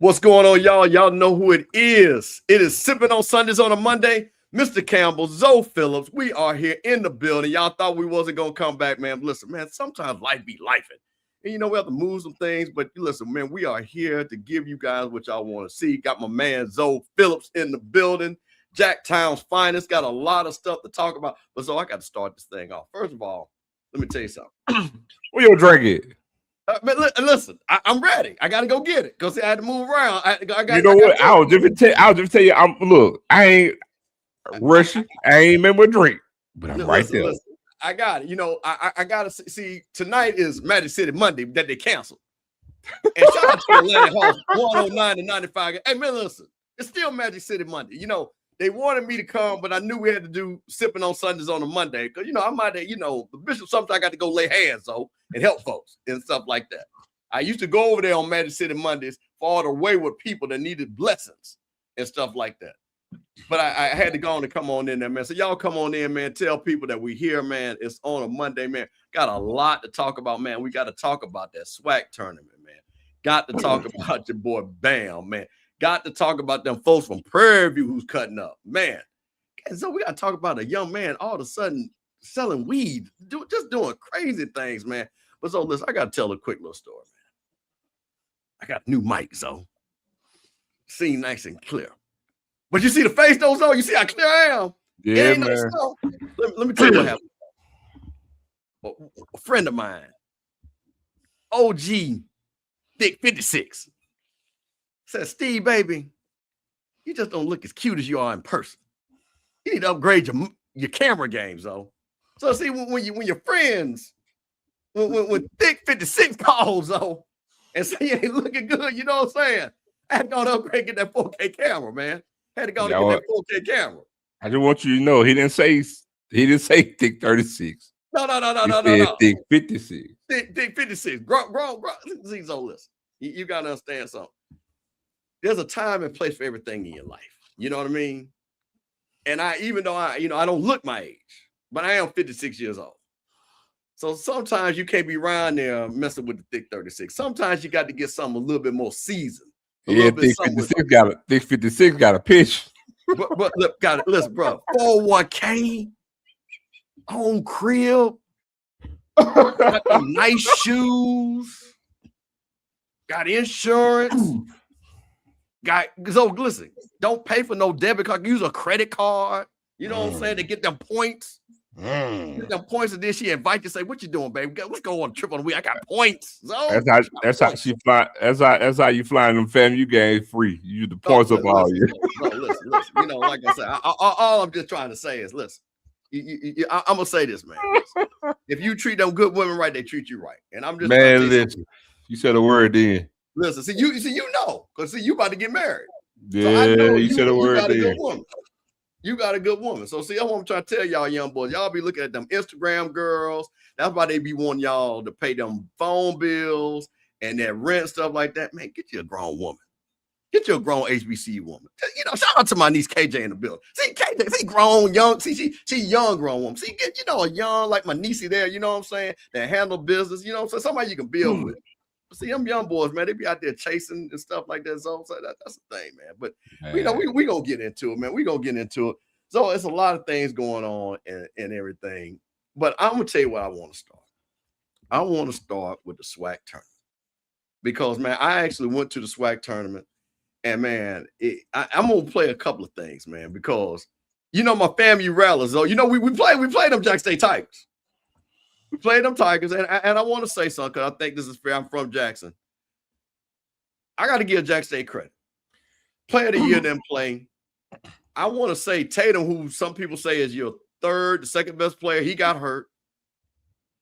What's going on, y'all? Y'all know who it is. It is Sippin on Sundays on a Monday. Mr. Campbell, Zoe Phillips, we are here in the building. Y'all thought we wasn't going to come back, man. Listen, man, sometimes life be lifing. And, we have to move some things. But listen, man, we are here to give you guys what y'all want to see. Got my man, Zoe Phillips, in the building. Jacktown's finest. Got a lot of stuff to talk about. But Zoe, I got to start this thing off. First of all, let me tell you something. Where your drink it? But listen, I'm ready. I got to go get it because I had to move around. You know what? I'll just tell you. Look, I ain't rushing. I ain't remember a drink, but I'm right there. Listen, I got it. I got to see. Tonight is Magic City Monday that they canceled. And shout out to Atlanta Hall 109 to 95. Hey, man, listen, it's still Magic City Monday. They wanted me to come, but I knew we had to do Sipping on Sundays on a Monday because I might, the bishop. Sometimes I got to go lay hands and help folks and stuff like that. I used to go over there on Magic City Mondays for all the wayward people that needed blessings and stuff like that. But I had to go on and come on in there, man. So y'all come on in, man. Tell people that we here, man. It's on a Monday, man. Got a lot to talk about, man. We got to talk about that SWAC tournament, man. Got to talk about your boy Bam, man. Got to talk about them folks from Prairie View who's cutting up, man. And so we got to talk about a young man all of a sudden selling weed, just doing crazy things, man. But so listen, I got to tell a quick little story, man. I got a new mic, so seem nice and clear. But you see the face though, so you see how clear I am. Yeah, man. Let me tell you what happened. A friend of mine, OG Vick 56. Said, Steve, baby, you just don't look as cute as you are in person. You need to upgrade your camera games, though. So see, when your friends, when Thick 56 calls, though, and say you ain't looking good, you know what I'm saying? I had to go to upgrade, get that 4K camera, man. Had to go to get that 4K camera. I just want you to know he didn't say Thick 36. No. Thick 56. Thick 56. Grown. See, so listen, you gotta understand something. There's a time and place for everything in your life. You know what I mean? And even though I don't look my age, but I am 56 years old. So sometimes you can't be around there messing with the Thick 36. Sometimes you got to get something a little bit more seasoned. Thick 56 got a pitch. But look, listen, bro. 401k, own crib, got them nice shoes, got insurance. So listen, don't pay for no debit card. Use a credit card. You know what I'm saying? To get them points. Get them points, and then she invite you. Say, "What you doing, baby? Let's go on a trip on the week. I got points." So that's how she fly. That's how you flying them family games free. You use the points up all year. Listen. Like I said, all I'm just trying to say is, listen. I'm gonna say this, man. Listen, if you treat them good women right, they treat you right. And I'm just listen. You said a word then. Listen, see, you know, because you about to get married. Yeah, so you said a word then. You got a good woman. So see, that's what I'm trying to tell y'all, young boys. Y'all be looking at them Instagram girls. That's why they be wanting y'all to pay them phone bills and that rent stuff like that. Man, get you a grown woman. Get you a grown HBCU woman. Shout out to my niece KJ in the building. See, KJ, see, grown, young. See, she young, grown woman. See, get, a young, like my niece there, you know what I'm saying? That handle business, you know what I'm saying? Somebody you can build with. See, them young boys, man, they be out there chasing and stuff like that. So that's the thing, man. But we gonna get into it, man. We gonna get into it. So it's a lot of things going on and everything. But I'm gonna tell you what I want to start. I want to start with the SWAC tournament because, man, I actually went to the SWAC tournament, and man, I'm gonna play a couple of things, man, because my family rallies. So we play them Jackson State Tigers. We played them Tigers, and I want to say something because I think this is fair. I'm from Jackson. I got to give Jackson State credit. Player of the year didn't play. I want to say Tatum, who some people say is your the second best player, he got hurt.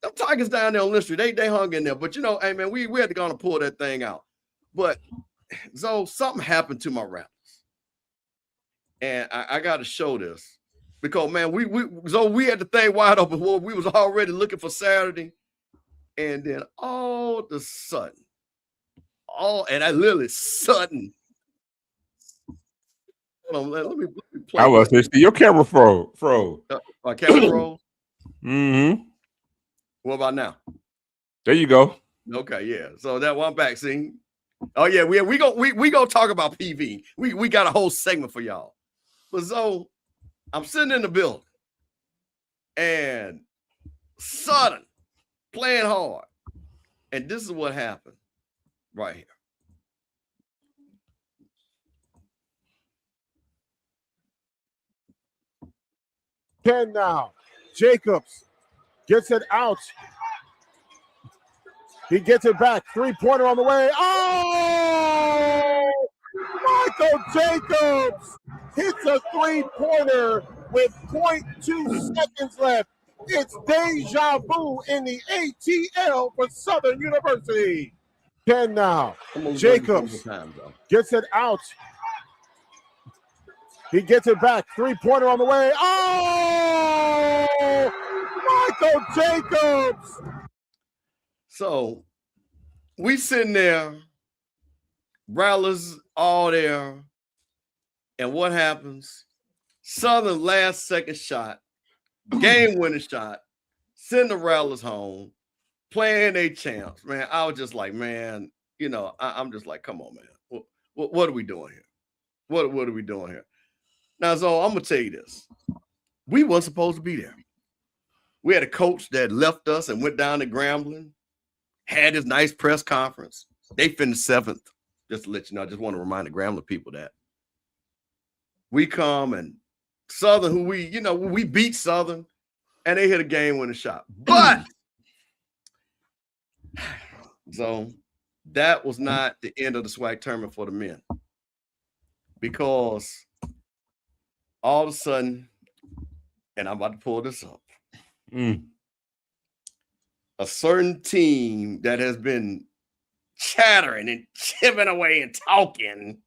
Them Tigers down there on Lynch Street, they hung in there. But, hey, man, we had to go and pull that thing out. But, so something happened to my Raptors. And I got to show this. Because, man, we had the thing wide open. Well, we was already looking for Saturday. And then all of a sudden, and I literally sudden. Hold on, let me play. I was saying, your camera froze. My camera froze? Mm-hmm. What about now? There you go. Okay, yeah. So that one back, see? Oh yeah, we gonna talk about PV. We got a whole segment for y'all. But so I'm sitting in the building and Southern playing hard. And this is what happened right here. Ken now. Jacobs gets it out. He gets it back. 3-pointer on the way. Oh! Michael Jacobs hits a 3-pointer with 0.2 seconds left. It's deja vu in the ATL for Southern University. Ken now. Jacobs gets it out. He gets it back. 3-pointer on the way. Oh! Michael Jacobs. So we sitting there, Rattlers all there. And what happens? Southern last second shot, game-winning shot, send the Rattlers home, playing their champs. Man, I was just like, man, you know, I'm just like, come on, man. What are we doing here? What are we doing here? Now, so I'm going to tell you this. We weren't supposed to be there. We had a coach that left us and went down to Grambling, had this nice press conference. They finished 7th. Just to let you know, I just want to remind the Grambling people that. We come and Southern, who we beat Southern, and they hit a game-winning shot. But so that was not the end of the SWAC tournament for the men, because all of a sudden, and I'm about to pull this up, a certain team that has been chattering and chipping away and talking,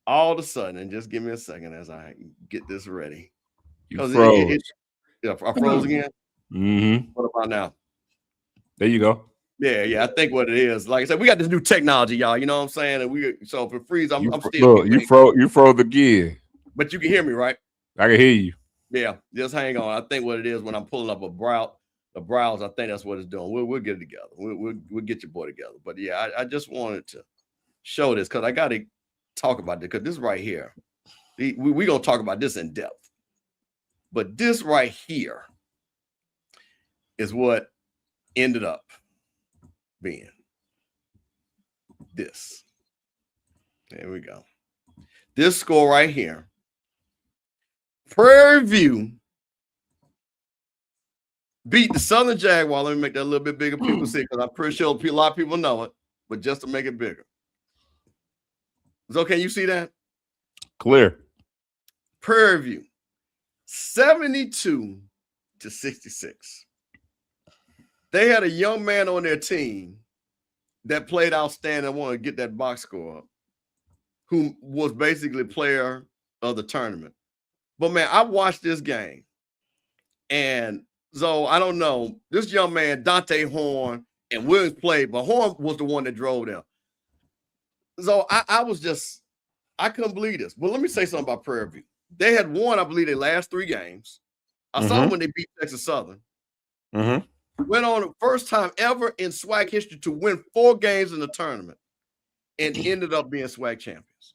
all of a sudden, and just give me a second as I get this ready. You froze. I froze again. Mm-hmm. What about now? There you go. Yeah. I think what it is, like I said, we got this new technology, y'all. You know what I'm saying? And so if it freeze, I'm still. Look, you froze again. But you can hear me, right? I can hear you. Yeah, just hang on. I think what it is when I'm pulling up a browse, I think that's what it's doing. We'll get it together. We'll get your boy together. But yeah, I just wanted to show this because I got to talk about this, because this right here, we're gonna talk about this in depth. But this right here is what ended up being this. There we go. This score right here. Prairie View beat the Southern Jaguar. Let me make that a little bit bigger. People see it, because I'm pretty sure a lot of people know it, but just to make it bigger. So can you see that? Clear. Prairie View, 72-66. They had a young man on their team that played outstanding. I want to get that box score up, who was basically player of the tournament. But man, I watched this game, and so I don't know. This young man, Dante Horn, and Williams played, but Horn was the one that drove them. So I couldn't believe this. But let me say something about Prairie View. They had won, I believe, their last 3 games. I saw them when they beat Texas Southern. Went on the first time ever in SWAC history to win 4 games in the tournament, and ended up being SWAC champions.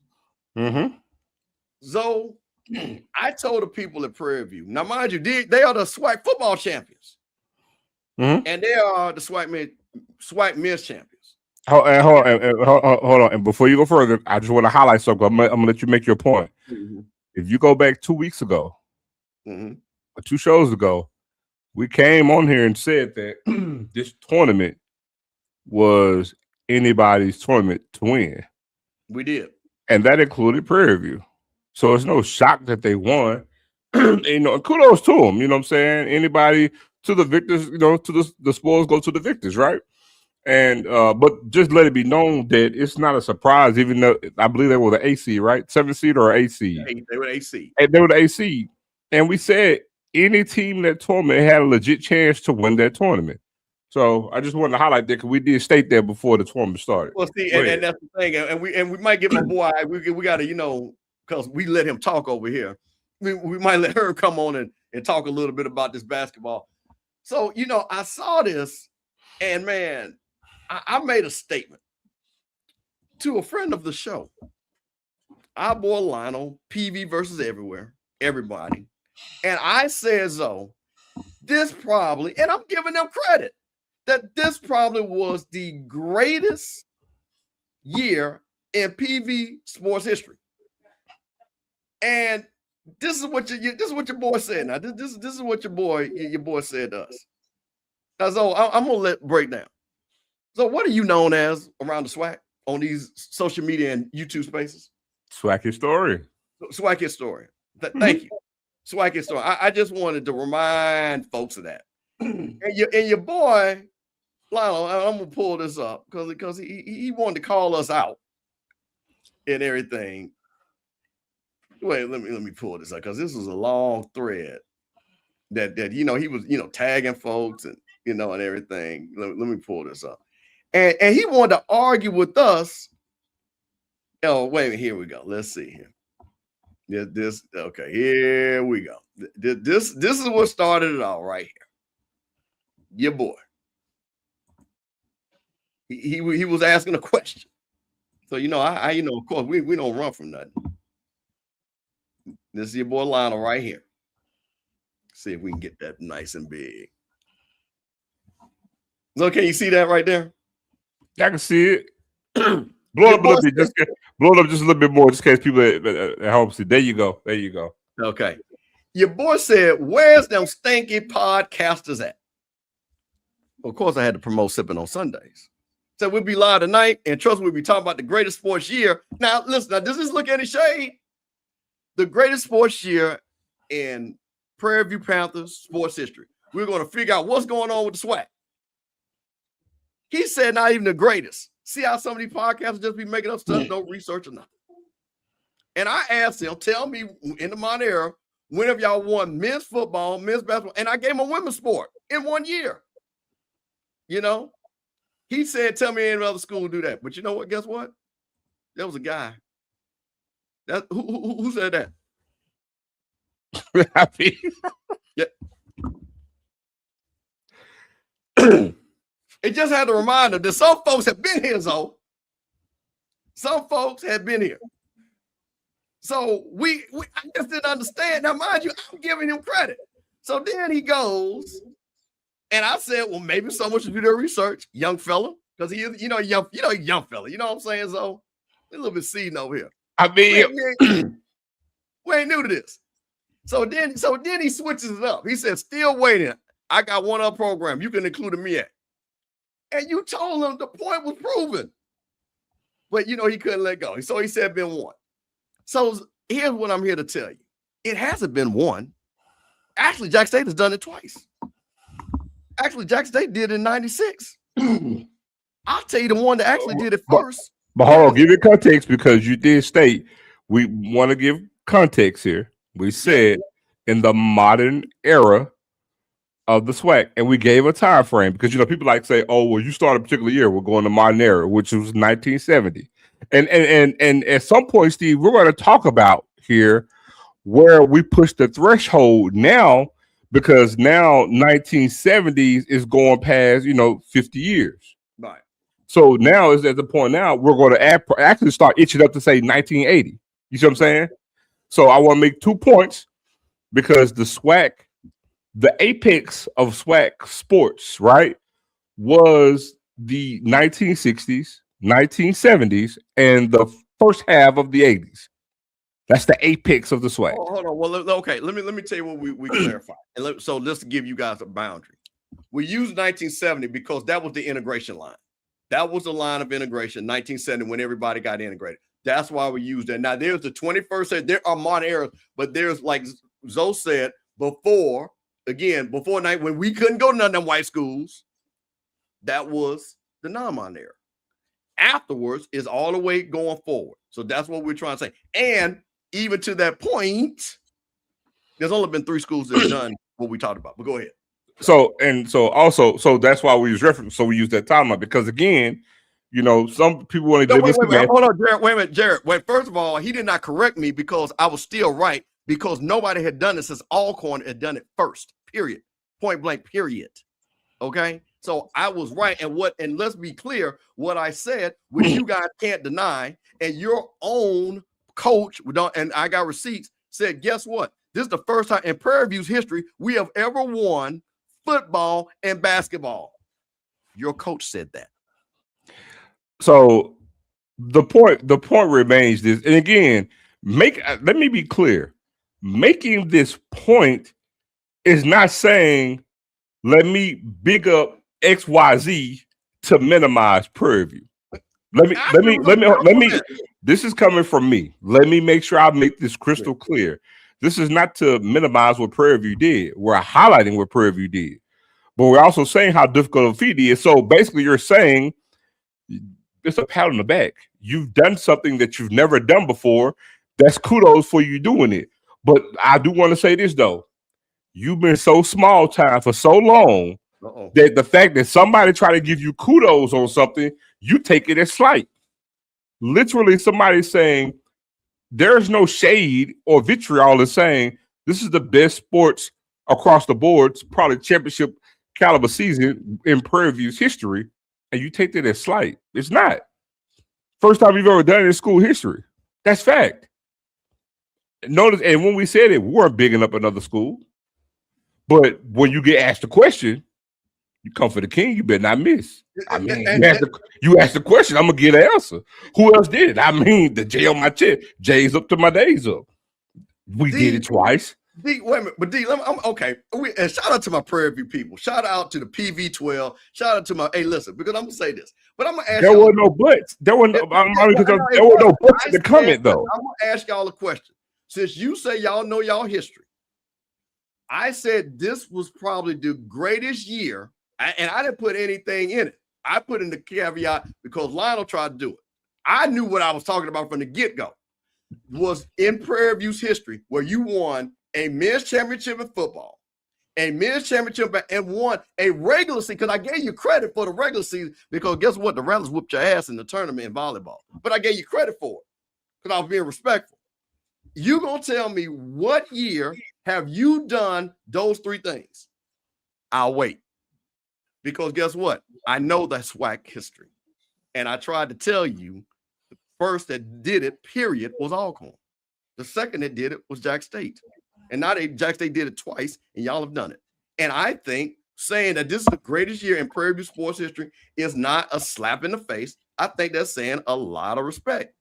So I told the people at Prairie View, now mind you, they are the SWAC football champions, and they are the SWAC men's champions. Hold on. And before you go further, I just want to highlight something. I'm gonna let you make your point. If you go back 2 weeks ago, or 2 shows ago, we came on here and said that this tournament was anybody's tournament to win. We did. And that included Prairie View. So it's no shock that they won. Kudos to them. You know what I'm saying? Anybody to the victors, to the spoils go to the victors, right? And but just let it be known that it's not a surprise, even though I believe they were the AC, right? 7th seed or 8th seed? They were the AC. They were the AC. And we said any team in that tournament had a legit chance to win that tournament. So I just wanted to highlight that, because we did state that before the tournament started. Well, see, and that's the thing, and we might give my boy, we got to, because we let him talk over here. We might let her come on and talk a little bit about this basketball. So, I saw this, and man, I made a statement. to a friend of the show, our boy Lionel, PV versus everybody. And I said, so this probably, and I'm giving them credit, that this probably was the greatest year in PV sports history. And this is what your boy said. Now, this is what your boy said to us. Now, so I'm gonna let break down. So, what are you known as around the SWAC on these social media and YouTube spaces? SWAC historian. SWAC historian. Thank you. SWAC historian. I just wanted to remind folks of that. And your boy, Lionel, I'm gonna pull this up because he wanted to call us out and everything. Wait, let me pull this up because this was a long thread that he was tagging folks and and everything. Let me pull this up. And he wanted to argue with us. Oh, wait a minute, here we go. Let's see here. This okay, here we go. This is what started it all right here. Your boy. He was asking a question. So I of course we don't run from nothing. This is your boy Lionel right here. See if we can get that nice and big. So can you see that right there? I can see it. Blow it up a little bit, blow it up just a little bit more, just in case people at home see. There you go. There you go. Okay. Your boy said, "Where's them stinky podcasters at?" Well, of course, I had to promote Sippin on Sundays. So we'll be live tonight, and trust me, we'll be talking about the greatest sports year. Now, listen, does this look any shade? The greatest sports year in Prairie View Panthers sports history. We're going to figure out what's going on with the SWAC. He said not even the greatest. See how some of these podcasts just be making up stuff, no research or nothing. And I asked him, tell me in the modern era, when have y'all won men's football, men's basketball? And I gave him a women's sport in 1 year. He said, tell me any other school do that. But you know what? Guess what? There was a guy. Who said that? Yeah. It just had to remind them that some folks have been here, so some folks have been here. So I just didn't understand. Now, mind you, I'm giving him credit. So then he goes, and I said, well, maybe someone should do their research, young fella, because he is, young fella. You know what I'm saying? So a little bit seeding over here. I mean, we ain't new to this. So then he switches it up. He said, still waiting. I got one other program you can include me at. And you told him the point was proven. But, he couldn't let go. So he said been one. So here's what I'm here to tell you. It hasn't been one. Actually, Jack State has done it twice. Actually, Jack State did it in 96. I'll tell you the one that actually did it first. But hold on, give it context because you did state we want to give context here. We said in the modern era of the SWAC, and we gave a time frame because people like to say, "Oh, well, you start a particular year. We're going to modern era, which was 1970." And at some point, Steve, we're going to talk about here where we push the threshold now because now 1970s is going past 50 years. Right. So now is at the point now we're going to actually start itching up to say 1980. You see what I'm saying? So I want to make 2 points because the SWAC, the apex of SWAC sports, right, was the 1960s, 1970s, and the first half of the 80s. That's the apex of the SWAC. Oh, hold on. Well, okay. Let me tell you what we clarify. And so let's give you guys a boundary. We use 1970 because that was the integration line. That was the line of integration, 1970, when everybody got integrated. That's why we use that. Now, there's the 21st century. There are modern eras, but there's, like Zoe said, before night, when we couldn't go to none of them white schools, that was the non-modern era. Afterwards is all the way going forward. So that's what we're trying to say. And even to that point, there's only been 3 schools that have done what we talked about. But go ahead. So that's why we use reference. So we use that timeline because again, some people want to do this. Hold on, Jared. Wait a minute, Jared. Wait, first of all, he did not correct me because I was still right because nobody had done it since Alcorn had done it first. Period. Point blank. Period. Okay. So I was right. And let's be clear, what I said, which you guys can't deny, and your own coach, and I got receipts, said, guess what? This is the first time in Prairie View's history we have ever won football and basketball. Your coach said that. So the point remains this, and again, let me be clear. Making this point is not saying let me big up XYZ to minimize Prairie View. Let me. This is coming from me. Let me make sure I make this crystal clear. This is not to minimize what Prairie View did. We're highlighting what Prairie View did, but we're also saying how difficult a feat is. So basically, you're saying it's a pat on the back. You've done something that you've never done before. That's kudos for you doing it. But I do want to say this though. You've been so small time for so long that the fact that somebody try to give you kudos on something, you take it as slight. Literally, somebody saying there's no shade or vitriol is saying this is the best sports across the board, probably championship caliber season in Prairie View's history, and you take that as slight. It's not. First time you've ever done it in school history. That's fact. Notice, and when we said it, we weren't bigging up another school. But when you get asked a question, you come for the king, you better not miss. I mean, you ask the question, I'm going to get an answer. Who else did it? I mean, the J on my chest. J's up to my days up. We did it twice. D, wait a minute, but D, I'm okay. And shout out to my Prairie View people. Shout out to the PV12. Shout out to my, hey, listen, because I'm going to say this. But I'm going to ask There were no buts. There were no buts in the comment, though. I'm going to ask y'all a question. Since you say y'all know y'all history, I said this was probably the greatest year, and I didn't put anything in it. I put in the caveat because Lionel tried to do it. I knew what I was talking about from the get-go. Was in Prairie View's history where you won a men's championship in football, a men's championship, and won a regular season, because I gave you credit for the regular season, because guess what? The Rattlers whooped your ass in the tournament in volleyball. But I gave you credit for it because I was being respectful. You gonna tell me what year have you done those three things? I'll wait. Because guess what? I know that SWAC history. And I tried to tell you the first that did it, period, was Alcorn. The second that did it was Jack State. And now Jack State did it twice, and y'all have done it. And I think saying that this is the greatest year in Prairie View sports history is not a slap in the face. I think that's saying a lot of respect.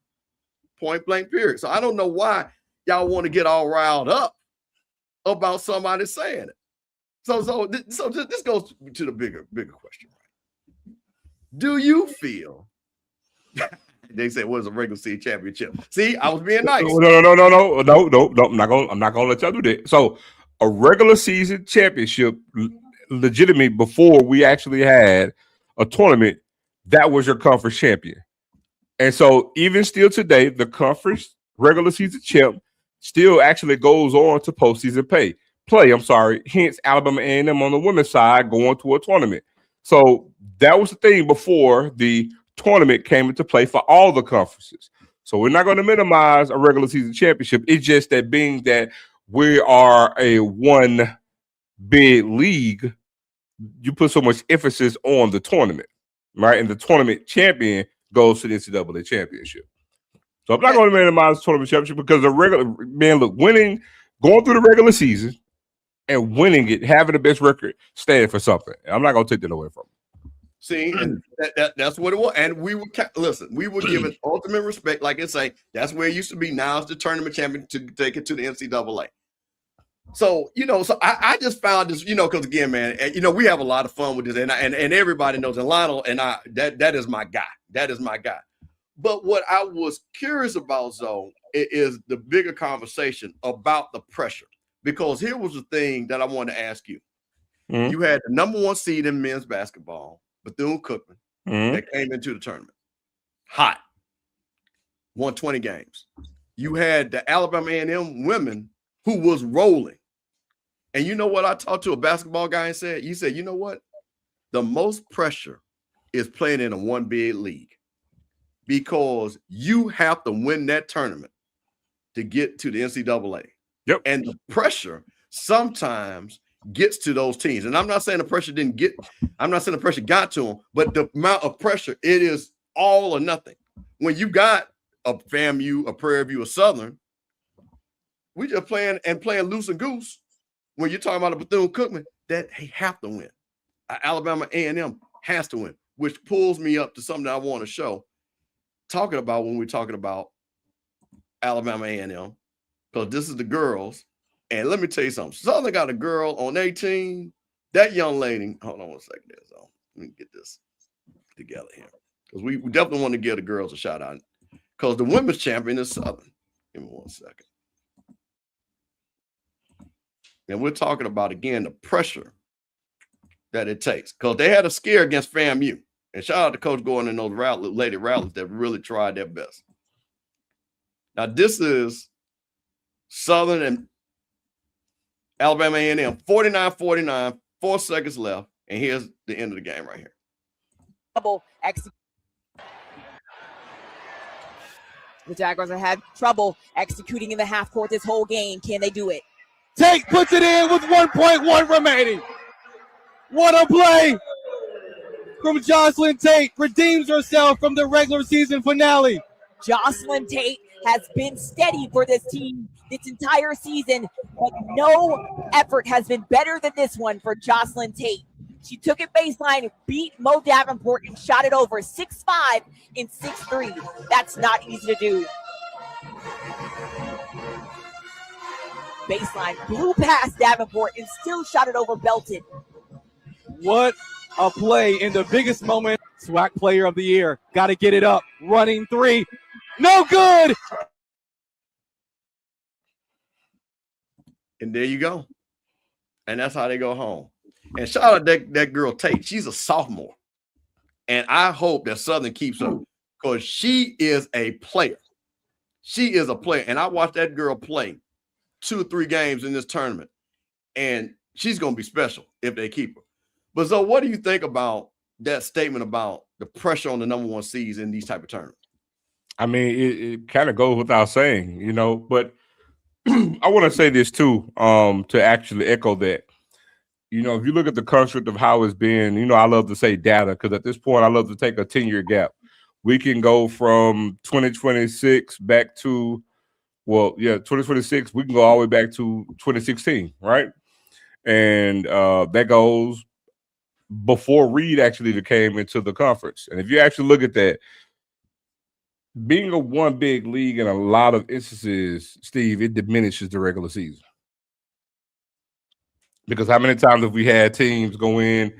Point blank, period. So I don't know why y'all want to get all riled up about somebody saying it. So this goes to the bigger question, right? Do you feel they said what is a regular season championship? See, I was being nice. No. I'm not gonna let y'all do that. So a regular season championship, legitimately before we actually had a tournament, that was your conference champion. And so even still today, the conference regular season champ still actually goes on to postseason play. Hence Alabama A&M on the women's side going to a tournament. So that was the thing before the tournament came into play for all the conferences. So we're not going to minimize a regular season championship. It's just that being that we are a one big league, you put so much emphasis on the tournament, right? And the tournament champion goes to the NCAA championship. So I'm not going to minimize the tournament championship because going through the regular season and winning it, having the best record, standing for something. I'm not going to take that away from them. See, and that's what it was. And we would give it ultimate respect. Like I say, that's where it used to be. Now it's the tournament champion to take it to the NCAA. So, I just found this, because again, man, we have a lot of fun with this, and everybody knows, and Lionel and I, that is my guy. That is my guy. But what I was curious about, Zoe, is the bigger conversation about the pressure. Because here was the thing that I wanted to ask you. Mm-hmm. You had the number one seed in men's basketball, Bethune-Cookman, that came into the tournament. Hot. Won 20 games. You had the Alabama A&M women who was rolling. And you know what I talked to a basketball guy and said? You said, you know what? The most pressure is playing in a one big league because you have to win that tournament to get to the NCAA. Yep. And the pressure sometimes gets to those teams. And I'm not saying the pressure got to them, but the amount of pressure, it is all or nothing. When you got a FAMU, a Prairie View, a Southern, we just playing loose and goose. When you're talking about a Bethune-Cookman, that they have to win. Alabama A&M has to win, which pulls me up to something that I want to show. Talking about when we're talking about Alabama A&M, because this is the girls. And let me tell you something. Southern got a girl on their team. That young lady, hold on one second there. So let me get this together here. Because we definitely want to give the girls a shout out. Because the women's champion is Southern. Give me one second. And we're talking about, again, the pressure that it takes. Because they had a scare against FAMU. And shout out to Coach Gordon and those lady rattlers that really tried their best. Now, this is Southern and Alabama A&M, 49-49, 4 seconds left. And here's the end of the game right here. The Jaguars have had trouble executing in the half court this whole game. Can they do it? Tate puts it in with 1.1 remaining. What a play from Jocelyn Tate. Redeems herself from the regular season finale. Jocelyn Tate has been steady for this team this entire season, but no effort has been better than this one for Jocelyn Tate. She took it baseline, beat Mo Davenport, and shot it over 6'5" and 6'3". That's not easy to do. Baseline, blew past Davenport, and still shot it over Belton. What a play in the biggest moment. SWAC player of the year. Got to get it up. Running three. No good. And there you go. And that's how they go home. And shout out that girl Tate. She's a sophomore. And I hope that Southern keeps her because she is a player. She is a player. And I watched that girl play 2 or 3 games in this tournament. And she's going to be special if they keep her. But so what do you think about that statement about the pressure on the #1 seeds in these type of tournaments? I mean, it kind of goes without saying, you know, but I want to say this too, to actually echo that. You know, if you look at the construct of how it's been, you know, I love to say data because at this point, I love to take a 10-year gap. We can go from 2026 back to, 2026, we can go all the way back to 2016, right? And that goes before Reed actually came into the conference. And if you actually look at that, being a one big league in a lot of instances, Steve, it diminishes the regular season. Because how many times have we had teams go in,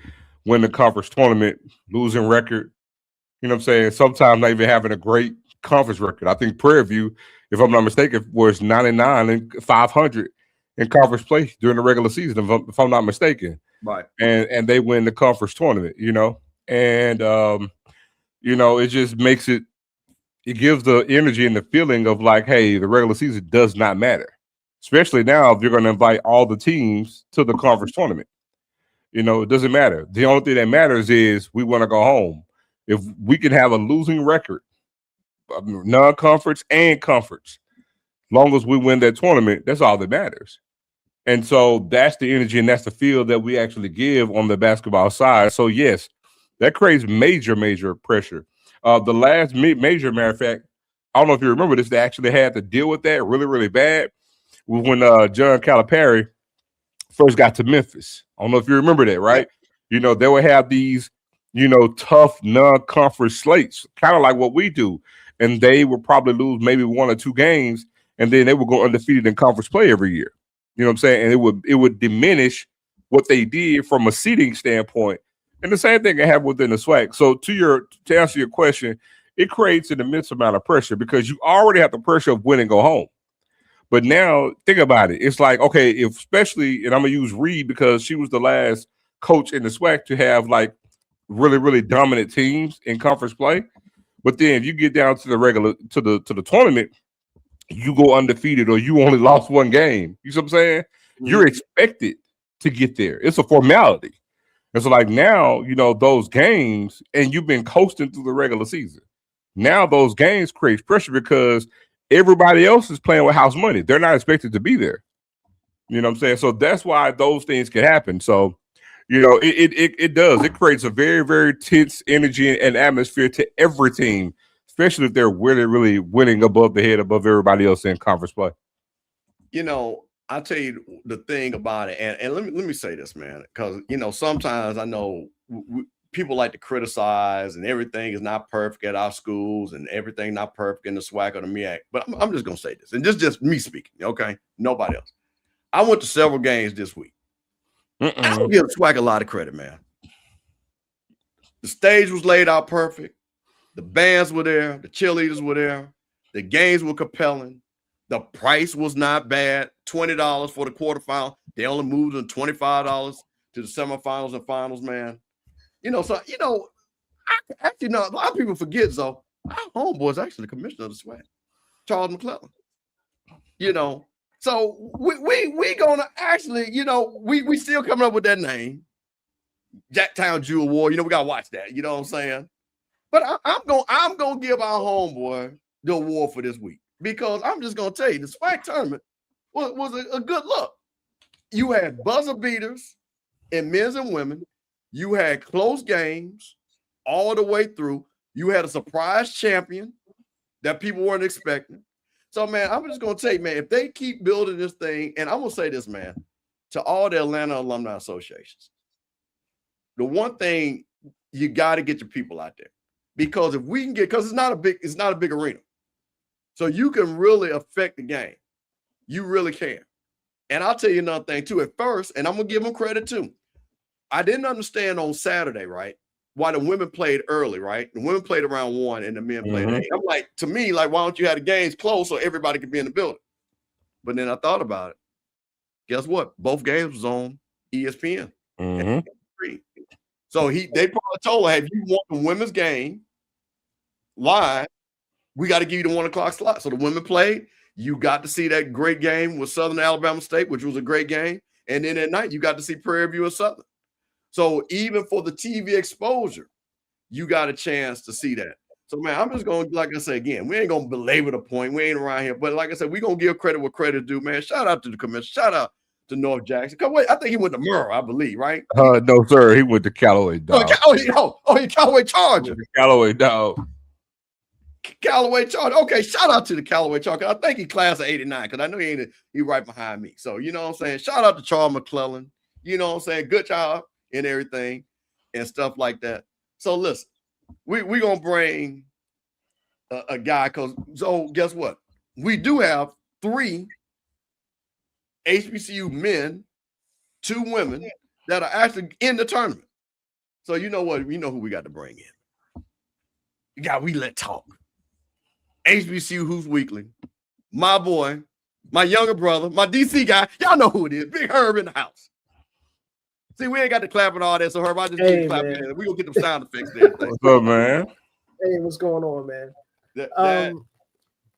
win the conference tournament, losing record? You know what I'm saying? Sometimes not even having a great conference record. I think Prairie View, if I'm not mistaken, was 99 and 500 in conference play during the regular season, if I'm not mistaken. Right. And they win the conference tournament, you know? And, you know, it just makes it gives the energy and the feeling of like, hey, the regular season does not matter. Especially now if you're going to invite all the teams to the conference tournament. You know, it doesn't matter. The only thing that matters is we want to go home. If we can have a losing record, non-conference and conference, as long as we win that tournament, that's all that matters. And so that's the energy and that's the feel that we actually give on the basketball side. So, yes, that creates major pressure. The last major, matter of fact, I don't know if you remember this, they actually had to deal with that really bad when John Calipari first got to Memphis. I don't know if you remember that, right? You know, they would have these, you know, tough non-conference slates, kind of like what we do. And they would probably lose maybe 1 or 2 games, and then they would go undefeated in conference play every year. You know what I'm saying? And it would diminish what they did from a seeding standpoint. And the same thing can happen within the SWAC. So to answer your question, it creates an immense amount of pressure because you already have the pressure of win and go home. But now think about it. It's like, okay, if especially, and I'm gonna use Reed because she was the last coach in the SWAC to have like really dominant teams in conference play. But then if you get down to the regular to the tournament, you go undefeated or you only lost 1 game. You see what I'm saying? Mm-hmm. You're expected to get there. It's a formality. And so like now, you know, those games, and you've been coasting through the regular season. Now those games create pressure because everybody else is playing with house money. They're not expected to be there. You know what I'm saying? So that's why those things can happen. So, you know, it does. It creates a very, very tense energy and atmosphere to every team, especially if they're really, really winning above the head, above everybody else in conference play. You know, I'll tell you the thing about it, and let me say this, man, because you know sometimes I know people like to criticize, and everything is not perfect at our schools, and everything not perfect in the SWAC or the MEAC. But I'm just gonna say this, and just me speaking, okay? Nobody else. I went to several games this week. I don't give SWAC a lot of credit, man. The stage was laid out perfect. The bands were there. The cheerleaders were there. The games were compelling. The price was not bad. $20 for the quarterfinal. They only moved to $25 to the semifinals and finals, man. You know, so, you know, actually, no, a lot of people forget, so our homeboy's actually the commissioner of the SWAC, Charles McClellan. You know, so we gonna actually, you know, we still coming up with that name, Jacktown Jewel War. You know, we gotta watch that. You know what I'm saying? But I'm gonna give our homeboy the award for this week, because I'm just gonna tell you the SWAC tournament was a good look. You had buzzer beaters in men's and women. You had close games all the way through. You had a surprise champion that people weren't expecting. So, man, I'm just going to tell you, man, if they keep building this thing, and I'm going to say this, man, to all the Atlanta Alumni Associations, the one thing, you got to get your people out there. Because if we can get, because it's not a big arena. So you can really affect the game. You really can. And I'll tell you another thing, too, at first, and I'm going to give them credit, too. I didn't understand on Saturday, right, why the women played early, right? The women played around 1 and the men played 8. I'm like, to me, like, why don't you have the games closed so everybody could be in the building? But then I thought about it. Guess what? Both games was on ESPN. So they probably told her, if you want the women's game live, we got to give you the 1 o'clock slot. So the women played. You got to see that great game with Southern Alabama State, which was a great game. And then at night, you got to see Prairie View and Southern. So even for the TV exposure, you got a chance to see that. So, man, I'm just going to, like I said, again, we ain't going to belabor the point. We ain't around here. But like I said, we're going to give credit where credit due, man. Shout out to the commissioner. Shout out to North Jackson. Wait, I think he went to Murrah, I believe, right? No, sir. He went to Callaway, dog. He Callaway Charger. Callaway, dog. Callaway Charger. Okay, shout out to the Callaway Charger. I think he class of 89, because I know he right behind me. So, you know what I'm saying? Shout out to Charles McClellan. You know what I'm saying? Good job and everything and stuff like that. So listen, we're gonna bring a guy, so guess what? We do have 3 HBCU men, 2 women that are actually in the tournament. So you know what? You know who we got to bring in. The guy we let talk. HBCU Hoops Weekly. My boy, my younger brother, my DC guy. Y'all know who it is. Big Herb in the house. See, we ain't got to clap and all that, so Herb, I just keep clapping. We're going to get them sound effects there. What's up, man? Hey, what's going on, man?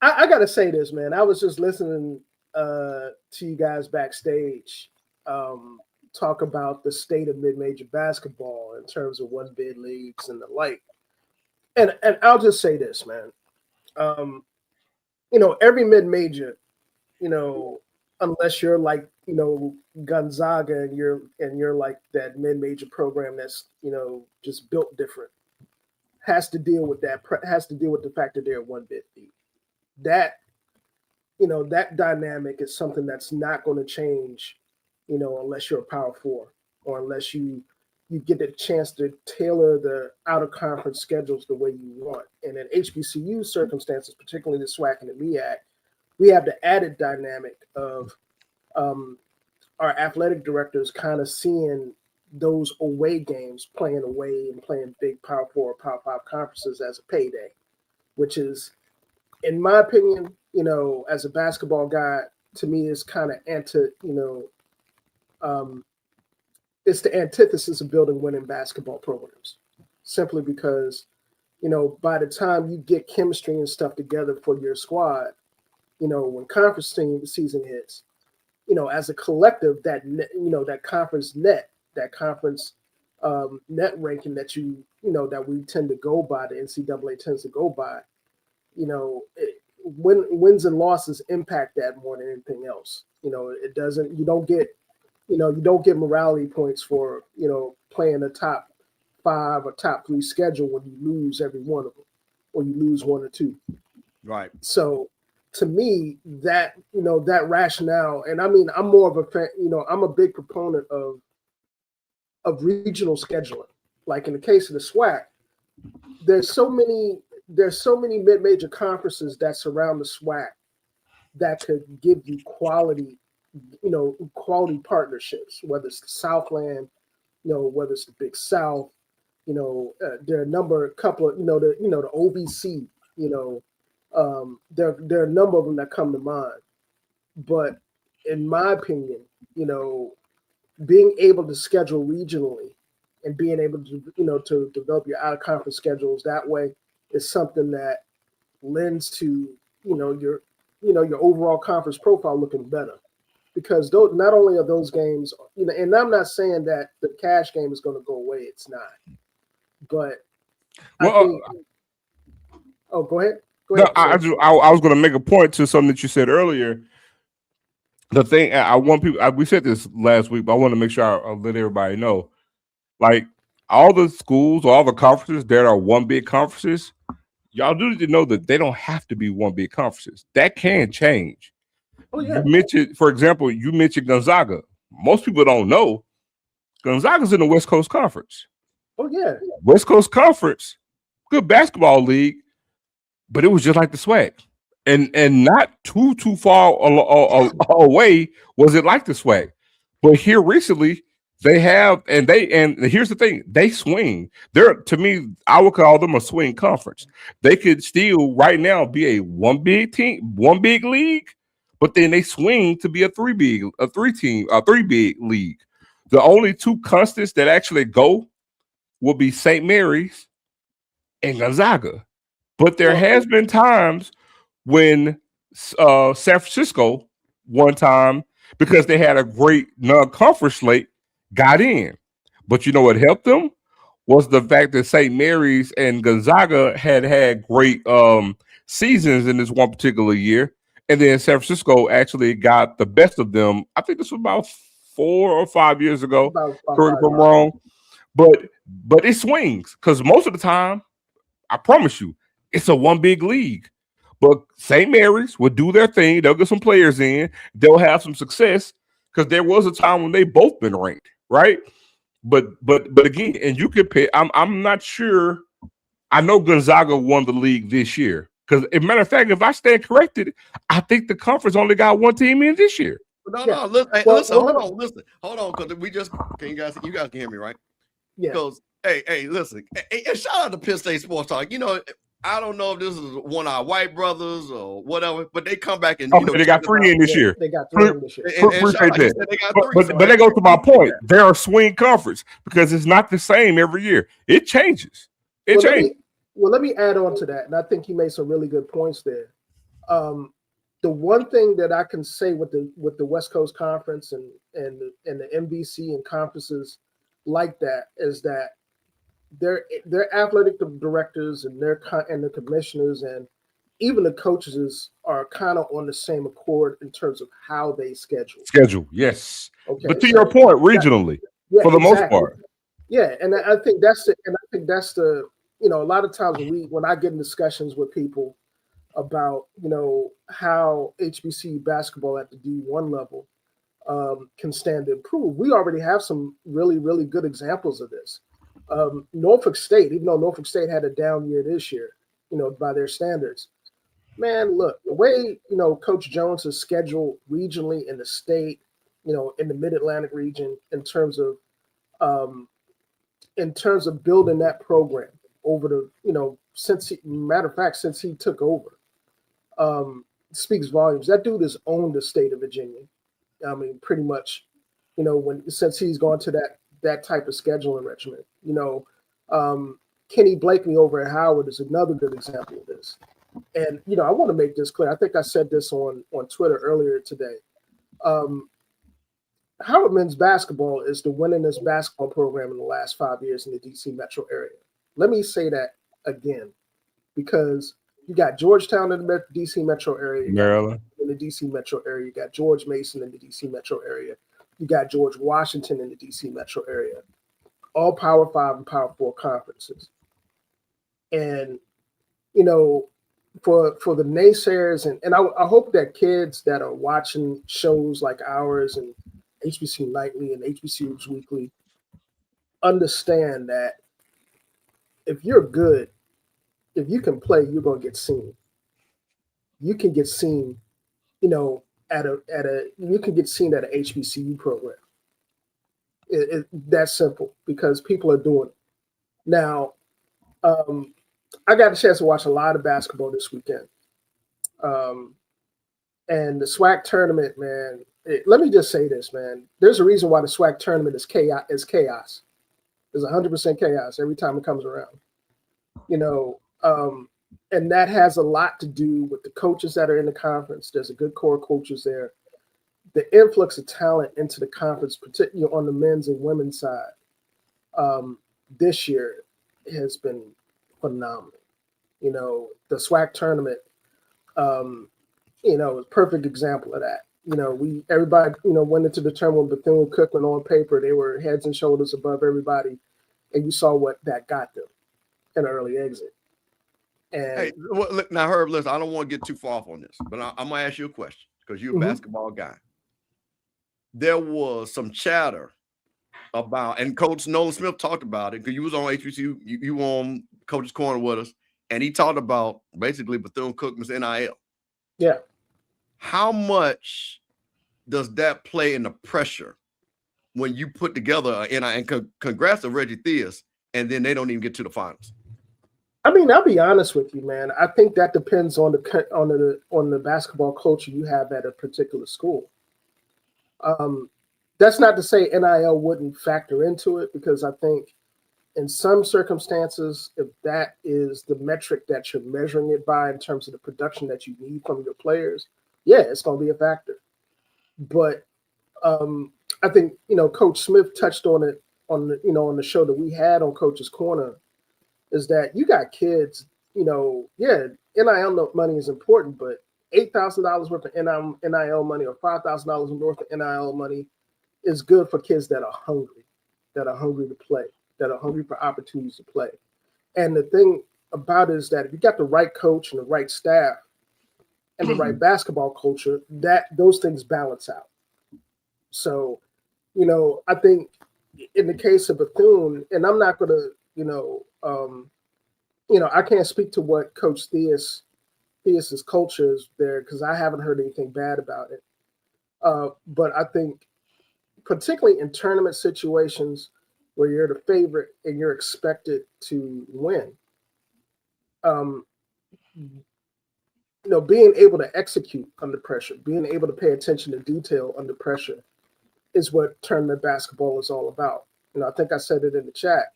I got to say this, man. I was just listening to you guys backstage talk about the state of mid-major basketball in terms of one-bid leagues and the like. And I'll just say this, man. You know, every mid-major, you know, unless you're like, you know, Gonzaga and you're like that mid-major program that's, you know, just built different, has to deal with the fact that they're one bid league. That, you know, that dynamic is something that's not going to change, you know, unless you're a Power 4 or unless you get the chance to tailor the out-of-conference schedules the way you want. And in HBCU circumstances, particularly the SWAC and the MEAC, we have the added dynamic of our athletic directors kind of seeing those away games, playing away and playing big Power 4 or Power 5 conferences as a payday, which is, in my opinion, you know, as a basketball guy, to me is kind of it's the antithesis of building winning basketball programs, simply because, you know, by the time you get chemistry and stuff together for your squad, you know, when conference season hits, you know, as a collective, that conference net ranking that that we tend to go by, the NCAA tends to go by, you know, wins and losses impact that more than anything else. It doesn't. You don't get morality points for playing a top 5 or top 3 schedule when you lose every one of them, or you lose 1 or 2. Right. So to me, that that rationale, and I mean, I'm more of a fan. I'm a big proponent of regional scheduling. Like in the case of the SWAC, there's so many mid-major conferences that surround the SWAC that could give you quality partnerships, whether it's the Southland, whether it's the Big South, there are a couple of, the OVC, there are a number of them that come to mind. But in my opinion, being able to schedule regionally and being able to, to develop your out-of-conference schedules that way is something that lends to, your overall conference profile looking better. Because not only are those games, and I'm not saying that the cash game is going to go away. It's not. But I think. Go ahead. I was going to make a point to something that you said earlier. The thing I want people, we said this last week, but I want to make sure I let everybody know. Like all the schools, all the conferences, there are one big conferences. Y'all do need to know that they don't have to be one big conferences. That can change. Oh, yeah. You mentioned, for example, Gonzaga. Most people don't know Gonzaga's in the West Coast Conference. Oh, yeah. West Coast Conference, good basketball league, but it was just like the SWAC. And not too far away was it like the SWAC. But here recently, they have, and here's the thing, they swing. To me, I would call them a swing conference. They could still right now be a one big league, but then they swing to be a three big league. The only 2 constants that actually go will be St. Mary's and Gonzaga. But there has been times when San Francisco one time, because they had a great non-conference slate, got in. But you know what helped them was the fact that St. Mary's and Gonzaga had great seasons in this one particular year. And then San Francisco actually got the best of them. I think this was about 4 or 5 years ago. Correct if I'm wrong. But it swings because most of the time, I promise you, it's a one big league. But St. Mary's will do their thing. They'll get some players in. They'll have some success because there was a time when they both been ranked, right? But again, and you could pick. I'm not sure. I know Gonzaga won the league this year because, as a matter of fact, if I stand corrected, I think the conference only got 1 team in this year. No, listen, hold on, because we just you guys can hear me, right? Yeah. Because hey, listen, and shout out to Penn State Sports Talk. I don't know if this is one of our white brothers or whatever, but they come back and they got 3 in this year. They got 3 in this year. But they go to my point. They're a swing conference because it's not the same every year. It changes. It changes. Let me add on to that, and I think you made some really good points there. The one thing that I can say with the West Coast Conference and the MVC and conferences like that is that their athletic directors and the commissioners and even the coaches are kind of on the same accord in terms of how they schedule. Yes. Okay. But to your point, regionally, for the most part. Yeah, and I think that's the a lot of times when I get in discussions with people about how HBCU basketball at the D1 level can stand to improve, we already have some really, really good examples of this. Norfolk State, even though Norfolk State had a down year this year, by their standards, man, look, the way Coach Jones has scheduled regionally in the state, in the Mid-Atlantic region, in terms of building that program over the since he took over, speaks volumes. That dude has owned the state of Virginia. I mean, pretty much, since he's gone to that type of scheduling regimen. Kenny Blakely over at Howard is another good example of this. And, I want to make this clear. I think I said this on Twitter earlier today. Howard men's basketball is the winningest basketball program in the last 5 years in the DC metro area. Let me say that again, because You got Georgetown in the DC metro area. Maryland. In the DC metro area. You got George Mason in the DC metro area. You got George Washington in the DC metro area. All Power 5 and Power 4 conferences. And, you know, for the naysayers, and I hope that kids that are watching shows like ours and HBCU Nightly and HBCUs Weekly understand that if you're good, if you can play, you're going to get seen. You can get seen, you know, you can get seen at an HBCU program. That's simple because people are doing it. Now, I got a chance to watch a lot of basketball this weekend. And the SWAC tournament, man, let me just say this, man. There's a reason why the SWAC tournament is chaos. There's 100% chaos every time it comes around. You know, and that has a lot to do with the coaches that are in the conference. There's a good core of coaches there. The influx of talent into the conference, particularly on the men's and women's side, this year has been phenomenal. You know, the SWAC tournament, you know, is a perfect example of that. You know, everybody, you know, went into the tournament with Bethune-Cookman on paper. They were heads and shoulders above everybody. And you saw what that got them, an early exit. And hey, well, look, now, Herb, listen, I don't want to get too far off on this, but I'm going to ask you a question because you're a basketball guy. There was some chatter about, and Coach Nolan Smith talked about it because you was on HBCU, you were on Coach's Corner with us, and he talked about basically Bethune-Cookman's NIL. Yeah. How much does that play in the pressure when you put together an NIL? And congrats to Reggie Theus, and then they don't even get to the finals. I mean, I'll be honest with you, man. I think that depends on the basketball culture you have at a particular school. That's not to say NIL wouldn't factor into it, because I think in some circumstances, if that is the metric that you're measuring it by in terms of the production that you need from your players, yeah, it's going to be a factor. But I think, you know, Coach Smith touched on it on the show that we had on Coach's Corner, is that you got kids, you know, yeah, NIL money is important, but $8,000 worth of NIL money or $5,000 worth of NIL money is good for kids that are hungry to play, that are hungry for opportunities to play. And the thing about it is that if you got the right coach and the right staff and the right basketball culture, that those things balance out. So, you know, I think in the case of Bethune, and I'm not going to, I can't speak to what Coach Theus's culture is there because I haven't heard anything bad about it. But I think particularly in tournament situations where you're the favorite and you're expected to win, being able to execute under pressure, being able to pay attention to detail under pressure is what tournament basketball is all about. You know, I think I said it in the chat.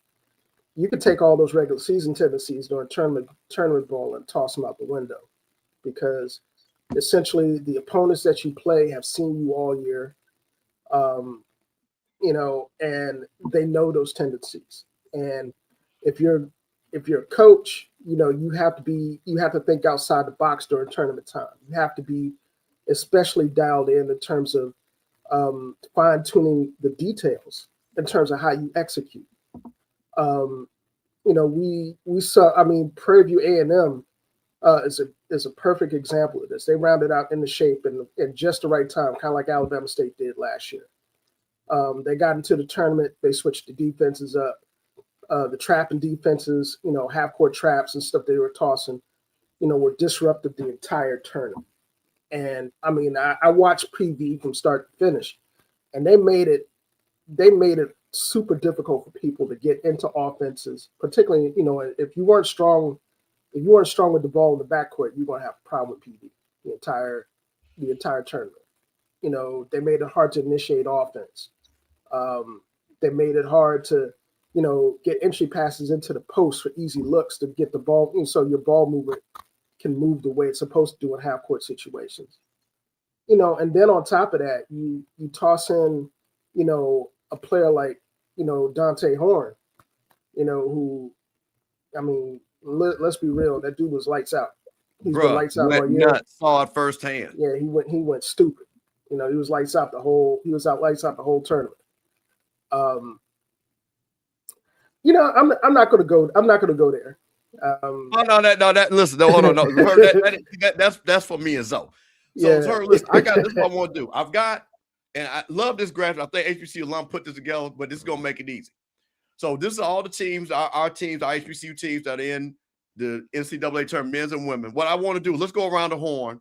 You could take all those regular season tendencies during tournament ball and toss them out the window, because essentially the opponents that you play have seen you all year, and they know those tendencies. And if you're a coach, you know, you have to think outside the box during tournament time. You have to be especially dialed in terms of fine-tuning the details in terms of how you execute. We saw, I mean, Prairie View A&M is a perfect example of this. They rounded out in the shape and in just the right time, kind of like Alabama State did last year. They got into the tournament. They switched the defenses up. The trapping defenses, you know, half-court traps and stuff they were tossing, you know, were disruptive the entire tournament. And, I mean, I watched PV from start to finish, and they made it super difficult for people to get into offenses, particularly, you know, if you weren't strong with the ball in the backcourt, you're going to have a problem with PV the entire tournament. You know, they made it hard to initiate offense. They made it hard to, you know, get entry passes into the post for easy looks to get the ball, you know, so your ball movement can move the way it's supposed to do in half-court situations. You know, and then on top of that, you toss in, you know, a player like, you know, Dante Horn, you know, who, I mean, let's be real, that dude was lights out. He's been lights out all year. Nuts, saw it firsthand. Yeah, he went stupid. You know, he was lights out the whole tournament. You know, I'm not gonna go there. Listen, hold on, that's for me and Zoe. So, listen, I got this. Is what I want to do. And I love this graphic. I think HBCU alum put this together, but this is gonna make it easy. So this is all the teams, our teams, our HBCU teams that are in the NCAA tournament, men's and women. What I want to do, let's go around the horn,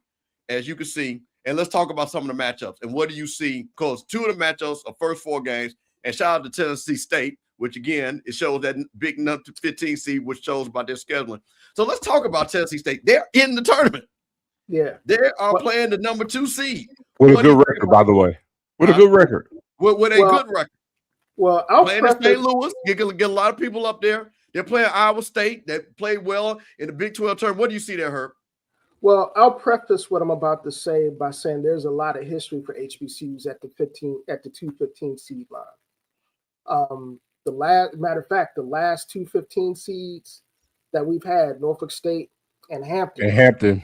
as you can see, and let's talk about some of the matchups. And what do you see? Because 2 of the matchups are first 4 games. And shout out to Tennessee State, which again, it shows that big number 15 seed, which shows about their scheduling. So let's talk about Tennessee State. They're in the tournament. Yeah. They are playing the number 2 seed. With a good record, by the way. With a good record. With a good record. Well, I'll playing in St. Louis. Get a lot of people up there. They're playing Iowa State. They played well in the Big 12 tournament. What do you see there, Herb? Well, I'll preface what I'm about to say by saying there's a lot of history for HBCUs at the 2-15 seed line. Matter of fact, the last 2-15 seeds that we've had, Norfolk State and Hampton.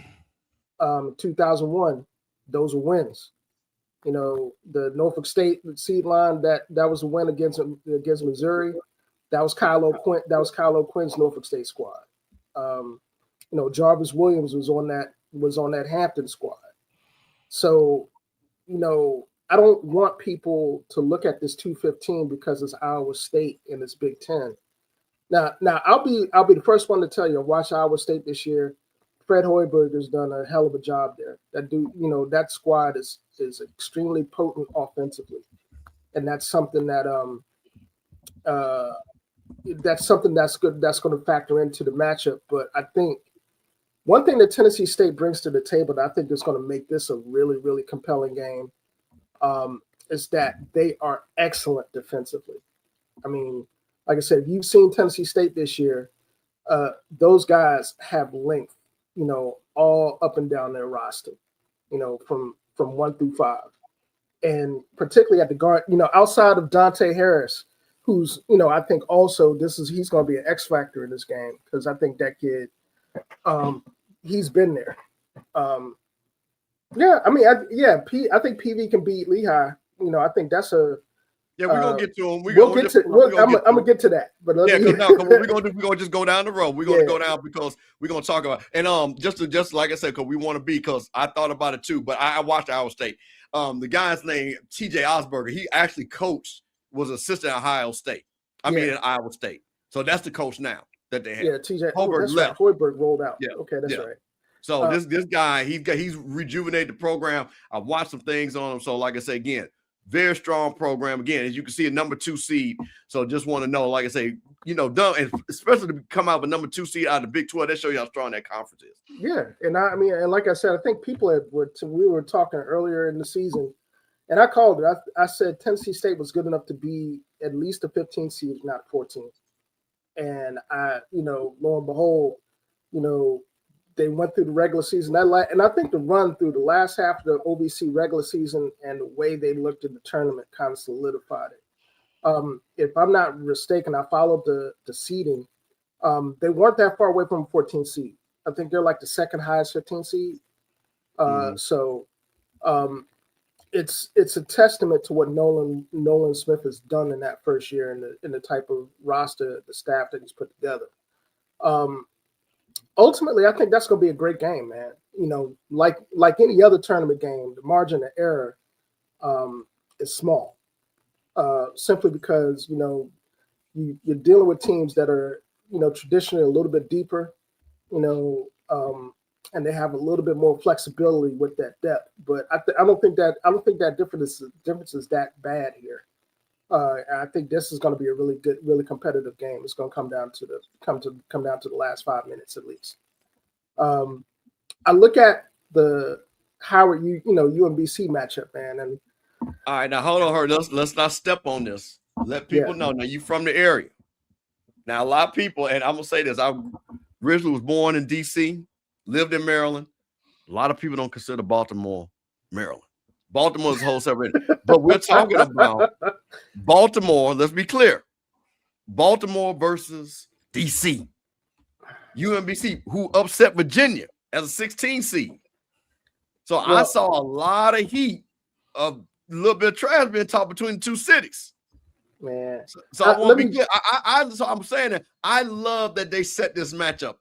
2001, those were wins. You know, the Norfolk State seed line that was a win against Missouri. That was Kylo Quinn's Norfolk State squad. You know, Jarvis Williams was on that Hampton squad. So, you know, I don't want people to look at this 2-15 because it's Iowa State and it's Big Ten. Now I'll be the first one to tell you, I watched Iowa State this year. Fred Hoiberg has done a hell of a job there. That dude, you know, that squad is extremely potent offensively, and that's something that's good. That's going to factor into the matchup. But I think one thing that Tennessee State brings to the table that I think is going to make this a really, really compelling game is that they are excellent defensively. I mean, like I said, if you've seen Tennessee State this year, those guys have length, you know, all up and down their roster, you know, from 1 through 5. And particularly at the guard, you know, outside of Dante Harris, who's, you know, I think also he's going to be an X factor in this game because I think that kid, he's been there. Yeah, I mean, I think PV can beat Lehigh. You know, I think that's a. Yeah, we're gonna get to him. I'm gonna get to that. But we're gonna just go down the road. We're gonna go down because we're gonna talk about and just like I said, because we want to be because I thought about it too. But I watched Iowa State. The guy's name TJ Osberger. He actually was assistant at Ohio State. At Iowa State. So that's the coach now that they have. Yeah, TJ Hoiberg left. Right. Hoiberg rolled out. Yeah. Okay, that's right. So this guy, he's rejuvenated the program. I watched some things on him. So like I said again, very strong program. Again, as you can see, a number 2 seed. So just want to know, like I say, you know, done, and especially to come out with number 2 seed out of the Big 12, that shows you how strong that conference is. Yeah, and I mean, and like I said, I think we were talking earlier in the season, and I called it. I said Tennessee State was good enough to be at least a 15 seed, if not 14. And you know, lo and behold, you know, they went through the regular season. And I think the run through the last half of the OVC regular season and the way they looked at the tournament kind of solidified it. If I'm not mistaken, I followed the seeding. They weren't that far away from a 14 seed. I think they're like the second highest 15 seed. So it's a testament to what Nolan Smith has done in that first year in the type of roster, the staff that he's put together. Ultimately, I think that's going to be a great game, man. You know, like any other tournament game, the margin of error is small, simply because, you know, you're dealing with teams that are, you know, traditionally a little bit deeper, you know, and they have a little bit more flexibility with that depth. But I don't think that difference is that bad here. I think this is going to be a really good, really competitive game. It's going to come down to the last 5 minutes at least. I look at the Howard, UMBC matchup, man. And all right, now hold on, her. Let's not step on this. Let people know. Now you from the area. Now a lot of people, and I'm gonna say this: I originally was born in D.C., lived in Maryland. A lot of people don't consider Baltimore, Maryland. Baltimore is a whole separate, but we're talking about Baltimore. Let's be clear: Baltimore versus DC. UMBC, who upset Virginia as a 16 seed. So I saw a lot of heat, a little bit of trash being talked between the two cities. Man. So I want to be good. So I'm saying that I love that they set this matchup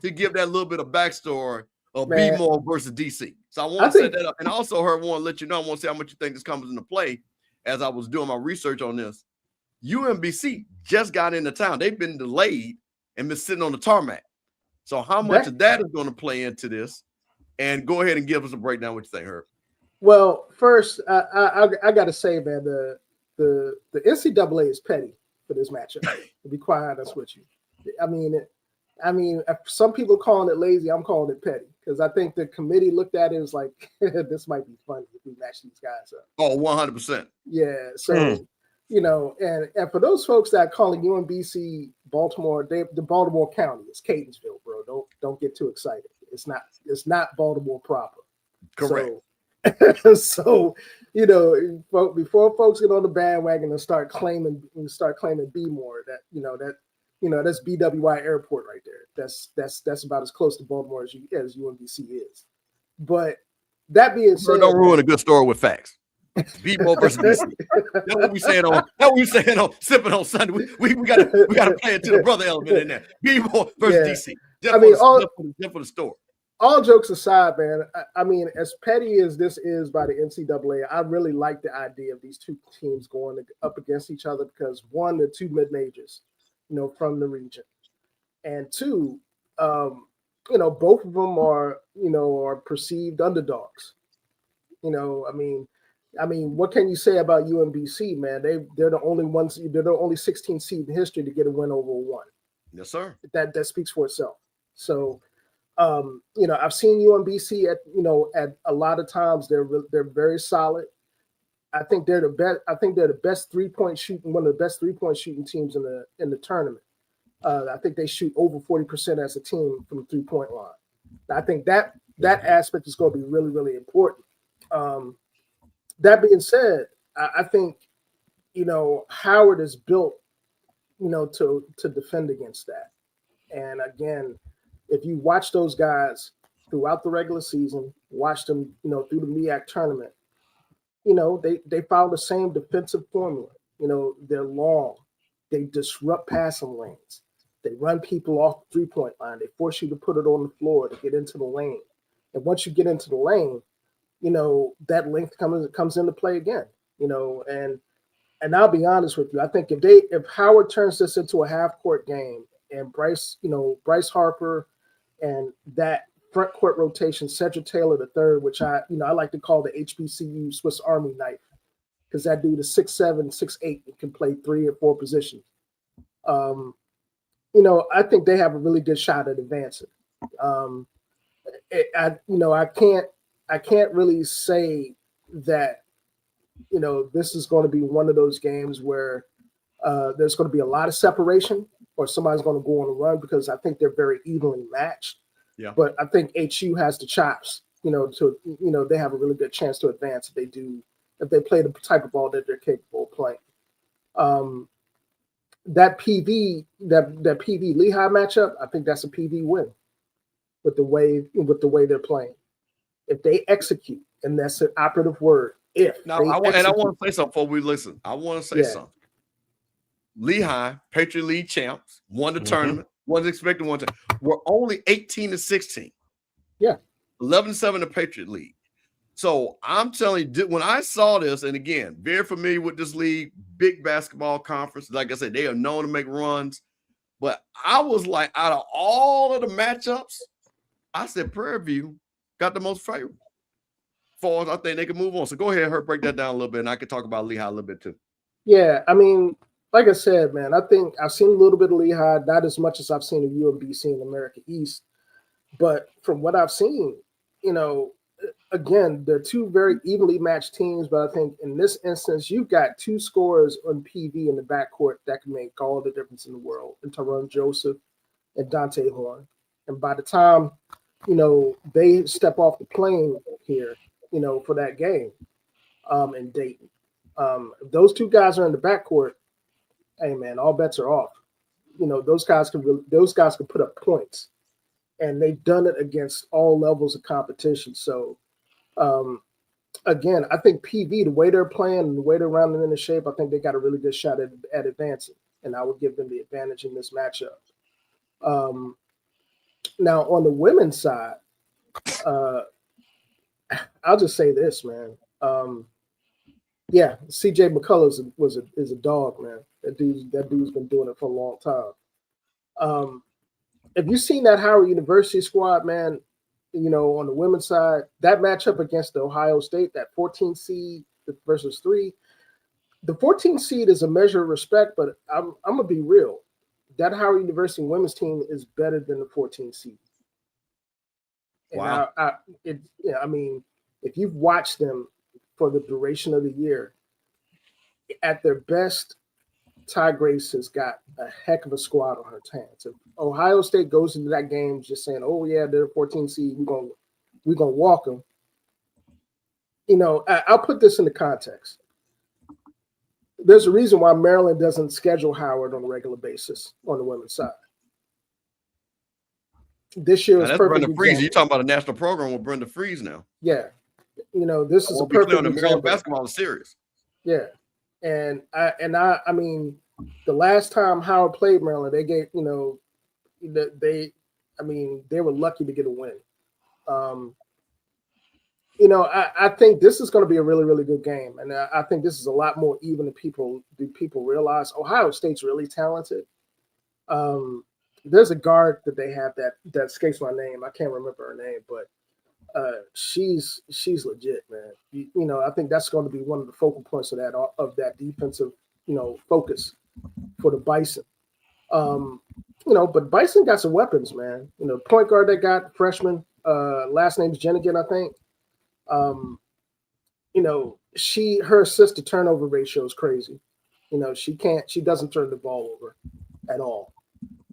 to give that little bit of backstory of B-More versus DC. So I want to set that up. And also, I want to let you know, I want to see how much you think this comes into play as I was doing my research on this. UMBC just got into town. They've been delayed and been sitting on the tarmac. So how much of that is going to play into this? And go ahead and give us a breakdown. What you think, Herb? Well, first, I got to say, man, the NCAA is petty for this matchup. To be quite honest with you, I mean, if some people calling it lazy, I'm calling it petty because I think the committee looked at it as like this might be funny if we match these guys up. Oh, 100%. Yeah. So you know, and for those folks that are calling UMBC Baltimore, the Baltimore County, it's Catonsville, bro. Don't get too excited. It's not Baltimore proper. Correct. So, you know, before folks get on the bandwagon and start claiming B-More, that's BWI Airport right there. That's about as close to Baltimore as UMBC is. But that being said, don't ruin a good story with facts. B-More versus DC. That's what we saying on Sippin on Sunday. We gotta play it to the brother element in there. B-More versus DC. Just for the story. All jokes aside, man, I mean, as petty as this is by the NCAA, I really like the idea of these two teams going up against each other because one, they're two mid-majors, you know, from the region, and two, you know, both of them are perceived underdogs. You know, I mean, what can you say about UMBC, man? They're the only ones. They're the only 16 seed in history to get a win over one. Yes, sir. That speaks for itself. So. You know, I've seen UMBC at a lot of times they're very solid. I think they're the best. I think they're the best 3-point shooting, one of the best 3-point shooting teams in the tournament. I think they shoot over 40% as a team from the 3-point line. I think that aspect is going to be really, really important. That being said, I think, you know, Howard is built, you know, to defend against that. And again, if you watch those guys throughout the regular season, watch them, you know, through the MEAC tournament, you know, they follow the same defensive formula. You know, they're long. They disrupt passing lanes. They run people off the 3-point line. They force you to put it on the floor to get into the lane. And once you get into the lane, you know, that length comes into play again, you know, and I'll be honest with you. I think if Howard turns this into a half-court game and Bryce Harper and that front court rotation, Cedric Taylor III, which I like to call the HBCU Swiss Army knife, because that dude is 6'7", 6'8", and can play 3 or 4 positions. You know, I think they have a really good shot at advancing. I can't really say that, you know, this is going to be one of those games where there's going to be a lot of separation or somebody's going to go on a run, because I think they're very evenly matched. Yeah. But I think HU has the chops, you know, they have a really good chance to advance if they play the type of ball that they're capable of playing. That PV Lehigh matchup, I think that's a PV win with the way they're playing. If they execute, and that's an operative word. I want to say something before we listen. I want to say something. Lehigh, Patriot League champs, won the tournament, wasn't expecting one to. We're only 18-16. Yeah. 11-7 the Patriot League. So I'm telling you, when I saw this, and again, very familiar with this league, big basketball conference. Like I said, they are known to make runs. But I was like, out of all of the matchups, I said Prairie View got the most favorable. Far as I think they can move on. So go ahead, Herb, break that down a little bit, and I can talk about Lehigh a little bit too. Yeah, I mean, like I said, man, I think I've seen a little bit of Lehigh, not as much as I've seen of UMBC in America East. But from what I've seen, you know, again, they're two very evenly matched teams. But I think in this instance, you've got two scorers on PV in the backcourt that can make all the difference in the world, in Tyrone Joseph and Dante Horn. And by the time, you know, they step off the plane here, you know, for that game in Dayton, if those two guys are in the backcourt, hey man, all bets are off. You know, those guys can put up points. and they've done it against all levels of competition. So, again, I think PV, the way they're playing and the way they're rounding into shape, I think they got a really good shot at advancing, and I would give them the advantage in this matchup. Now, on the women's side, I'll just say this, man. Yeah, CJ McCullough is a dog, man. That dude's been doing it for a long time. Have you seen that Howard University squad, man? You know, on the women's side, that matchup against the Ohio State, that 14 seed versus 3. The 14 seed is a measure of respect, but I'm gonna be real. That Howard University women's team is better than the 14 seed. And Wow. I mean, if you've watched them for the duration of the year, at their best, Ty Grace has got a heck of a squad on her hands. If Ohio State goes into that game just saying, "Oh yeah, they're 14 seed, we're gonna walk them," you know, I'll put this into context. There's a reason why Maryland doesn't schedule Howard on a regular basis on the women's side. This year is that's perfect. Brenda Freeze. You're talking about a national program with Brenda Freeze now. Yeah, you know, this is a perfect example. Maryland basketball is serious. Yeah, and I mean, the last time Howard played Maryland, they gave, you know, they were lucky to get a win. You know, I think this is going to be a really, really good game, and I think this is a lot more even than people realize. Ohio State's really talented. There's a guard that they have that escapes my name. I can't remember her name, but she's legit, man. You know, I think that's going to be one of the focal points of that defensive, you know, focus for the Bison. You know, but Bison got some weapons, man. You know, point guard they got, freshman, last name's Jenigan, I think. You know, her assist to turnover ratio is crazy. You know, she doesn't turn the ball over at all.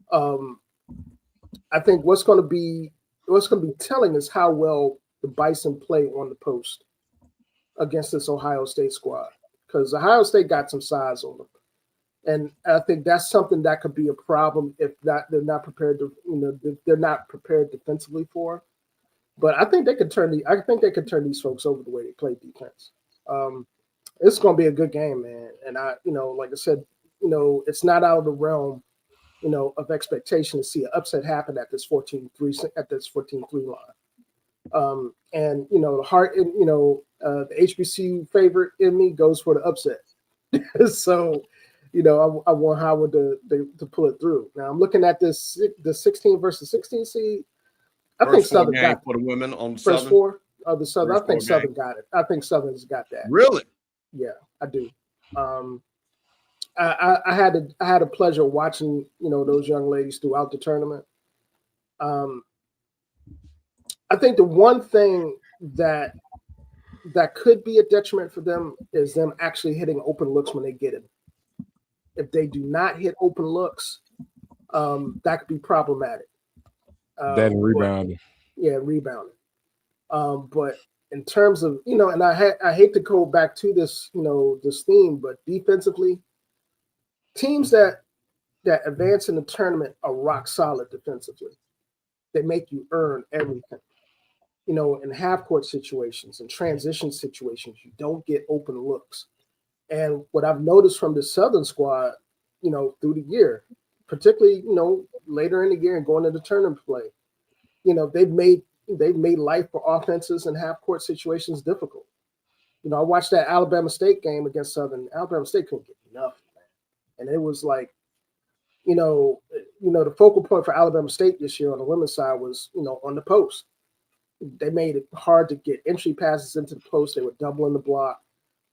I think what's going to be telling is how well the Bison play on the post against this Ohio State squad, because Ohio State got some size on them, and I think that's something that could be a problem if they're not prepared to, you know, they're not prepared defensively for. But I think they could turn these folks over the way they play defense. It's going to be a good game, man. And you know, like I said, you know, it's not out of the realm, you know, of expectation to see an upset happen at this 14-3 line. And you know, the HBCU favorite in me goes for the upset. So, you know, I want Howard to pull it through. Now I'm looking at the 16 versus 16 seed. I think Southern got it. For the women on First Southern. four of the Southern. First I think four Southern game. got it. I think Southern's got that. Really? Yeah, I do. I had a pleasure watching, you know, those young ladies throughout the tournament. I think the one thing that could be a detriment for them is them actually hitting open looks when they get it. If they do not hit open looks, that could be problematic. That and rebounding. Rebounding. But in terms of, you know, and I hate to go back to this, you know, this theme, but defensively, teams that advance in the tournament are rock solid defensively. They make you earn everything. You know, in half-court situations and transition situations, you don't get open looks. And what I've noticed from the Southern squad, you know, through the year, particularly, you know, later in the year and going into tournament play, you know, they've made life for offenses and half-court situations difficult. You know, I watched that Alabama State game against Southern. Alabama State couldn't get nothing, man. And it was like, you know, the focal point for Alabama State this year on the women's side was, you know, on the post. They made it hard to get entry passes into the post. They were doubling the block.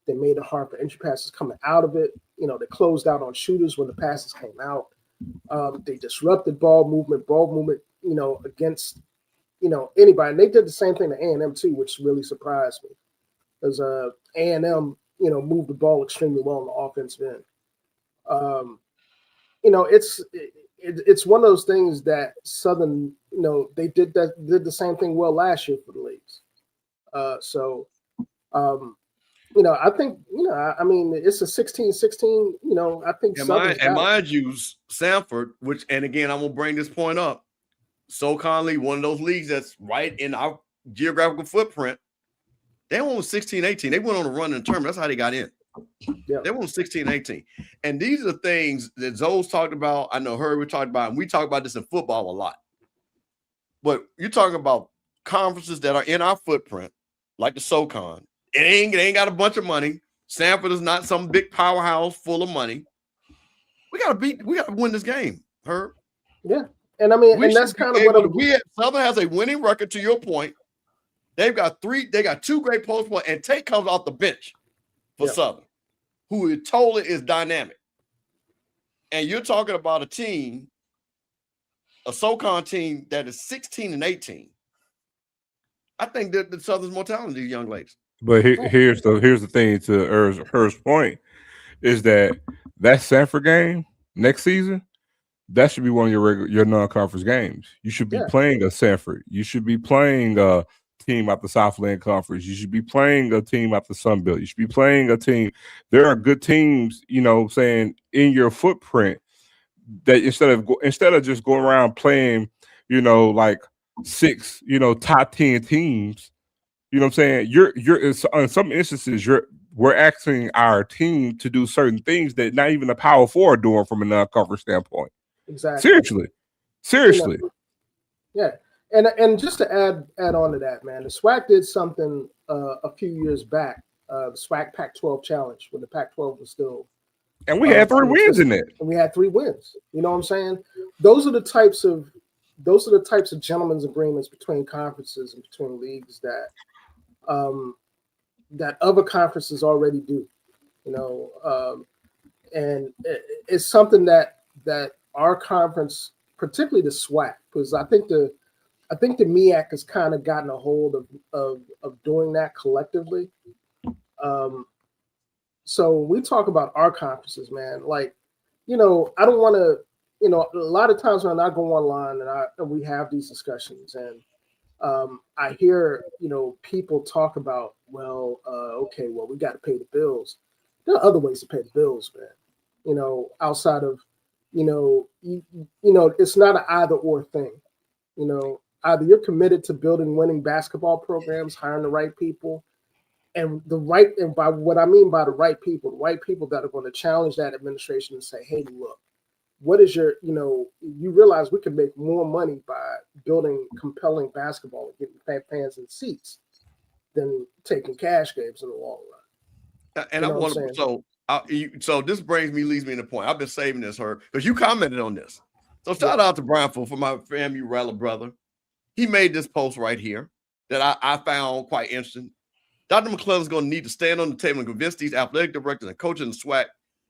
They made it hard for entry passes coming out of it. You know, they closed out on shooters when the passes came out. They disrupted ball movement, you know, against, you know, anybody. And they did the same thing to A&M too, which really surprised me. Because A&M, you know, moved the ball extremely well on the offensive end. You know, it's one of those things that Southern, you know, they did the same thing well last year for the ladies. You know, I think, you know, I mean, it's a 16-16, you know, I think mind you, Sanford, which, and again, I'm going to bring this point up. SoCon League, one of those leagues that's right in our geographical footprint. They won 16-18. They went on a run in the tournament. That's how they got in. Yeah. They won 16-18. And these are the things that Zoe's talked about. I know Herbie talked about, and we talk about this in football a lot. But you're talking about conferences that are in our footprint, like the SoCon. It ain't got a bunch of money. Sanford is not some big powerhouse full of money. We gotta win this game, Herb. Yeah. And I mean, and that's kind of what Southern has a winning record, to your point. They got two great post players, and Tate comes off the bench for Southern, who totally is dynamic. And you're talking about a team, a SoCon team that is 16-18. I think that the Southern's more talented, these young ladies. But here's the thing to Her's point is that Sanford game next season, that should be one of your non-conference games. You should be playing a Sanford. You should be playing a team out the Southland Conference. You should be playing a team out the Sun Belt. You should be playing a team. There are good teams, saying in your footprint that instead of just going around playing, like 6, top 10 teams. You know what I'm saying? You're in some instances we're asking our team to do certain things that not even the Power Four are doing from a non-conference standpoint. Exactly. Seriously. Yeah. And just to add on to that, man, the SWAC did something a few years back, the SWAC Pac-12 Challenge, when the Pac-12 was still. And we had 3 wins in it. And we had 3 wins. You know what I'm saying? Those are the types of gentlemen's agreements between conferences and between leagues that that other conferences already do. And it's something that our conference, particularly the SWAC, because I think the MEAC has kind of gotten a hold of doing that collectively. So we talk about our conferences, man. Like, I don't want to, a lot of times when I go online and we have these discussions, and I hear, people talk about, okay, we got to pay the bills. There are other ways to pay the bills, man. Outside of, it's not an either or thing. Either you're committed to building winning basketball programs, hiring the right people, and by what I mean by the right people that are going to challenge that administration and say, hey, look, what is your, you realize we can make more money by building compelling basketball and getting fans in seats than taking cash games in the long run. And I want to, so this leads me to the point. I've been saving this, Herb, because you commented on this. So shout out to Brian for my FAMU Rattler brother. He made this post right here that I found quite interesting. Dr. McClellan is going to need to stand on the table and convince these athletic directors and coaches in the SWAC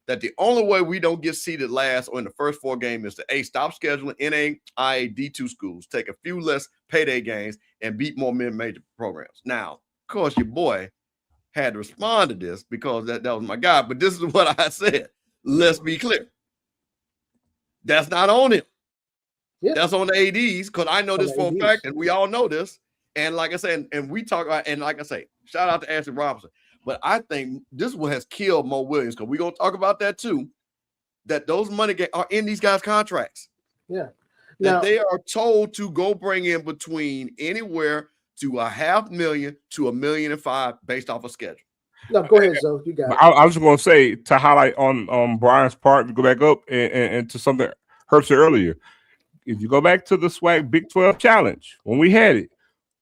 that the only way we don't get seeded last or in the first 4 games is to A, stop scheduling NAIA D2 schools, take a few less payday games, and beat more mid-major programs. Now, of course, your boy had to respond to this because that was my guy, but this is what I said. Let's be clear. That's not on him. Yeah. That's on the ADs, because I know this for a fact, and we all know this. And like I said, and we talk about, and like I say, shout out to Ashley Robinson. But I think this is what has killed Mo Williams, because we're going to talk about that too, that those money are in these guys' contracts. Yeah. That they are told to go bring in between anywhere to $500,000 to $1.5 million based off a schedule. No, go ahead, Zoe. You got it. I was just going to say, to highlight on Brian's part, go back up and to something Herb said earlier. If you go back to the SWAC Big 12 Challenge, when we had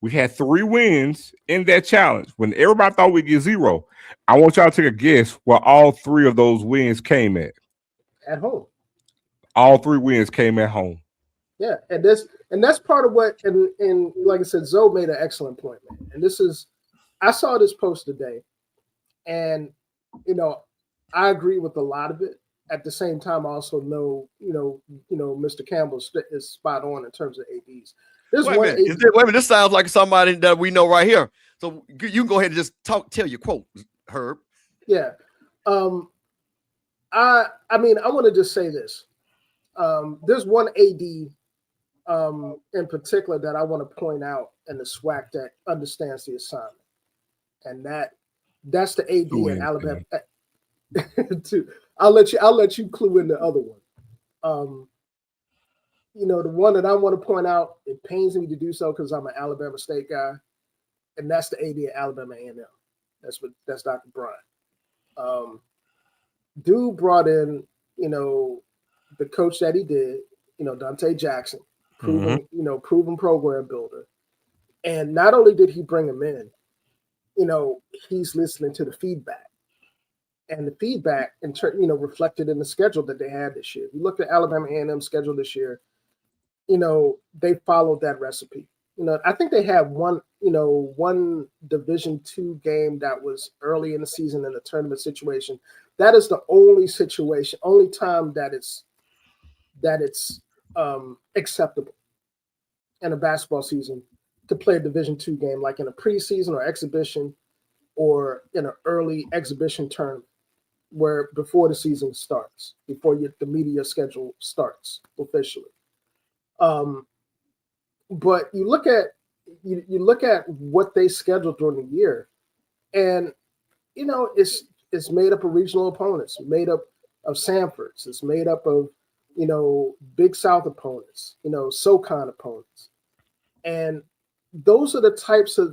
3 wins in that challenge. When everybody thought we'd get 0, I want y'all to take a guess where all 3 of those wins came at. At home. All 3 wins came at home. Yeah, and that's part of what, and like I said, Zoe made an excellent point, man. And I saw this post today, and I agree with a lot of it. At the same time, I also know, Mr. Campbell is spot on in terms of ADs. Wait a minute, this sounds like somebody that we know right here. So you can go ahead and just tell your quote, Herb. Yeah. I mean, I want to just say this. There's one AD in particular that I want to point out in the SWAC that understands the assignment. And that's the AD in Alabama. I'll let you clue in the other one. the one that I want to point out, it pains me to do so because I'm an Alabama State guy, and that's the AD at Alabama A&M. That's Dr. Bryant. Dude brought in, the coach that he did, Dante Jackson, proven program builder. And not only did he bring him in, he's listening to the feedback. And the feedback, reflected in the schedule that they had this year. If you look at Alabama A&M's schedule this year, they followed that recipe. I think they had one Division II game that was early in the season in a tournament situation. That is the only time that it's acceptable in a basketball season to play a Division II game, like in a preseason or exhibition or in an early exhibition tournament where before the season starts, before the media schedule starts officially. But you look at what they scheduled during the year, and it's made up of regional opponents, made up of Sanfords, it's made up of Big South opponents, SoCon opponents, and those are the types of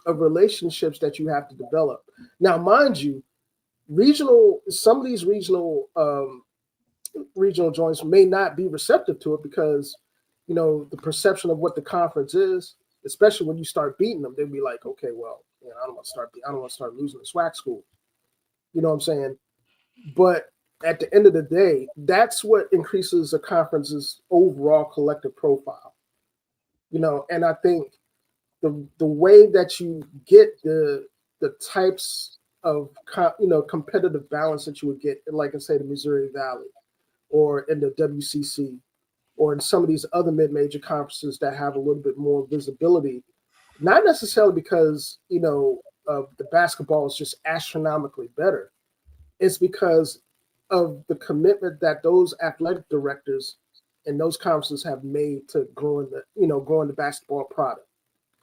relationships that you have to develop. Now, mind you, some of these regional joints may not be receptive to it because, the perception of what the conference is, especially when you start beating them, they'd be like, okay, well, I don't want to start losing to SWAC school. You know what I'm saying? But at the end of the day, that's what increases a conference's overall collective profile. And I think the way that you get the types of competitive balance that you would get, like I say, the Missouri Valley, or in the WCC, or in some of these other mid-major conferences that have a little bit more visibility, not necessarily because the basketball is just astronomically better. It's because of the commitment that those athletic directors and those conferences have made to growing the basketball product.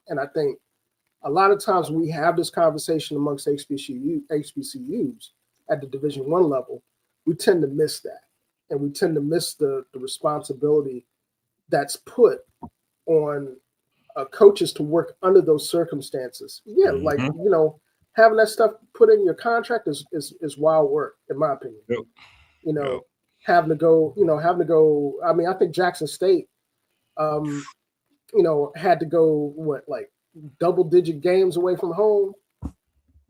And I think a lot of times when we have this conversation amongst HBCUs at the Division I level, we tend to miss that. And we tend to miss the responsibility that's put on coaches to work under those circumstances. Yeah, like, having that stuff put in your contract is wild work, in my opinion. Yep. Having to go. I mean, I think Jackson State, had to go, double-digit games away from home,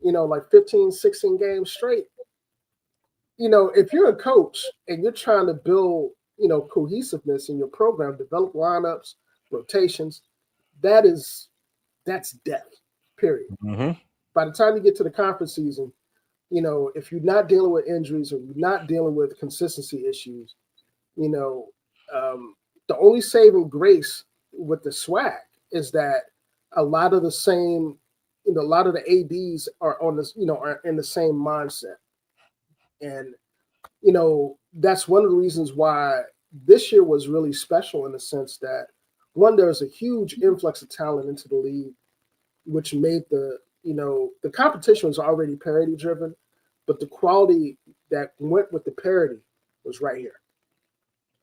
like 15, 16 games straight. If you're a coach and you're trying to build, cohesiveness in your program, develop lineups, rotations, that's death, period. By the time you get to the conference season, if you're not dealing with injuries or you're not dealing with consistency issues, the only saving grace with the SWAC is that a lot of the same, a lot of the ADs are on this, are in the same mindset. And, that's one of the reasons why this year was really special in the sense that, one, there's a huge influx of talent into the league, which made the competition was already parity driven, but the quality that went with the parity was right here.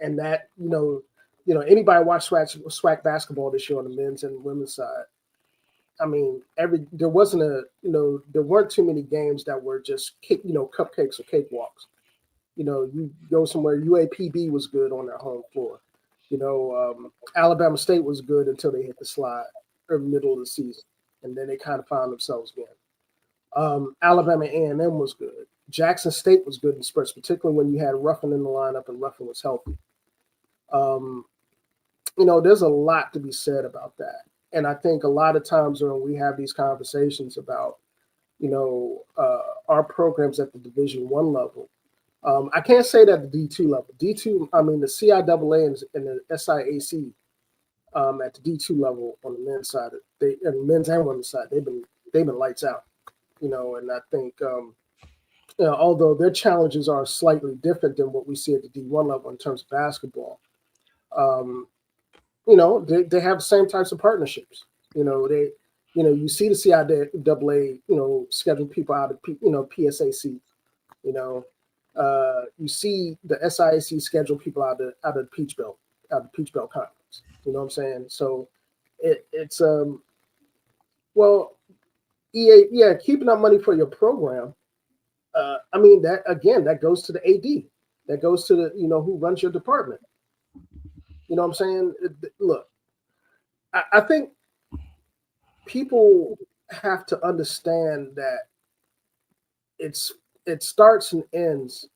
And that, anybody watched SWAC basketball this year on the men's and women's side. I mean, there weren't too many games that were just cupcakes or cakewalks. You go somewhere, UAPB was good on their home floor. Alabama State was good until they hit the slide or middle of the season, and then they kind of found themselves again. Alabama A&M was good. Jackson State was good in spurts, particularly when you had Ruffin in the lineup and Ruffin was healthy. There's a lot to be said about that. And I think a lot of times when we have these conversations about, our programs at the Division I level, I can't say that the D2 level. D2, I mean, the CIAA and the SIAC at the D2 level on the men's side, men's and women's side, they've been lights out, and I think, although their challenges are slightly different than what we see at the D1 level in terms of basketball, they have the same types of partnerships. You see the CIAA, schedule people out of, PSAC, You see the SIAC schedule people out of the Peach Belt Conference. You know what I'm saying? So it's well, EA, yeah, keeping up money for your program. I mean, that again, that goes to the AD, that goes to the who runs your department. You know what I'm saying? Look, I think people have to understand that it starts and ends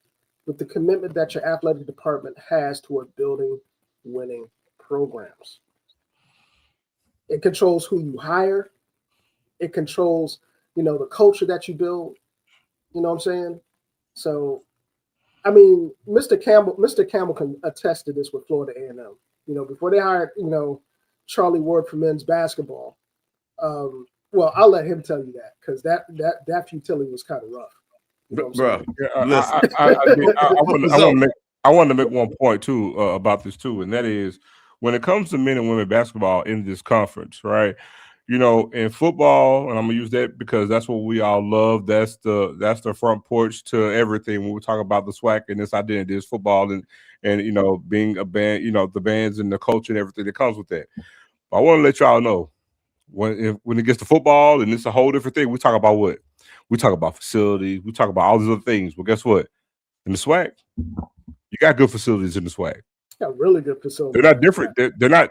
with the commitment that your athletic department has toward building winning programs. It controls who you hire. It controls, the culture that you build. You know what I'm saying? So, I mean, Mr. Campbell can attest to this with Florida A&M. Before they hired, Charlie Ward for men's basketball. Well, I'll let him tell you that because that futility was kind of rough. Bro, listen. I want to make one point too about this too, and that is when it comes to men and women basketball in this conference, right? In football, and I'm gonna use that because that's what we all love. That's the front porch to everything when we talk about the SWAC and this identity is football and being a band, the bands and the culture and everything that comes with that. But I want to let y'all know when it gets to football and it's a whole different thing. We talk about what? We talk about facilities. We talk about all these other things. Well, guess what? In the SWAC, you got good facilities in the SWAC. Got really good facilities. They're not different.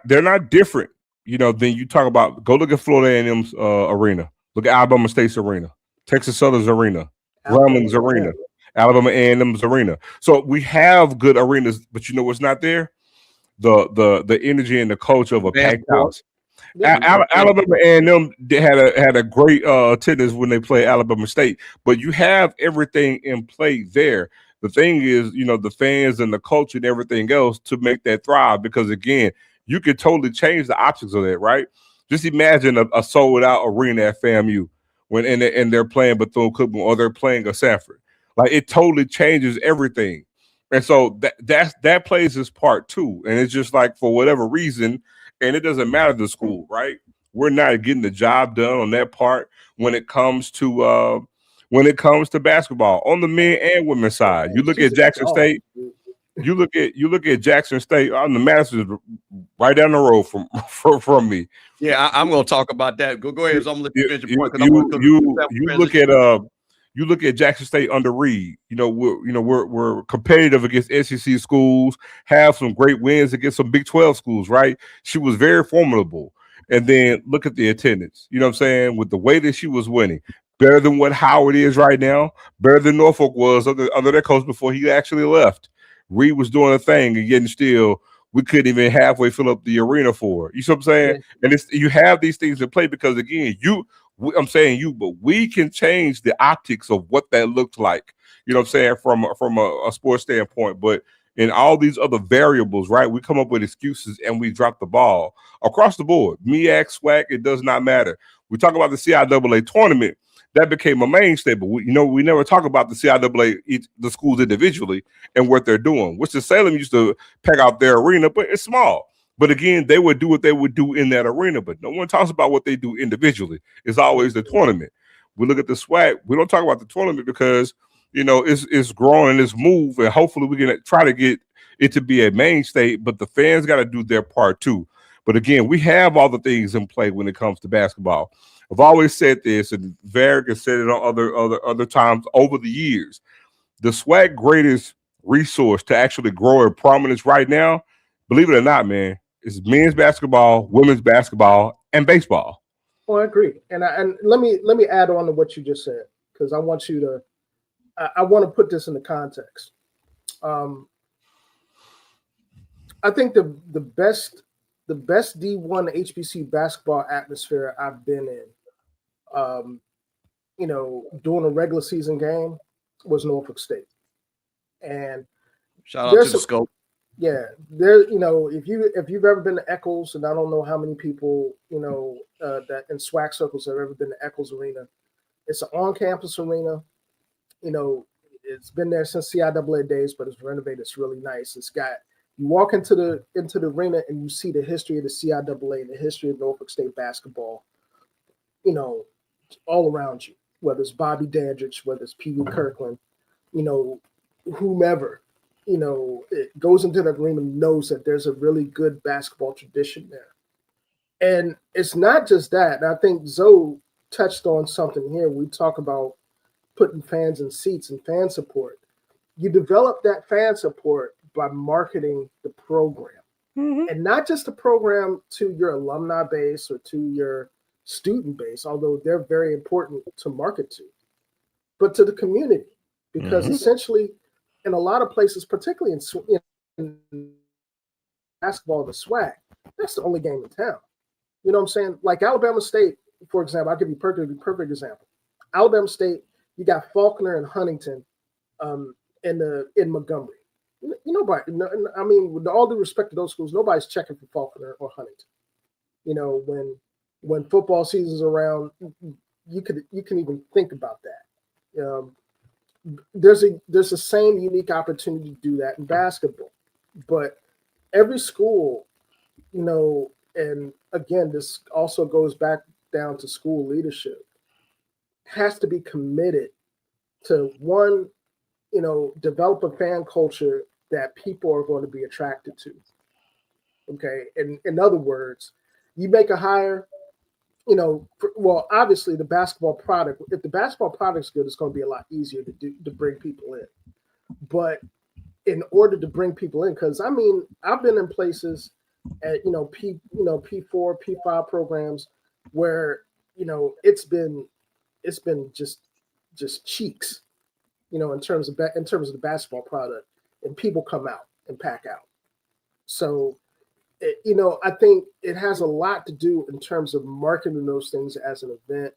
They're not different. Then you talk about go look at Florida A&M's arena. Look at Alabama State's arena, Texas Southern's arena, Gramblin's arena, Alabama A&M's arena. So we have good arenas, but you know what's not there? The energy and the culture of a packed house. Alabama A&M had a great attendance when they played Alabama State, but you have everything in play there. The thing is, the fans and the culture and everything else to make that thrive. Because again, you could totally change the optics of that, right? Just imagine a sold out arena at FAMU and they're playing Bethune-Cookman or they're playing a Sanford. Like it totally changes everything. And so that plays its part too. And it's just like for whatever reason, and it doesn't matter the school, right? We're not getting the job done on that part when it comes to basketball on the men and women's side. You look at Jackson State. You look at Jackson State on the Masters right down the road from me. Yeah, I'm going to talk about that. Go ahead. So I'm going to let you finish your point. You look at Jackson State under Reed. We're competitive against SEC schools. Have some great wins against some Big 12 schools. Right? She was very formidable. And then look at the attendance. You know what I'm saying? With the way that she was winning, better than what Howard is right now. Better than Norfolk was under their coach before he actually left. Reed was doing a thing, and yet still we couldn't even halfway fill up the arena for it. You see what I'm saying? Yeah. And you have these things in play because again, but we can change the optics of what that looks like. You know what I'm saying? From a sports standpoint, but in all these other variables, right? We come up with excuses and we drop the ball across the board. MEAC, SWAC, it does not matter. We talk about the CIAA tournament. That became a mainstay, but we never talk about the CIAA, the schools individually and what they're doing. Winston-Salem used to pack out their arena, but it's small. But again, they would do what they would do in that arena, but no one talks about what they do individually. It's always the tournament. We look at the SWAC. We don't talk about the tournament because, it's growing and it's moved, and hopefully we can try to get it to be a mainstay, but the fans got to do their part too. But again, we have all the things in play when it comes to basketball. I've always said this, and Vick has said it on other times over the years. The SWAC greatest resource to actually grow in prominence right now, believe it or not, man, is men's basketball, women's basketball, and baseball. Well, I agree, and let me add on to what you just said because I want to put this into context. I think the best D1 HBC basketball atmosphere I've been in, during a regular season game was Norfolk State. And shout out to the Scope. Yeah, if you've ever been to Eccles, and I don't know how many people that in SWAC circles have ever been to Eccles Arena. It's an on-campus arena. It's been there since CIAA days, but it's renovated. It's really nice. You walk into the arena and you see the history of the CIAA and the history of Norfolk State basketball, all around you, whether it's Bobby Dandridge, whether it's Pee Wee Kirkland, whomever, it goes into the agreement, knows that there's a really good basketball tradition there. And it's not just that. And I think Zoe touched on something here. We talk about putting fans in seats and fan support. You develop that fan support by marketing the program. And not just the program to your alumni base or to your student base, although they're very important to market to, but to the community. Because essentially, in a lot of places, particularly in basketball, the SWAC, that's the only game in town. You know what I'm saying? Like Alabama State, for example, I'll give you a perfect example. Alabama State, you got Faulkner and Huntington in Montgomery. Nobody, I mean, with all due respect to those schools, nobody's checking for Faulkner or Huntington. When football season's around, you can even think about that. There's the same unique opportunity to do that in basketball, but every school, and again, this also goes back down to school leadership, has to be committed to one, develop a fan culture that people are going to be attracted to. Okay. And in other words, you make a hire, well, obviously the basketball product, if the basketball product's good, it's going to be a lot easier to bring people in. But in order to bring people in, because I mean, I've been in places at, P4, P5 programs where, it's been just cheeks, in terms of the basketball product, and people come out and pack out. So, I think it has a lot to do in terms of marketing those things as an event,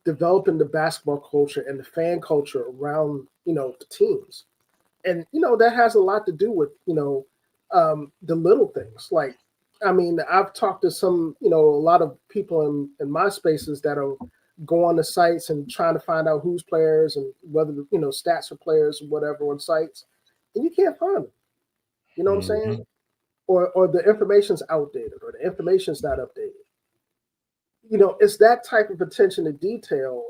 developing the basketball culture and the fan culture around, the teams. And, that has a lot to do with, the little things. Like, I mean, I've talked to some, a lot of people in my spaces that are go on the sites and trying to find out who's players and whether, stats for players or whatever on sites, and you can't find them. You know what I'm saying? Or the information's outdated or the information's not updated. It's that type of attention to detail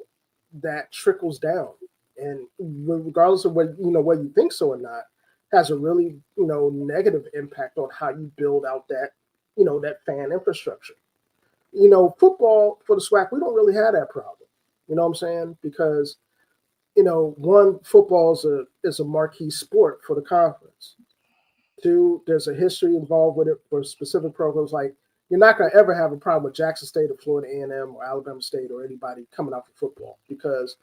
that trickles down. And regardless of whether you think so or not, has a really, negative impact on how you build out that, that fan infrastructure. Football for the SWAC, we don't really have that problem. You know what I'm saying? Because, one, football is a marquee sport for the conference. Two, there's a history involved with it for specific programs. Like, you're not going to ever have a problem with Jackson State or Florida A&M or Alabama State or anybody coming out for football, because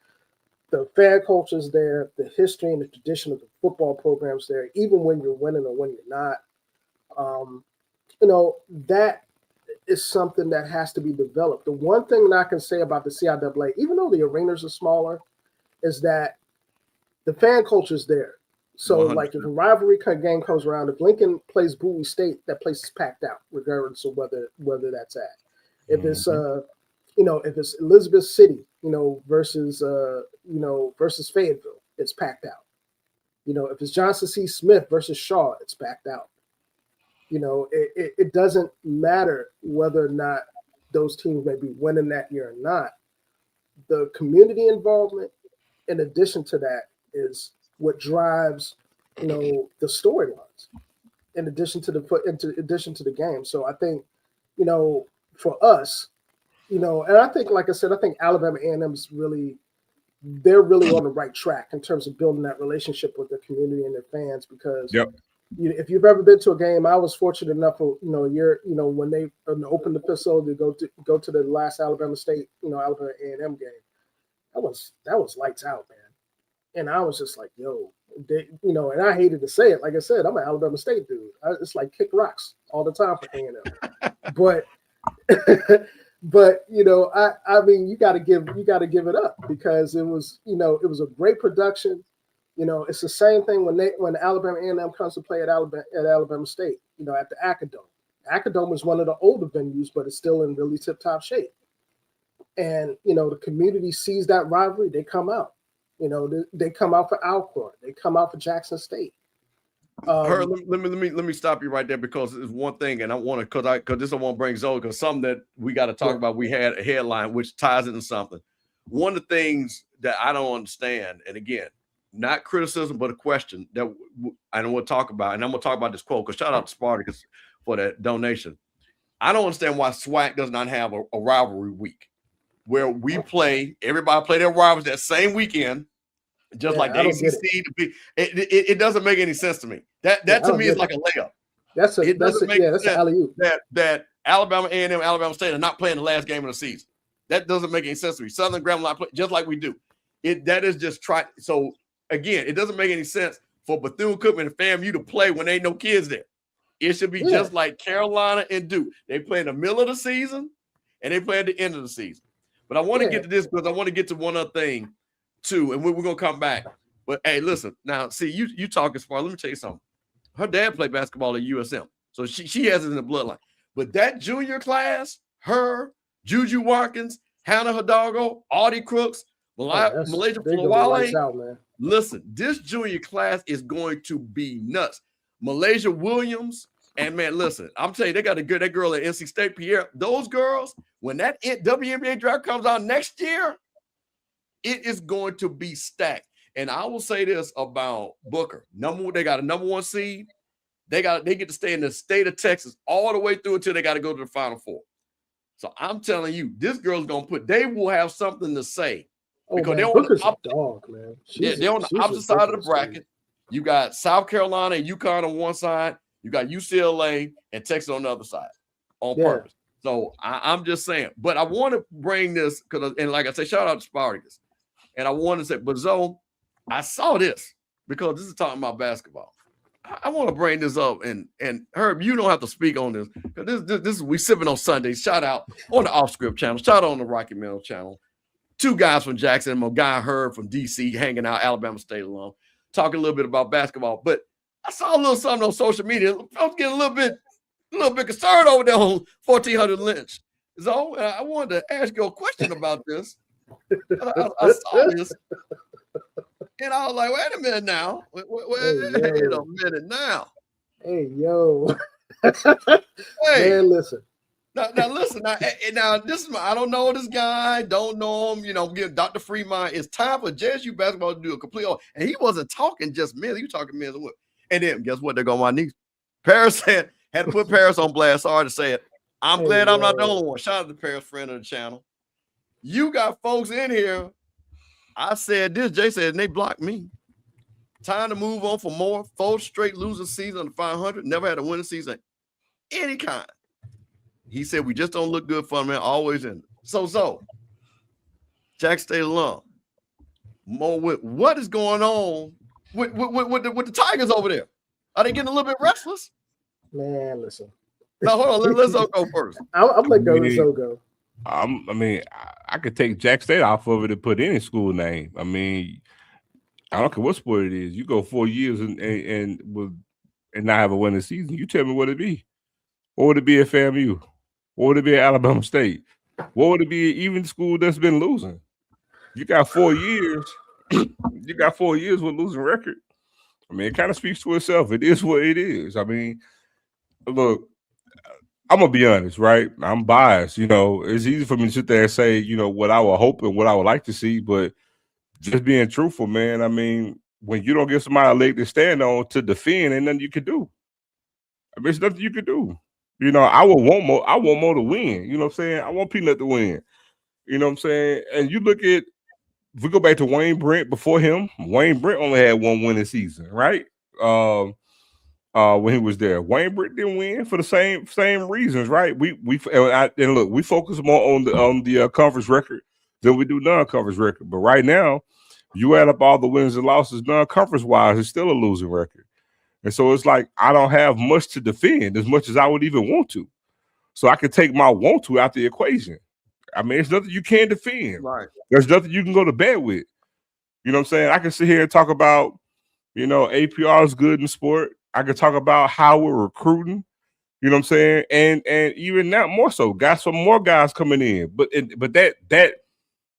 the fan culture is there, the history and the tradition of the football programs there, even when you're winning or when you're not. That is something that has to be developed. The one thing that I can say about the CIAA, even though the arenas are smaller, is that the fan culture is there. So, 100%. Like, if a rivalry game comes around, if Lincoln plays Bowie State, that place is packed out, regardless of whether that's at. If it's if it's Elizabeth City, versus Fayetteville, it's packed out. If it's Johnson C. Smith versus Shaw, it's packed out. It doesn't matter whether or not those teams may be winning that year or not. The community involvement, in addition to that, is what drives, the storylines. In addition to the game. So I think, for us, and I think, like I said, I think Alabama A&M's they're really on the right track in terms of building that relationship with their community and their fans, because if you've ever been to a game, I was fortunate enough for, a year, when they opened the facility to go to the last Alabama State, Alabama A&M game. That was lights out, man. And I was just like, yo, and I hated to say it. Like I said, I'm an Alabama State dude. It's like kick rocks all the time for A&M. But I mean, you got to give it up, because it was a great production. It's the same thing when Alabama A&M comes to play at Alabama State, at the Acadome. Acadome is one of the older venues, but it's still in really tip-top shape. And, the community sees that rivalry, they come out. They come out for Alcorn. They come out for Jackson State. Let me stop you right there, because it's one thing, and I want to, because this I want to bring Zoe, because something that we got to talk about. We had a headline which ties into something. One of the things that I don't understand, and again, not criticism, but a question that I don't want to talk about. And I'm going to talk about this quote because shout out to Spartacus for that donation. I don't understand why SWAC does not have a rivalry week where we play, everybody play their rivals that same weekend, just like the ACC. It doesn't make any sense to me. That to me is like a layup. That's an alley-oop. That Alabama A&M, Alabama State are not playing the last game of the season. That doesn't make any sense to me. Southern Grambling play just like we do. That is just try. So again, it doesn't make any sense for Bethune-Cookman and FAMU to play when ain't no kids there. It should be just like Carolina and Duke. They play in the middle of the season and they play at the end of the season. But I want to get to this because I want to get to one other thing too, and we're gonna come back. But hey, listen, now see you talking smart. Let me tell you something. Her dad played basketball at USM, so she has it in the bloodline. But that junior class, her, Juju Watkins, Hannah Hidalgo, Audie Crooks, Malaysia Flawale. Listen, this junior class is going to be nuts. Malaysia Williams, and man, listen, I'm telling you, they got that girl at NC State, Pierre. Those girls, when that WNBA draft comes out next year, it is going to be stacked. And I will say this about Booker. They got a number 1 seed. They get to stay in the state of Texas all the way through until they got to go to the Final Four. So I'm telling you, this girl's they will have something to say. Because they're on the dog, man. They're on the opposite side of the bracket. You got South Carolina and UConn on one side. You got UCLA and Texas on the other side on purpose. So I'm just saying. But I want to bring this because, and like I said, shout out to Spartacus. And I want to say, but Zoe, I saw this because this is talking about basketball. I want to bring this up, and Herb, you don't have to speak on this because this is we sipping on Sundays. Shout out on the Off Script channel. Shout out on the Rocky Mill channel. 2 guys from Jackson, a guy Herb from DC, hanging out, Alabama State alum, talking a little bit about basketball. But I saw a little something on social media. I was getting a little bit concerned over there on 1400 Lynch. So I wanted to ask you a question about this. I saw this. And I was like, wait a minute now. Wait a minute now. Hey, yo. Hey. Man, listen. Now listen. Now this is I don't know this guy. Don't know him. Give Dr. Fremont. It's time for JSU basketball to do a complete. And he wasn't talking just men. He was talking men and women. And then guess what? They're going my knees. Paris had to put Paris on blast. Sorry to say it. I'm glad I'm not the only one. Shout out to Paris, friend of the channel. You got folks in here. I said this, Jay said, and they blocked me. Time to move on for more. 4 straight losing season on the 500. Never had a winning season any kind. He said, we just don't look good for him, man. Always in. So, Jack State alum. More with what is going on with the Tigers over there? Are they getting a little bit restless? Man, listen. Now, hold on. Let's go first. I'm letting go. I could take Jack State off of it and put any school name. I mean, I don't care what sport it is. You go 4 years and not have a winning season. You tell me what it be. What would it be at FAMU? What would it be at Alabama State? What would it be even school that's been losing? You got 4 years. You got 4 years with losing record. I mean, it kind of speaks to itself. It is what it is. I mean, look. I'm gonna be honest, right? I'm biased. It's easy for me to sit there and say, what I would hope and what I would like to see, but just being truthful, man. I mean, when you don't give somebody a leg to stand on to defend, ain't nothing you can do. I mean, there's nothing you can do. I would want more. I want more to win. You know what I'm saying? I want Peanut to win. You know what I'm saying? And you look at, if we go back to Wayne Brent before him, Wayne Brent only had 1 winning season, right? When he was there, Wayne Brent didn't win for the same reasons, right? We focus more on the conference record than we do non-conference record. But right now, you add up all the wins and losses, non-conference wise, it's still a losing record. And so it's like I don't have much to defend as much as I would even want to. So I can take my want to out the equation. I mean, it's nothing you can't defend. Right. There's nothing you can go to bed with. You know what I'm saying? I can sit here and talk about, APR is good in sport. I could talk about how we're recruiting, you know what I'm saying, and even now more so, got some more guys coming in. But that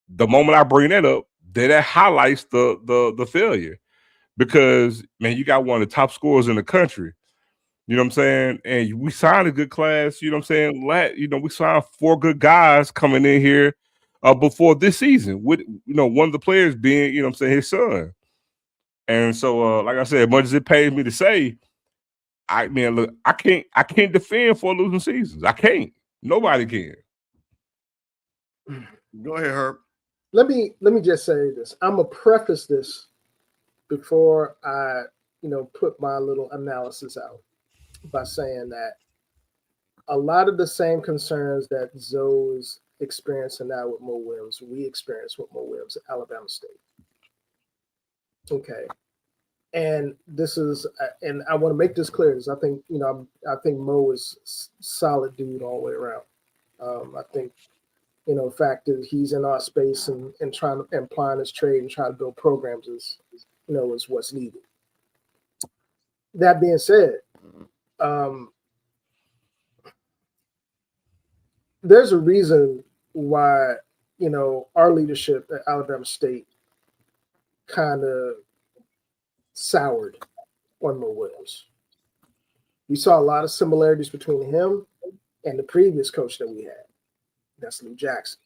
the moment I bring that up, that highlights the failure, because man, you got one of the top scorers in the country, you know what I'm saying, and we signed a good class, you know what I'm saying. We signed 4 good guys coming in here before this season, with one of the players being, you know what I'm saying, his son. And so, like I said, as much as it pays me to say, look, I can't defend for losing seasons. I can't. Nobody can. Go ahead, Herb. Let me just say this. I'm gonna preface this before I, put my little analysis out by saying that a lot of the same concerns that Zoe is experiencing now with Mo Williams, we experienced with Mo Williams at Alabama State. Okay. And this is, and I want to make this clear, because I think, I think Mo is solid dude all the way around. I think, the fact that he's in our space and trying to apply his trade and try to build programs is what's needed. That being said, there's a reason why, our leadership at Alabama State kind of soured on Mo Williams. We saw a lot of similarities between him and the previous coach that we had. That's Lou Jackson,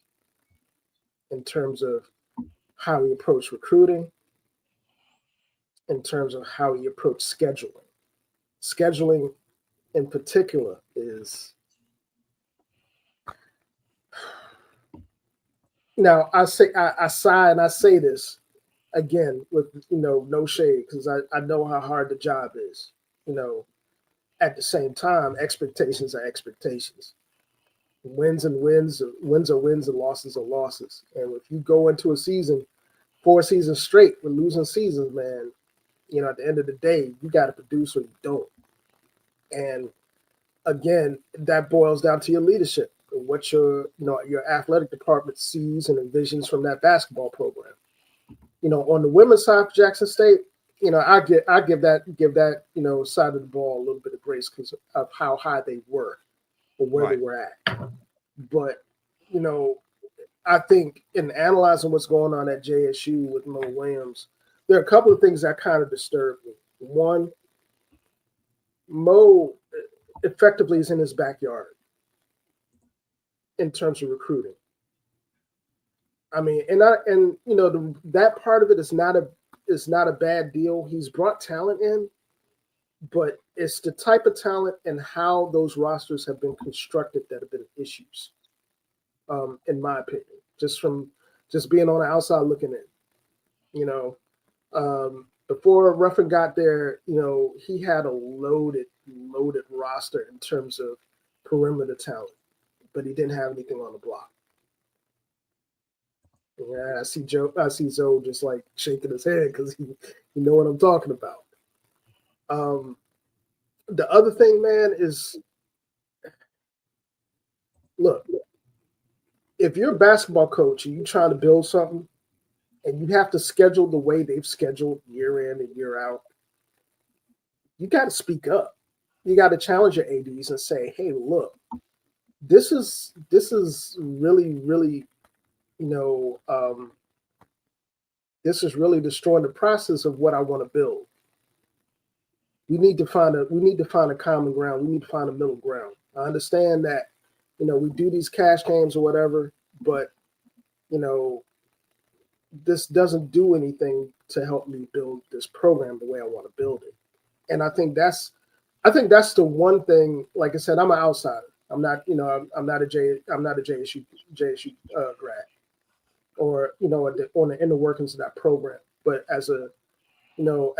in terms of how he approached recruiting, in terms of how he approached scheduling. Scheduling in particular is, now I sigh and I say this again with no shade, because I know how hard the job is. At the same time, expectations are expectations. Wins are wins and losses are losses. And if you go into a season, 4 seasons straight with losing seasons, man, at the end of the day, you got to produce or you don't. And again, that boils down to your leadership, what your athletic department sees and envisions from that basketball program. On the women's side for Jackson State, I give that side of the ball a little bit of grace because of how high they were or where they were at. But I think in analyzing what's going on at JSU with Mo Williams, there are a couple of things that kind of disturb me. One, Mo effectively is in his backyard in terms of recruiting. I mean, that part of it is not a bad deal. He's brought talent in, but it's the type of talent and how those rosters have been constructed that have been issues, in my opinion. Just being on the outside looking in, before Ruffin got there, he had a loaded roster in terms of perimeter talent, but he didn't have anything on the block. Yeah, I see Zoe just like shaking his head because he know what I'm talking about. The other thing, man, is look, if you're a basketball coach and you're trying to build something and you have to schedule the way they've scheduled year in and year out, you got to speak up. You got to challenge your ADs and say, hey, look, this is really, really, this is really destroying the process of what I want to build. We need to find a common ground. We need to find a middle ground. I understand that, we do these cash games or whatever, but, this doesn't do anything to help me build this program the way I want to build it. And I think that's the one thing. Like I said, I'm an outsider. I'm not a JSU grad, or on the inner workings of that program. But as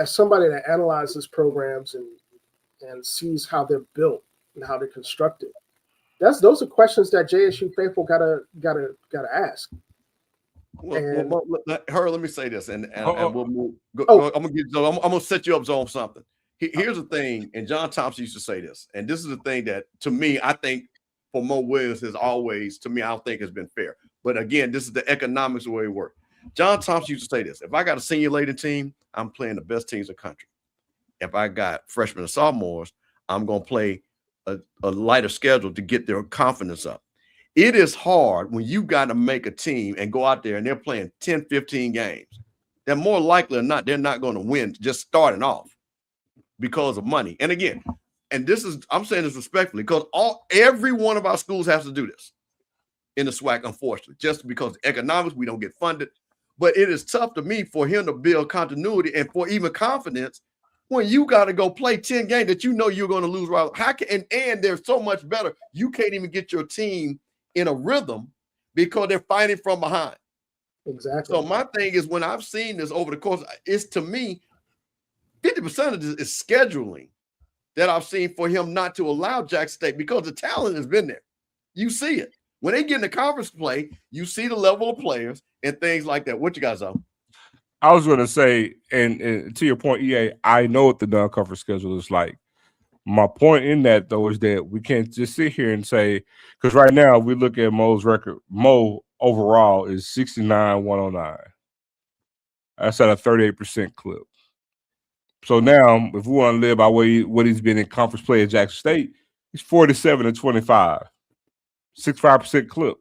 somebody that analyzes programs and sees how they're built and how they're constructed, those are questions that JSU faithful gotta ask. Well, let me say this, and we'll move. I'm gonna set you up on something. Here's the thing, and John Thompson used to say this, and this is the thing that, to me, I think for Mo Williams has always, to me, I don't think has been fair. But again, this is the economics of the way it works. John Thompson used to say this: if I got a senior-laden team, I'm playing the best teams in the country. If I got freshmen and sophomores, I'm gonna play a lighter schedule to get their confidence up. It is hard when you got to make a team and go out there and they're playing 10, 15 games. They're more likely than not, they're not going to win just starting off because of money. And again, I'm saying this respectfully, because every one of our schools has to do this in the SWAC, unfortunately, just because economics, we don't get funded. But it is tough to me for him to build continuity and for even confidence when you got to go play 10 games that you know you're going to lose. How can and they're so much better. You can't even get your team in a rhythm because they're fighting from behind. Exactly. So my thing is, when I've seen this over the course, it's to me 50% of this is scheduling that I've seen for him not to allow Jackson State, because the talent has been there. You see it. When they get in the conference play, you see the level of players and things like that. What you guys on? I was going to say, and to your point, EA, I know what the non-conference schedule is like. My point in that, though, is that we can't just sit here and say, because right now we look at Mo's record. Mo overall is 69-109. That's at a 38% clip. So now, if we want to live by what he's been in conference play at Jackson State, he's 47-25, 65% clip.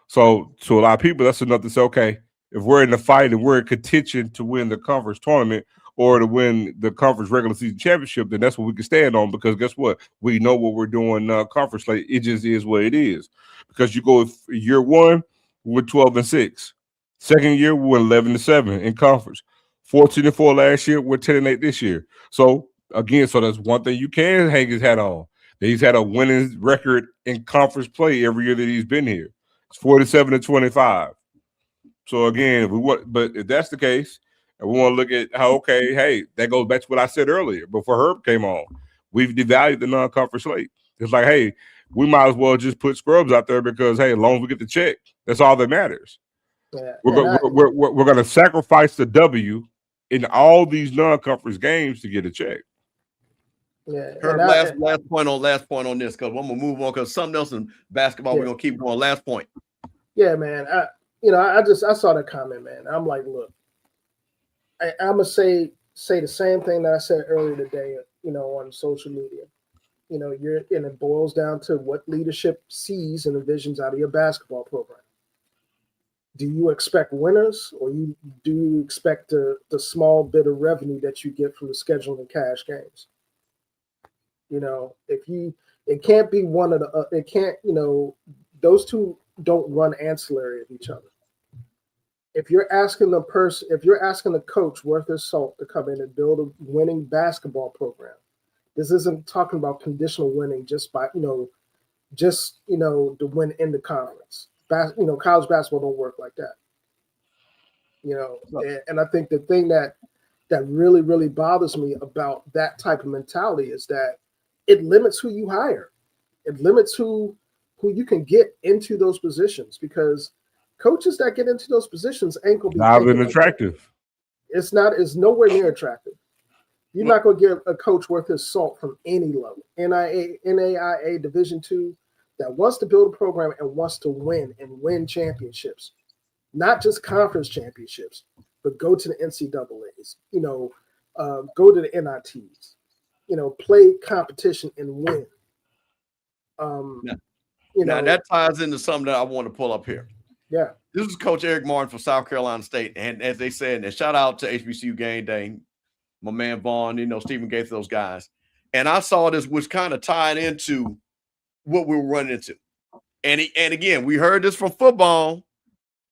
So to a lot of people, that's enough to say, okay, if we're in the fight and we're in contention to win the conference tournament or to win the conference regular season championship, then that's what we can stand on, because guess what? We know what we're doing conference play. It just is what it is. Because you go year one, we're 12-6. Second year, we went 11-7 in conference. 14-4 last year, we're 10-8 this year. So again, so that's one thing you can hang his hat on. That he's had a winning record in conference play every year that he's been here. It's 47-25. So again, but if that's the case, and we want to look at how, okay, hey, that goes back to what I said earlier before Herb came on. We've devalued the non-conference slate. It's like, hey, we might as well just put scrubs out there because, hey, as long as we get the check, that's all that matters. Yeah. We're going to sacrifice the W in all these non-conference games to get a check. Yeah. Herb, last point on this, because I'm gonna move on, because something else in basketball we're gonna keep going. Last point. Yeah, man. I saw that comment, man. I'm like, look, I'm gonna say the same thing that I said earlier today, on social media. And it boils down to what leadership sees and envisions out of your basketball program. Do you expect winners, or do you expect the small bit of revenue that you get from the scheduling and cash games? It can't be one of the, it can't, those two don't run ancillary of each other. If you're asking a coach worth his salt to come in and build a winning basketball program, this isn't talking about conditional winning just by, to win in the conference. College basketball don't work like that. And I think the thing that really, really bothers me about that type of mentality is that it limits who you hire. It limits who you can get into those positions, because coaches that get into those positions ain't gonna be not even attractive. It's nowhere near attractive. You're not gonna get a coach worth his salt from any level, NAIA Division II, that wants to build a program and wants to win championships, not just conference championships, but go to the NCAAs, go to the NITs, play competition and win. Now that ties into something that I want to pull up here. Yeah. This is Coach Eric Martin from South Carolina State. And as they said, and shout out to HBCU Game Day, my man Vaughn, Stephen Gates, those guys. And I saw this, which kind of tied into what we were running into. And again, we heard this from football,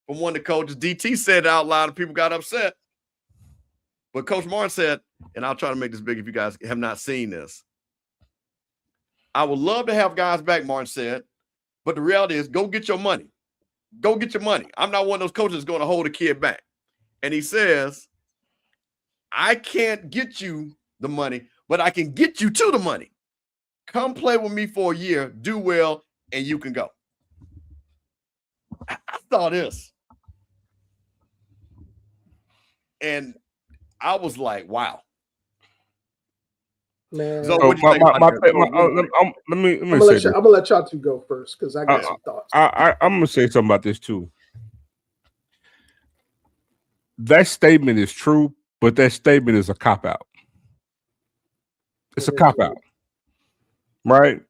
from one of the coaches. DT said it out loud and people got upset. But Coach Martin said, and I'll try to make this big if you guys have not seen this, I would love to have guys back, Martin said, but the reality is, go get your money. Go get your money. I'm not one of those coaches that's going to hold a kid back. And he says, I can't get you the money, but I can get you to the money. Come play with me for a year, do well, and you can go. I saw this. And I was like, wow. Man, so I'm gonna let y'all two go first, because I got some thoughts. I'm gonna say something about this too. That statement is true, but that statement is a cop-out. It's a cop-out, right?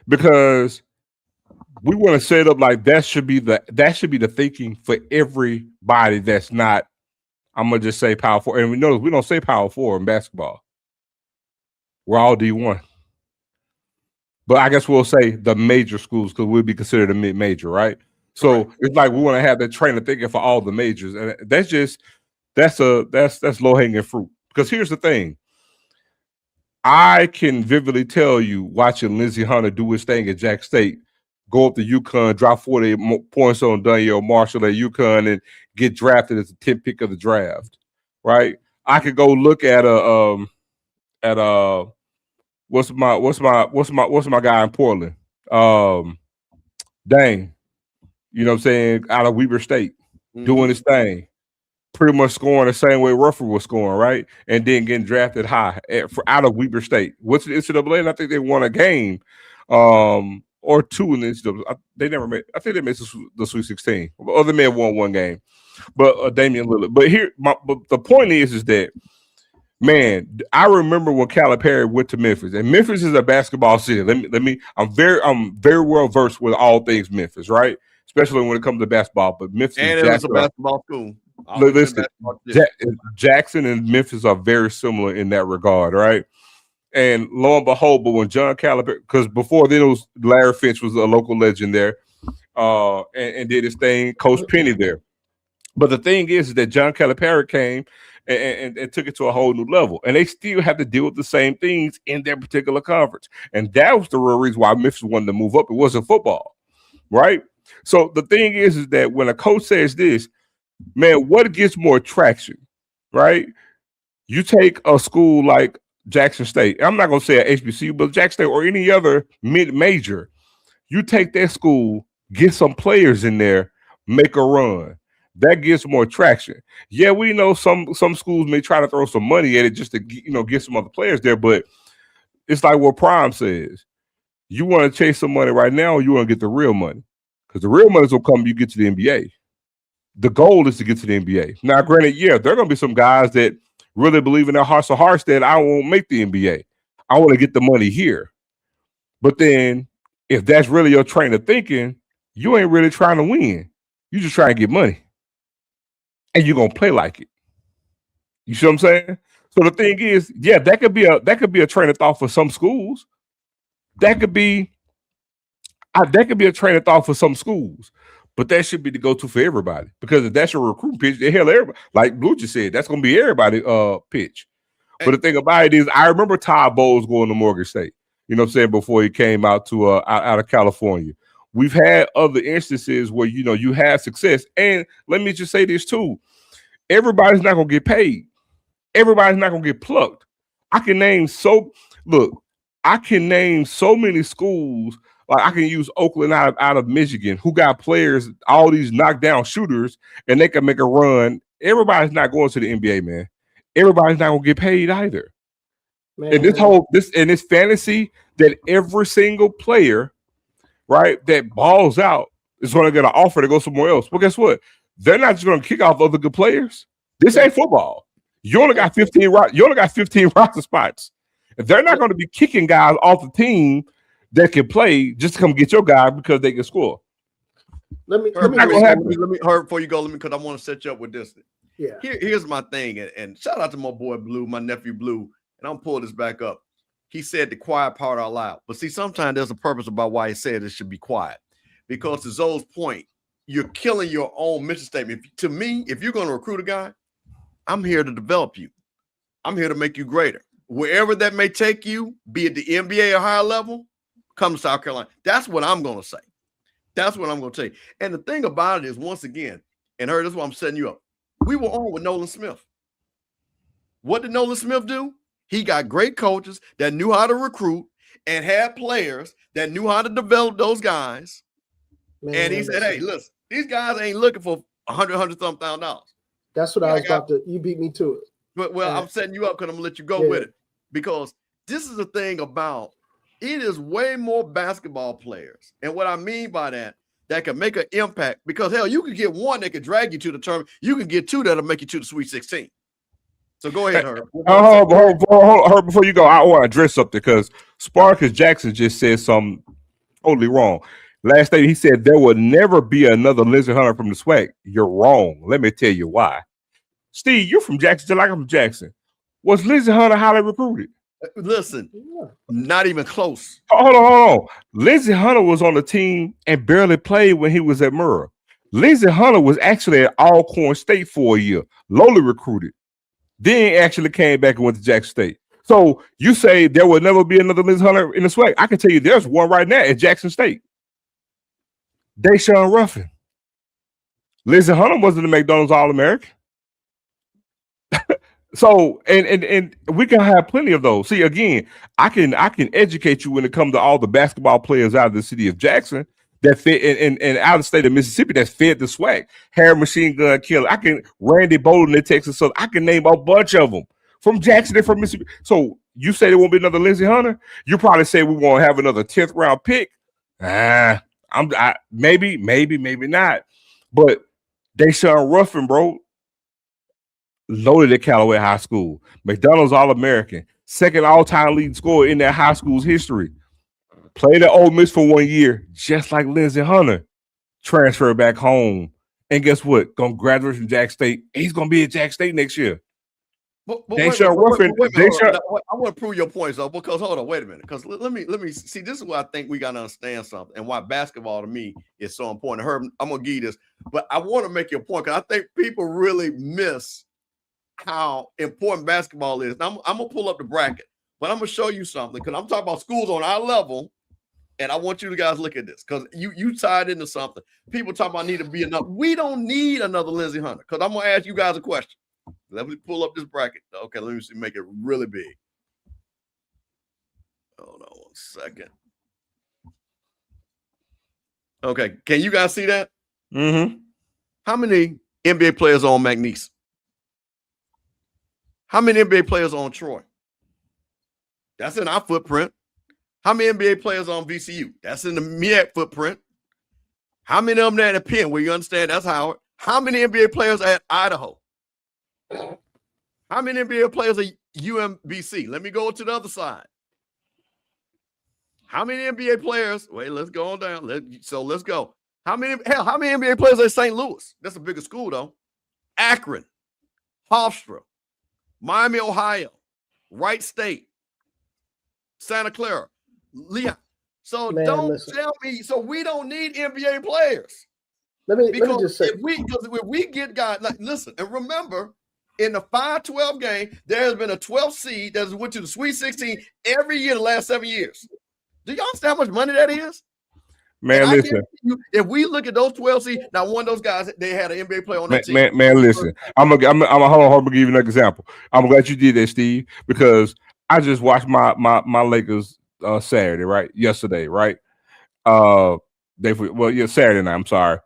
Because we want to set up like that should be the thinking for everybody that's not, I'm gonna just say Power 4. And we notice we don't say Power 4 in basketball. We're all D1. But I guess we'll say the major schools, because we'll be considered a mid-major, right? So it's like we want to have that trainer thinking for all the majors, and that's low hanging fruit. Because here's the thing. I can vividly tell you, watching Lindsey Hunter do his thing at Jack State, go up to UConn, drop 40 points on Danielle Marshall at UConn, and get drafted as the 10th pick of the draft. Right? I could go look at what's my guy in Portland? Dang, you know what I'm saying? Out of Weber State, doing his thing. Pretty much scoring the same way Rufford was scoring, right? And then getting drafted high out of Weber State. What's the NCAA? And I think they won a game or two in the NCAA. They never made. I think they made the Sweet 16. Other men won one game, but Damian Lillard. But the point is that, man, I remember when Calipari went to Memphis, and Memphis is a basketball city. I'm very well versed with all things Memphis, right? Especially when it comes to basketball. But Memphis and it was a basketball school. Listen, Jackson and Memphis are very similar in that regard, right? And lo and behold, but when John Calipari, because before then it was Larry Finch was a local legend there, and did his thing, Coach Penny there. But the thing is that John Calipari came and took it to a whole new level, and they still have to deal with the same things in their particular conference, and that was the real reason why Memphis wanted to move up. It wasn't football, right? So the thing is that when a coach says this, man, what gets more traction, right? You take a school like Jackson State. I'm not going to say a HBCU, but Jackson State or any other mid-major. You take that school, get some players in there, make a run. That gets more traction. Yeah, we know some schools may try to throw some money at it just to get some other players there, but it's like what Prime says. You want to chase some money right now, or you want to get the real money? Because the real money will come when you get to the NBA. The goal is to get to the NBA. Now, granted, yeah, there are going to be some guys that really believe in their hearts of hearts that I won't make the NBA. I want to get the money here. But then if that's really your train of thinking, you ain't really trying to win. You just trying to get money. And you're going to play like it. You see what I'm saying? So the thing is, yeah, that could be a train of thought for some schools. That could be a train of thought for some schools. But that should be the go-to for everybody, because if that's your recruiting pitch, everybody, like Blue just said, that's going to be everybody pitch. But the thing about it is, I remember Todd Bowles going to Morgan State. You know what I'm saying? Before he came out to out of California, we've had other instances where you have success. And let me just say this too: everybody's not going to get paid. Everybody's not going to get plucked. I can name so many schools. Like I can use Oakland out of Michigan, who got players, all these knockdown shooters, and they can make a run. Everybody's not going to the NBA, man. Everybody's not going to get paid either. Man. And this fantasy that every single player, right, that balls out is going to get an offer to go somewhere else. Well, guess what? They're not just going to kick off other good players. This ain't football. You only got 15 roster spots. They're not going to be kicking guys off the team that can play just to come get your guy because they can score. Let me hurry before you go. Because I want to set you up with this. Yeah. Here's my thing, and shout out to my boy Blue, my nephew Blue, and I'm pulling this back up. He said the quiet part out loud, but see, sometimes there's a purpose about why he said it should be quiet, because to Zoe's point, you're killing your own mission statement. To me, if you're going to recruit a guy, I'm here to develop you. I'm here to make you greater. Wherever that may take you, be it the NBA or higher level, come to South Carolina. That's what I'm going to say. That's what I'm going to tell you. And the thing about it is, once again, and this is why I'm setting you up. We were on with Nolan Smith. What did Nolan Smith do? He got great coaches that knew how to recruit and had players that knew how to develop those guys. Man, and he said, hey, listen, these guys ain't looking for $100,000. That's what I was about to, you beat me to it. But I'm setting you up because I'm going to let you go with it. Because this is the thing about, it is way more basketball players. And what I mean by that can make an impact, because hell, you can get one that can drag you to the tournament. You can get two that'll make you to the Sweet 16. So go ahead, Herb. Herb, before you go, I want to address something, because Sparkus Jackson just said something totally wrong. Last day he said there will never be another Lindsey Hunter from the SWAC. You're wrong. Let me tell you why. Steve, you're from Jackson, just like I'm from Jackson. Was Lindsey Hunter highly recruited? Listen, not even close. Hold on. Lindsey Hunter was on the team and barely played when he was at Murrah. Lindsey Hunter was actually at Alcorn State for a year, lowly recruited. Then actually came back and went to Jackson State. So you say there will never be another Lindsey Hunter in the SWAC? I can tell you there's one right now at Jackson State. Deshaun Ruffin. Lindsey Hunter wasn't a McDonald's All-American. So and we can have plenty of those. See, again, I can educate you when it comes to all the basketball players out of the city of Jackson that fit and out of the state of Mississippi that fed the SWAC. Harry Machine Gun Killer. I can Randy Bolden in Texas. So I can name a bunch of them from Jackson and from Mississippi. So you say there won't be another Lindsey Hunter? You probably say we won't have another 10th round pick. Maybe not. But Deshaun Ruffin, bro, loaded at Callaway High School. McDonald's All-American. Second all-time leading scorer in that high school's history. Played at Ole Miss for 1 year, just like Lindsey Hunter. Transferred back home. And guess what? Gonna graduate from Jack State. He's gonna be at Jack State next year. Deshaun Ruffin. I want to prove your points though, because hold on, wait a minute. Because let me see. This is why I think we gotta understand something, and why basketball to me is so important. Herb, I'm gonna give you this, but I want to make your point because I think people really miss how important basketball is. Now, I'm gonna pull up the bracket, but I'm gonna show you something because I'm talking about schools on our level, and I want you guys to look at this because you tied into something. People talk about need to be enough. We don't need another Lindsey Hunter because I'm gonna ask you guys a question. Let me pull up this bracket. Okay, let me see, make it really big. Hold on 1 second. Okay, can you guys see that? Mm-hmm. How many NBA players are on McNeese? How many NBA players are on Troy? That's in our footprint. How many NBA players are on VCU? That's in the MEAC footprint. How many of them at Penn, where you understand that's Howard? How many NBA players at Idaho? How many NBA players at UMBC? Let me go to the other side. How many NBA players? Wait, let's go on down. Let's go. How many NBA players at St. Louis? That's a bigger school, though. Akron, Hofstra, Miami, Ohio, Wright State, Santa Clara, Leon. So listen. Tell me. So we don't need NBA players. Let me just say, if we get guys like listen and remember, in the 5-12 game, there has been a 12th seed that has went to the Sweet 16 every year the last 7 years. Do y'all understand how much money that is? Man, listen. If we look at those 12 seeds, now one of those guys, they had an NBA player on that team. Man, listen. I'm gonna give you an example. I'm glad you did that, Steve, because I just watched my Lakers Saturday, right? Yesterday, right? Saturday night. I'm sorry,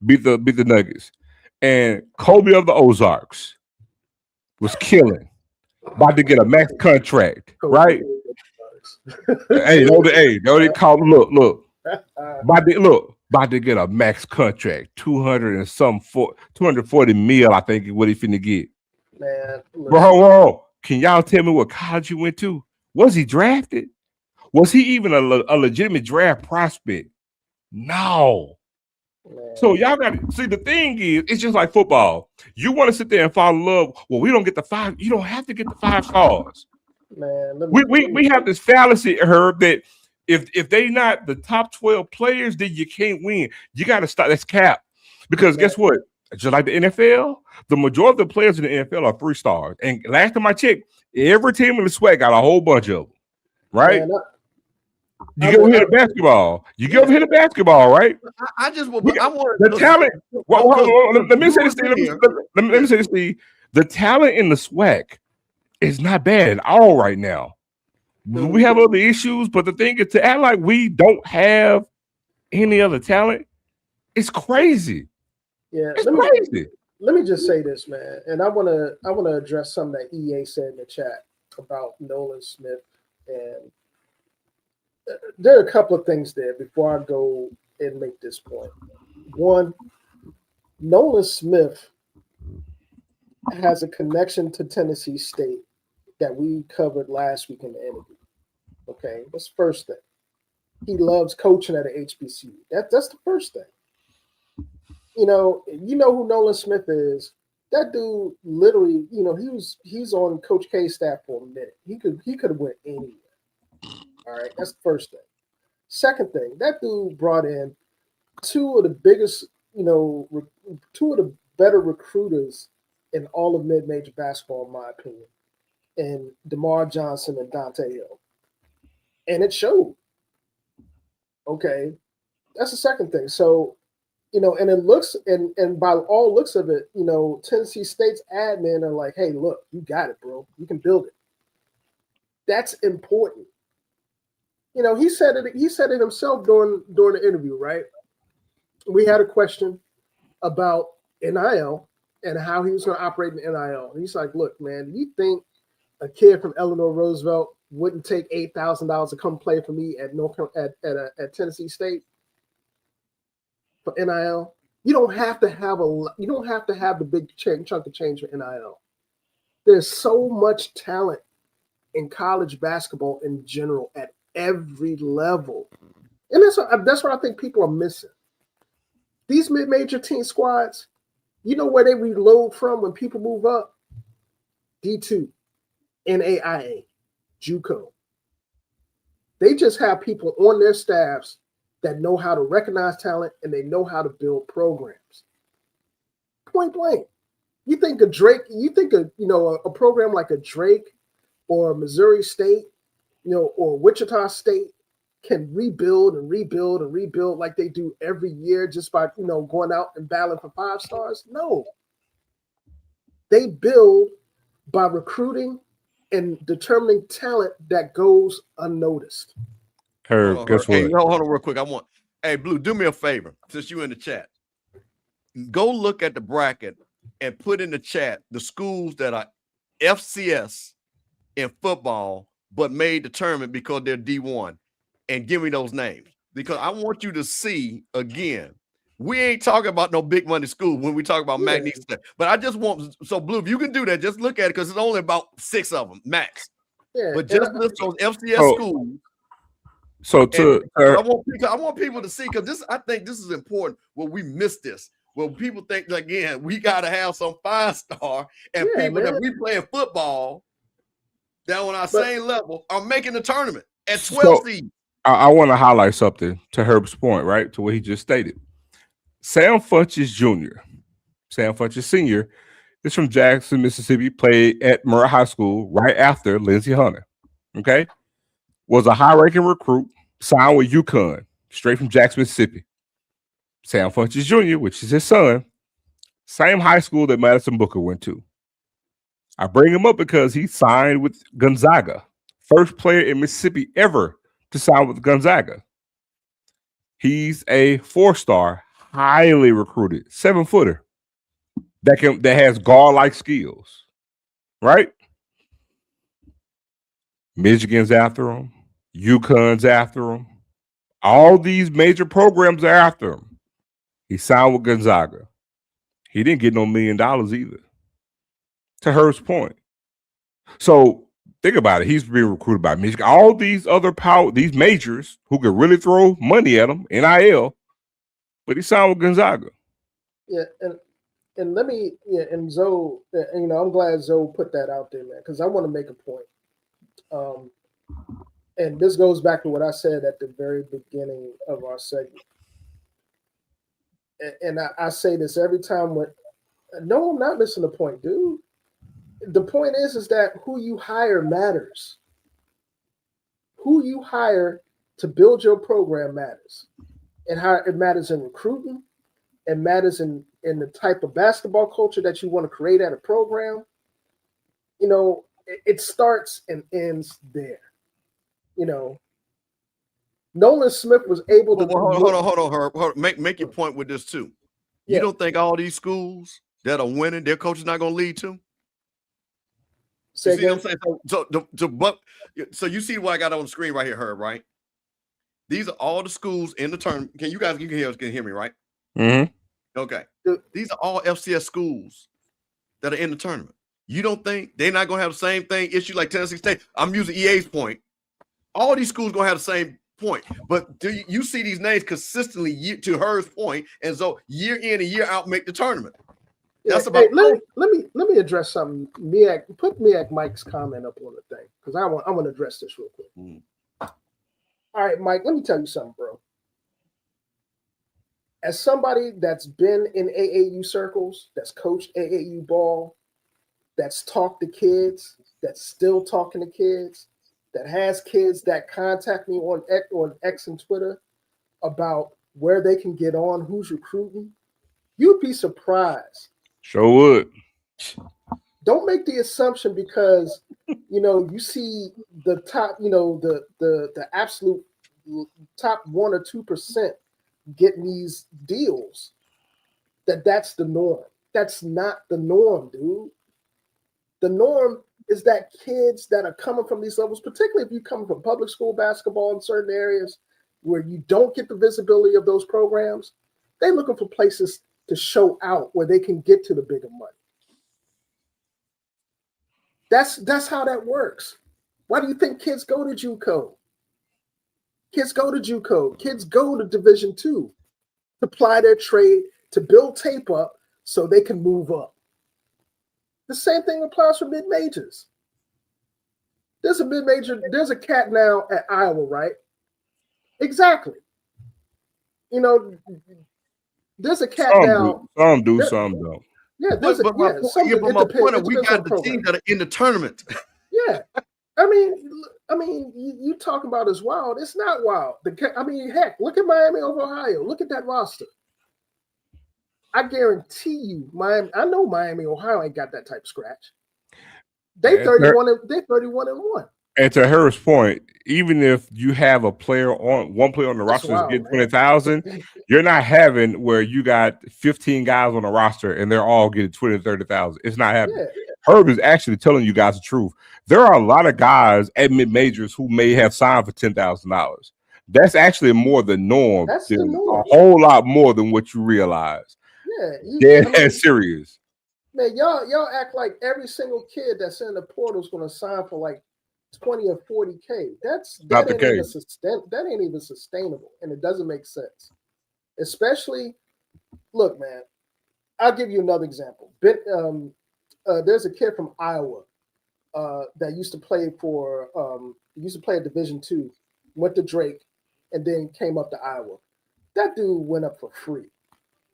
beat the Nuggets, and Kobe of the Ozarks was killing, about to get a max contract, right? Look, about to get a max contract, 240 mil, I think is what he finna get. Man, bro, can y'all tell me what college he went to? Was he drafted? Was he even a legitimate draft prospect? No. Man. So y'all got to see, the thing is, it's just like football. You want to sit there and fall in love. Well, we don't get the 5. You don't have to get the 5 stars. Man, we have this fallacy, Herb, that if they not the top 12 players, then you can't win. You got to start. That's cap. Because guess what? Just like the NFL, the majority of the players in the NFL are 3 stars. And last time I checked, every team in the SWAC got a whole bunch of them. Right? Man, you get over here to basketball. You get over here to basketball, right? I want the talent. Let me say this, Steve. Let me say this, Steve. The talent in the SWAC is not bad at all right now. We have other issues, but the thing is, to act like we don't have any other talent, it's crazy. Yeah, it's crazy. Let me just say this, man, and I wanna address something that EA said in the chat about Nolan Smith, and there are a couple of things there before I go and make this point. One, Nolan Smith has a connection to Tennessee State that we covered last week in the interview. Okay, that's the first thing. He loves coaching at an HBCU. That's the first thing. You know who Nolan Smith is. That dude literally, he's on Coach K's staff for a minute. He could have went anywhere. All right, that's the first thing. Second thing, that dude brought in two of the biggest, two of the better recruiters in all of mid-major basketball, in my opinion, and DeMar Johnson and Dante Hill. And it showed. Okay. That's the second thing. So, and it looks, and by all looks of it, Tennessee State's admin are like, hey, look, you got it, bro. You can build it. That's important. He said it himself during the interview, right? We had a question about NIL and how he was going to operate in NIL. And he's like, look, man, you think a kid from Eleanor Roosevelt wouldn't take $8,000 to come play for me at Tennessee State for NIL? You don't have to have the big chunk of change for NIL. There's so much talent in college basketball in general at every level, and that's what I think people are missing. These mid-major team squads, where they reload from when people move up? D2, NAIA, JUCO. They just have people on their staffs that know how to recognize talent and they know how to build programs. Point blank. You think a program like a Drake or Missouri State, or Wichita State can rebuild and rebuild and rebuild like they do every year just by, going out and battling for 5 stars? No. They build by recruiting and determining talent that goes unnoticed. Herb, guess what? Hey, hold on real quick. Hey, Blue, do me a favor since you're in the chat. Go look at the bracket and put in the chat the schools that are FCS in football but made the tournament because they're D1, and give me those names, because I want you to see again. We ain't talking about no big money school when we talk about McNeese State. But I just want, so Blue, if you can do that, just look at it because it's only about 6 of them max. Yeah, but just list those FCS schools. So I want people to see, because I think this is important. Well, we missed this. Well, people think again we got to have some 5-star, and people that we playing football down on our same level are making the tournament at 12 seeds. I want to highlight something to Herb's point, right? To what he just stated. Sam Funches Jr., Sam Funches Sr. is from Jackson, Mississippi, played at Murrah High School right after Lindsey Hunter. Okay? Was a high-ranking recruit, signed with UConn, straight from Jackson, Mississippi. Sam Funches Jr., which is his son, same high school that Madison Booker went to. I bring him up because he signed with Gonzaga, first player in Mississippi ever to sign with Gonzaga. He's a 4-star, highly recruited 7-footer that has guard-like skills, right? Michigan's after him, UConn's after him. All these major programs are after him. He signed with Gonzaga. He didn't get no $1 million either. To Herb's point. So think about it. He's being recruited by Michigan. All these other these majors who could really throw money at him, NIL, but he signed with Gonzaga. Yeah, and let me, and Zoe, I'm glad Zoe put that out there, man, because I want to make a point. And this goes back to what I said at the very beginning of our segment. And I say this every time no, I'm not missing the point, dude. The point is that who you hire matters. Who you hire to build your program matters. And how it matters in recruiting. It matters in the type of basketball culture that you want to create at a program. It starts and ends there. Nolan Smith was able to. Hold on, Herb. Make your point with this too. You don't think all these schools that are winning, their coach is not going to lead to? See what I'm saying? So you see what I got on the screen right here, Herb, right? These are all the schools in the tournament. You can hear me, right? Mm-hmm. Okay. These are all FCS schools that are in the tournament. You don't think they're not going to have the same issue like Tennessee State? I'm using EA's point. All these schools going to have the same point. But do you see these names consistently, to Her's point, and so year in and year out make the tournament? That's Hey, about let me address something. Put Mike's comment up on the thing because I want to address this real quick. Mm. All right, Mike, let me tell you something, bro. As somebody that's been in AAU circles, that's coached AAU ball, that's talked to kids, that's still talking to kids, that has kids that contact me on X and Twitter about where they can get on, who's recruiting, you'd be surprised. Sure would. Don't make the assumption because you see the top, the absolute top 1 or 2% getting these deals. That's the norm. That's not the norm, dude. The norm is that kids that are coming from these levels, particularly if you come from public school basketball in certain areas where you don't get the visibility of those programs, they're looking for places to show out where they can get to the bigger money. That's how that works. Why do you think kids go to JUCO? Kids go to JUCO. Kids go to Division II to apply their trade, to build tape up so they can move up. The same thing applies for mid-majors. There's a mid-major, there's a cat now at Iowa, right? Exactly. There's a cat now. Some do, some don't. Yeah, but my point is we got the teams that are in the tournament. Yeah. I mean, you talk about it's wild. It's not wild. Heck, look at Miami over Ohio. Look at that roster. I guarantee you, I know Miami, Ohio ain't got that type of scratch. They're 31-1. And to Harris' point, even if you have one player on the roster that's getting 20,000, you're not having where you got 15 guys on the roster and they're all getting 20 to 30,000. It's not happening. Yeah. Herb is actually telling you guys the truth. There are a lot of guys at mid majors who may have signed for $10,000. That's actually more the norm. That's the norm. A whole lot more than what you realize. Yeah, that's serious. Man, y'all act like every single kid that's in the portal is going to sign for like 20 or 40K. That ain't even sustainable, and it doesn't make sense. Especially, look, man, I'll give you another example. There's a kid from Iowa that used to play at Division II, went to Drake, and then came up to Iowa. That dude went up for free,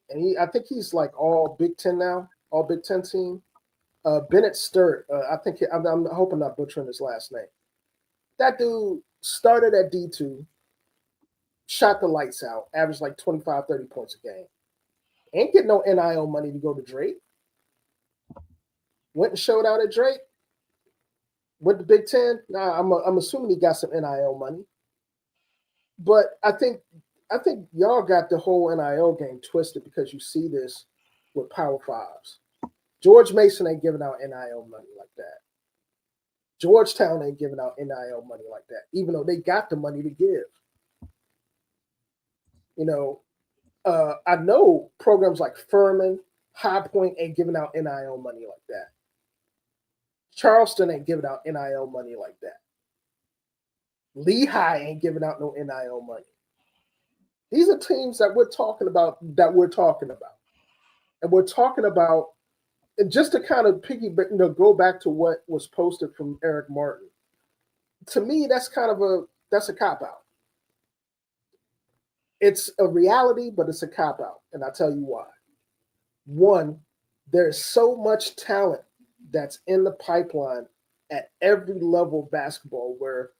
and I think he's like all Big Ten now, all Big Ten team. Bennett Sturt, I'm hoping not butchering his last name. That dude started at D2, shot the lights out, averaged like 25, 30 points a game. Ain't getting no NIL money to go to Drake. Went and showed out at Drake. Went to Big Ten. Nah, I'm assuming he got some NIL money. But I think y'all got the whole NIL game twisted because you see this with Power Fives. George Mason ain't giving out NIL money like that. Georgetown ain't giving out NIL money like that, even though they got the money to give. I know programs like Furman, High Point ain't giving out NIL money like that. Charleston ain't giving out NIL money like that. Lehigh ain't giving out no NIL money. These are teams that we're talking about. And we're talking about, and just to kind of go back to what was posted from Eric Martin. To me, that's a cop-out. It's a reality, but it's a cop-out. And I'll tell you why. One, there's so much talent that's in the pipeline at every level of basketball where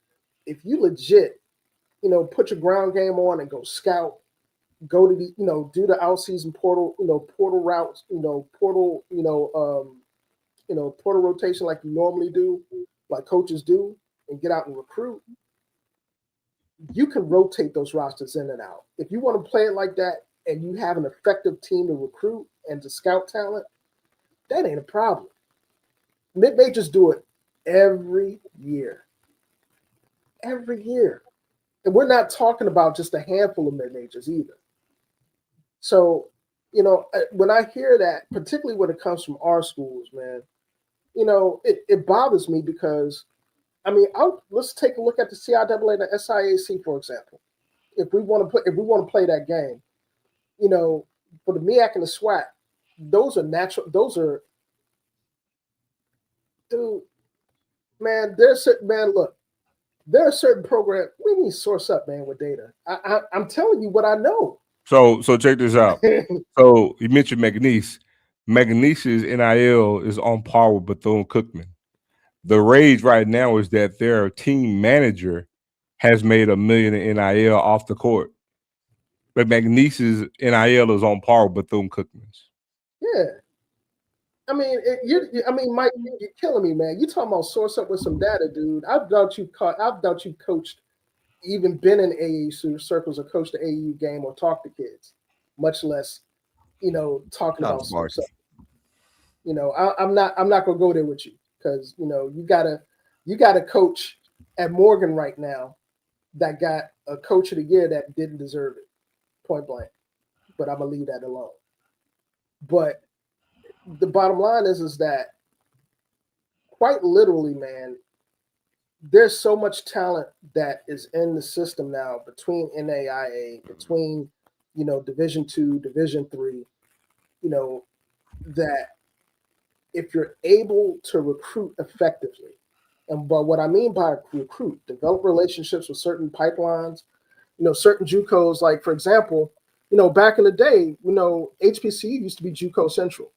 if you legit, put your ground game on and go scout, go to the, do the out-season portal routes, portal rotation like you normally do, like coaches do, and get out and recruit, you can rotate those rosters in and out. If you want to play it like that and you have an effective team to recruit and to scout talent, that ain't a problem. Mid-majors do it every year. Every year. And we're not talking about just a handful of mid-majors either. So, when I hear that, particularly when it comes from our schools, man, it bothers me because, let's take a look at the CIAA and the SIAC, for example. If we want to play that game, for the MEAC and the SWAC, those are natural. Those are, dude, man. Look, there are certain programs. We need to source up, man, with data. I'm telling you what I know. So check this out. So you mentioned McNeese. McNeese's NIL is on par with Bethune-Cookman. The rage right now is that their team manager has made $1 million in NIL off the court. But McNeese's NIL is on par with Bethune-Cookman's. Yeah. I mean, Mike, you're killing me, man. You talking about source up with some data, dude. I doubt you coached, even been in AAU circles or coached the AAU game or talked to kids, much less, talking about source up. I'm not gonna go there with you because you gotta coach at Morgan right now that got a coach of the year that didn't deserve it, point blank. But I'm gonna leave that alone. But the bottom line is that quite literally, man, there's so much talent that is in the system now between NAIA, between Division II, Division III, that if you're able to recruit effectively, and by what I mean by recruit, develop relationships with certain pipelines, certain JUCOs, like for example, back in the day, HPC used to be JUCO Central,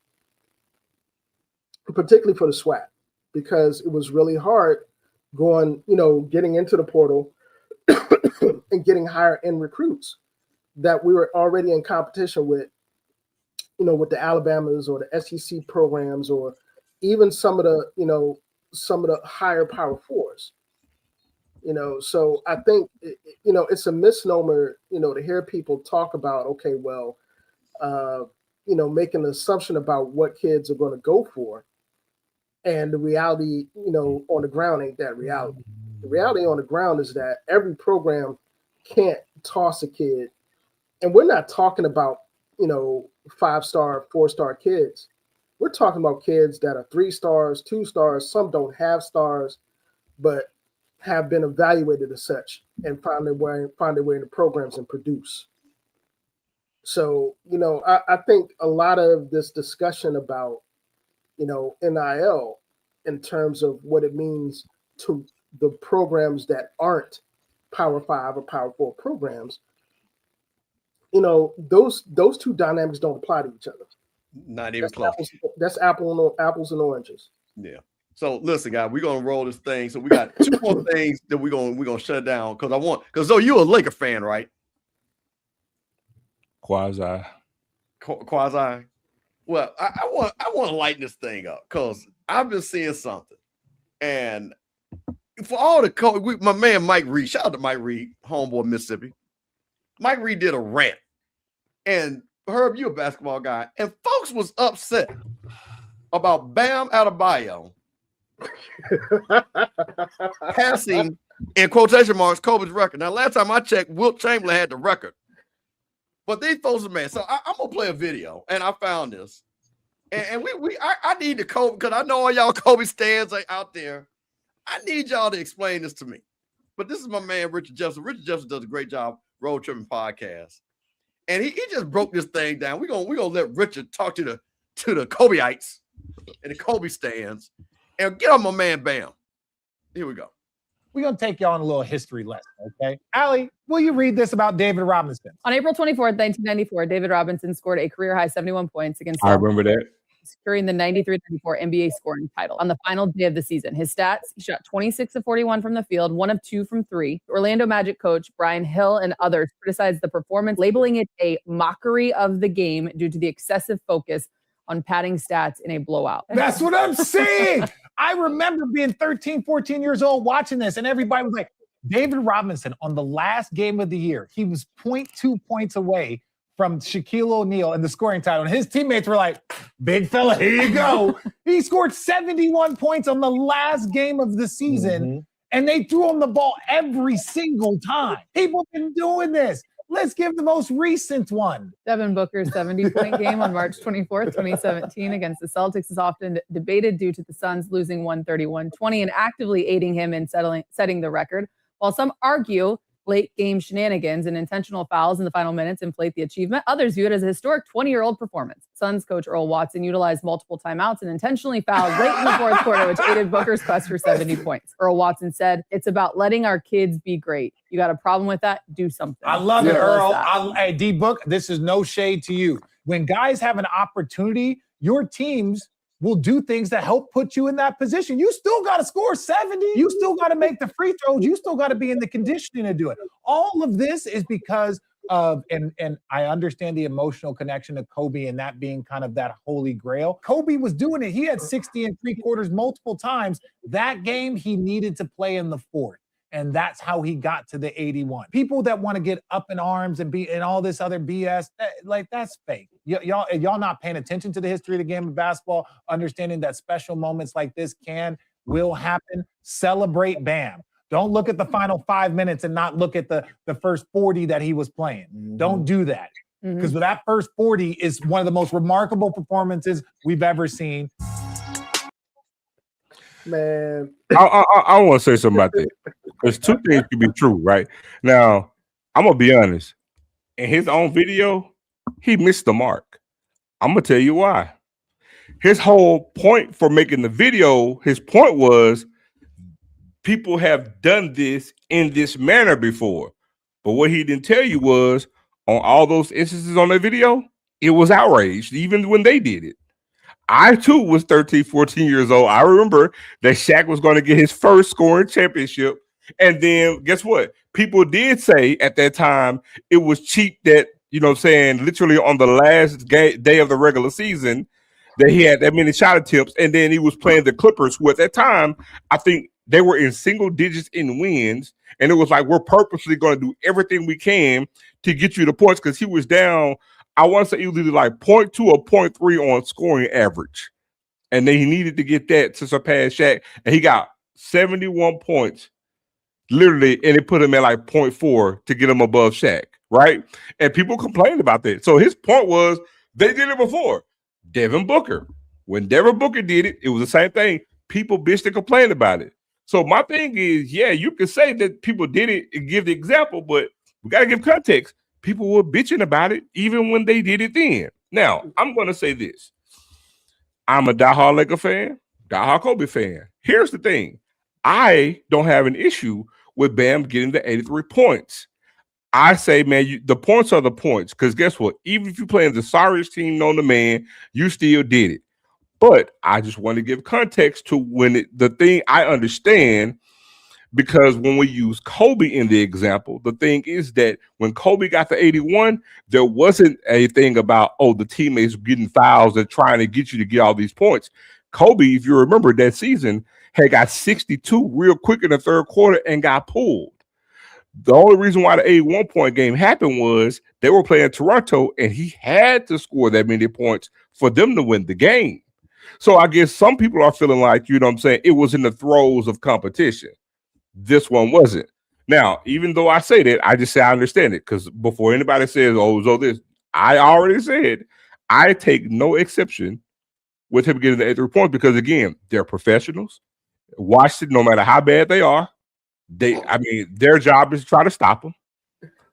particularly for the SWAC, because it was really hard going, getting into the portal and getting higher end recruits that we were already in competition with, with the Alabamas or the SEC programs, or even some of the higher Power Fours. So I think it's a misnomer, to hear people talk about, okay, well, making an assumption about what kids are going to go for, and the reality, on the ground ain't that reality. The reality on the ground is that every program can't toss a kid, and we're not talking about 5-star, 4-star kids. We're talking about kids that are 3 stars, 2 stars. Some don't have stars, but have been evaluated as such and find their way in the programs and produce. So, I think a lot of this discussion about, NIL in terms of what it means to the programs that aren't Power 5 or Power 4 programs, those two dynamics don't apply to each other. Not even close. That's apples and oranges. Yeah. So listen, guys, we're gonna roll this thing. So we got 2 more things that we're gonna shut down because you're a Laker fan, right? Quasi. Well, I want to lighten this thing up because I've been seeing something, and for all the my man Mike Reed, shout out to Mike Reed, homeboy Mississippi. Mike Reed did a rant, and Herb, you a basketball guy, and folks was upset about Bam Adebayo passing, in quotation marks, Kobe's record. Now, last time I checked, Wilt Chamberlain had the record. But these folks are mad. So I'm going to play a video, and I found this. And I need to Kobe, because I know all y'all Kobe stands are out there. I need y'all to explain this to me. But this is my man, Richard Jefferson. Richard Jefferson does a great job, Road Tripping Podcast. And he just broke this thing down. We're gonna let Richard talk to the Kobeeites and the Kobe stands and get on my man Bam. Here we go. We're going to take you on a little history lesson, okay? Allie, will you read this about David Robinson? On April 24th, 1994, David Robinson scored a career-high 71 points against I remember that. securing the 93-94 NBA scoring title. On the final day of the season, his stats, he shot 26 of 41 from the field, 1 of 2 from 3. Orlando Magic coach Brian Hill and others criticized the performance, labeling it a mockery of the game due to the excessive focus on padding stats in a blowout. That's what I'm saying. I remember being 13, 14 years old watching this, and everybody was like, David Robinson on the last game of the year, he was 0.2 points away from Shaquille O'Neal and the scoring title. And his teammates were like, big fella, here you go. He scored 71 points on the last game of the season, and they threw him the ball every single time. People have been doing this. Let's give the most recent one. Devin Booker's 70-point game on March 24th, 2017 against the Celtics is often debated due to the Suns losing 131-20 and actively aiding him in setting the record. While some argue late game shenanigans and intentional fouls in the final minutes inflate the achievement. Others view it as a historic 20-year-old performance. Suns coach Earl Watson utilized multiple timeouts and intentionally fouled late in the fourth quarter, which aided Booker's quest for 70 points. Earl Watson said, "It's about letting our kids be great. You got a problem with that? Do something." I love it, Earl. Hey, D-Book, this is no shade to you. When guys have an opportunity, your teams will do things that help put you in that position. You still got to score 70. You still got to make the free throws. You still got to be in the conditioning to do it. All of this is because of, and I understand the emotional connection to Kobe and that being kind of that holy grail. Kobe was doing it. He had 60 and 3/4 multiple times. That game, he needed to play in the fourth. And that's how he got to the 81. People that want to get up in arms and be and all this other BS, like that's fake. Y'all not paying attention to the history of the game of basketball, understanding that special moments like this will happen. Celebrate Bam. Don't look at the final 5 minutes and not look at the first 40 that he was playing. Mm-hmm. Don't do that. Because that first 40 is one of the most remarkable performances we've ever seen. Man, I want to say something about that. There's two things can be true, right? Now, I'm gonna be honest. In his own video, he missed the mark. I'm gonna tell you why. His whole point for making the video, his point was people have done this in this manner before. But what he didn't tell you was on all those instances on the video, it was outraged, even when they did it. I, too, was 13, 14 years old. I remember that Shaq was going to get his first scoring championship. And then guess what? People did say at that time it was cheap that, you know what I'm saying, literally on the last day of the regular season that he had that many shot attempts. And then he was playing the Clippers, who at that time, I think they were in single digits in wins. And it was like, we're purposely going to do everything we can to get you the points because he was down, I want to say either like 0.2 or 0.3 on scoring average. And then he needed to get that to surpass Shaq. And he got 71 points, literally, and it put him at like 0.4 to get him above Shaq, right? And people complained about that. So his point was, they did it before. Devin Booker. When Devin Booker did it, it was the same thing. People bitched and complained about it. So my thing is, yeah, you can say that people did it and give the example, but we got to give context. People were bitching about it even when they did it then. Now, I'm going to say this. I'm a diehard Laker fan, diehard Kobe fan. Here's the thing. I don't have an issue with Bam getting the 83 points. I say, man, the points are the points. Because guess what? Even if you're playing the sorriest team known to man, you still did it. But I just want to give context to when the thing I understand, because when we use Kobe in the example, the thing is that when Kobe got the 81, there wasn't a thing about, oh, the teammates getting fouls and trying to get you to get all these points. Kobe, if you remember that season, had got 62 real quick in the third quarter and got pulled. The only reason why the 81-point game happened was they were playing Toronto and he had to score that many points for them to win the game. So I guess some people are feeling like, you know what I'm saying, it was in the throes of competition. This one wasn't. Now, even though I say that, I just say I understand it because before anybody says, oh, this, I already said I take no exception with him getting the 83 points because, again, they're professionals. Watch it no matter how bad they are. Their job is to try to stop them.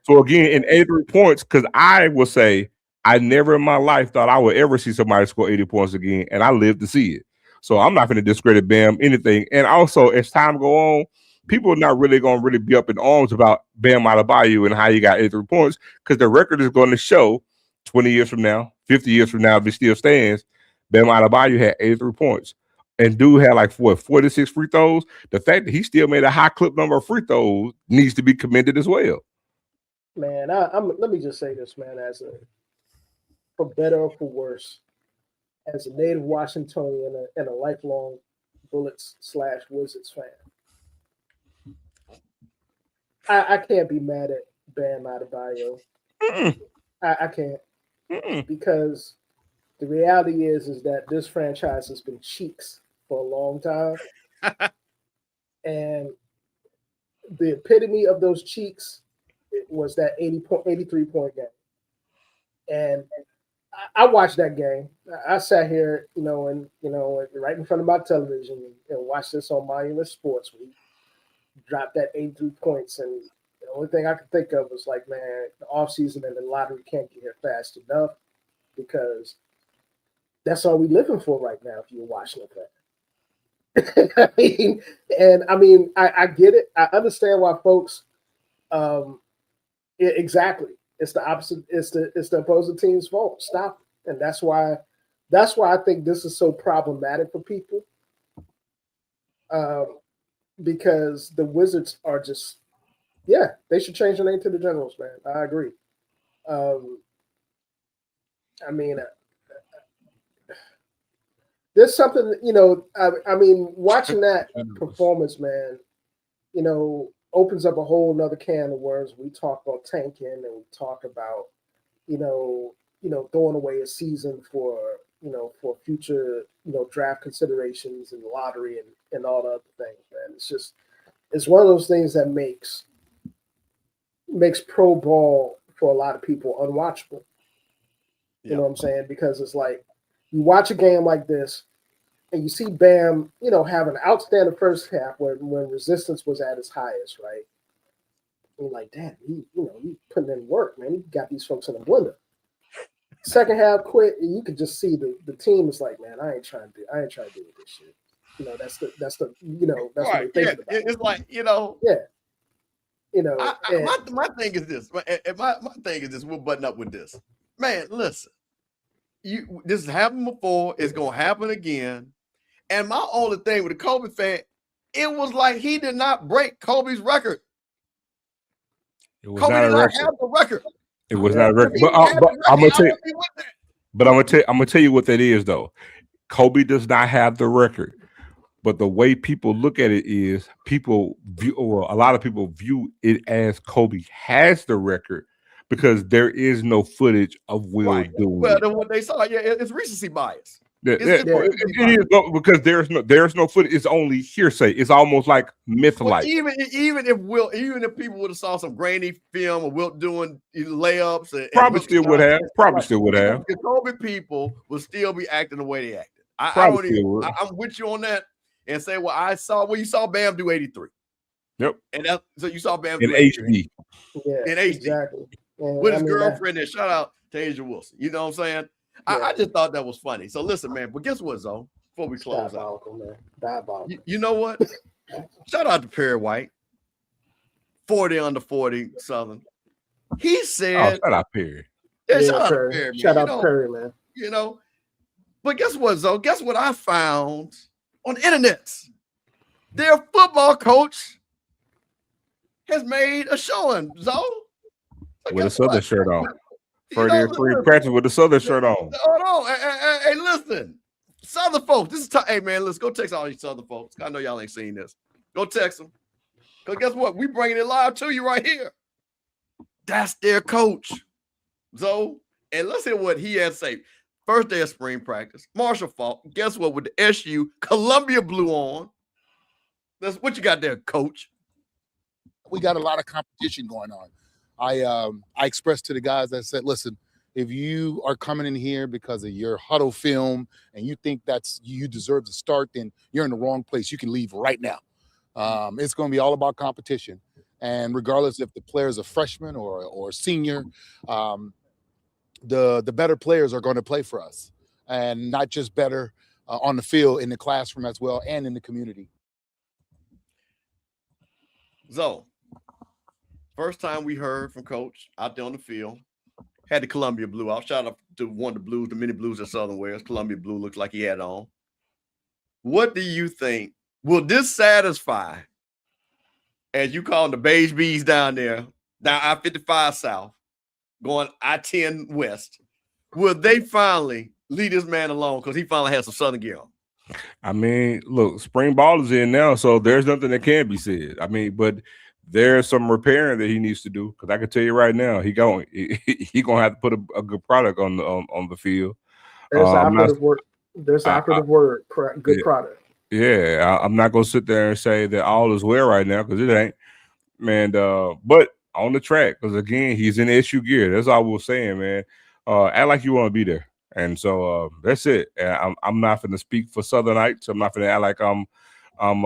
So, again, in 83 points, because I will say I never in my life thought I would ever see somebody score 80 points again, and I lived to see it. So I'm not going to discredit Bam anything. And also, as time go on, people are not really going to really be up in arms about Bam Adebayo and how he got 83 points because the record is going to show 20 years from now, 50 years from now, if it still stands, Bam Adebayo had 83 points. And dude had like 46 free throws. The fact that he still made a high clip number of free throws needs to be commended as well. Man, let me just say this, man, for better or for worse, as a native Washingtonian and a lifelong Bullets/Wizards fan, I can't be mad at Bam Adebayo. I can't because the reality is that this franchise has been cheeks for a long time, and the epitome of those cheeks was that 83-point game, and I watched that game. I sat here, right in front of my television and watched this on Monument Sports. We dropped that 83 points, and The only thing I can think of was like, man, the offseason and the lottery can't get here fast enough because that's all we're living for right now if you're watching it. I mean, I get it. I understand why folks exactly. It's the opposite, it's the opposing team's fault. Stop it. And that's why I think this is so problematic for people. Because the Wizards are just, they should change the name to the Generals, man. I agree. I mean, there's something, I mean, watching that performance, man, opens up a whole nother can of worms. We talk about tanking and we talk about, throwing away a season for future, draft considerations and lottery and all the other things, man. It's one of those things that makes pro ball for a lot of people unwatchable. You know what I'm saying? Because it's like you watch a game like this and you see Bam, have an outstanding first half when resistance was at its highest, right? And you're like, damn, he putting in work, man. He got these folks in the blender. Second half quit, and you could just see the team is like, man, I ain't trying to do this shit. That's what they're thinking about. It's like, my thing is this. My thing is this. We'll button up with this. Man, listen. This has happened before. It's gonna happen again. And my only thing with the Kobe fan, it was like he did not break Kobe's record. Kobe did not have the record. It was not a record. But I'm gonna tell you. But I'm gonna tell you what that is though. Kobe does not have the record. But the way people look at it is a lot of people view it as Kobe has the record because there is no footage of Will doing well, it. Then what they saw, it's recency bias. It is because there's no footage. It's only hearsay. It's almost like myth-like. Even if people would have saw some grainy film of Wilt doing layups, Probably still would have. The Kobe people will still be acting the way they acted. I'm with you on that. And say, well, you saw Bam do 83. Yep. And so you saw Bam in do HD. Yeah, in HD. exactly. With his girlfriend there. Shout out to Asia Wilson. You know what I'm saying? Yeah. I just thought that was funny. So listen, man, but guess what, Zoe? Before we close out. Man. Diabolical. You know what? Shout out to Perry White. 40 under 40 Southern. He said, shout out Perry. Yeah, shout out to Perry. Shout out to Perry, man. But guess what, Zoe? Guess what I found on the internet? Their football coach has made a showing, Zoe. With a Southern shirt on. Free practice with the Southern shirt on. Hold on. Hey, listen. Southern folks, this is hey man, let's go text all these Southern folks. I know y'all ain't seen this. Go text them. Because guess what? We bringing it live to you right here. That's their coach, Zoe. And let's hear what he had to say. First day of spring practice. Marshall Falk. Guess what? With the SU Columbia blue on. That's what you got there, coach. We got a lot of competition going on. I expressed to the guys that said, listen, if you are coming in here because of your huddle film and you think you deserve to start, then you're in the wrong place. You can leave right now. It's going to be all about competition. And regardless if the player is a freshman or senior, the better players are going to play for us, and not just better on the field, in the classroom as well, and in the community. So, first time we heard from Coach out there on the field, had the Columbia blue out. Shout out to one of the blues, the mini blues that Southern wears. Columbia blue looks like he had on. What do you think? Will this satisfy, as you call them, the beige bees down there, down I-55 South, going I-10 West? Will they finally leave this man alone because he finally has some Southern gear on? I mean, look, spring ball is in now, so there's nothing that can be said. I mean, but there's some repairing that he needs to do, because I can tell you right now, he gonna have to put a good product on the field. There's operative word. There's operative word. Good product. Yeah, I'm not gonna sit there and say that all is well right now, because it ain't. Man, but on the track, because again, he's in SU gear. That's all we're saying, man. Act like you want to be there. And so that's it. I'm not going to speak for Southernites. I'm not going to act like I'm I'm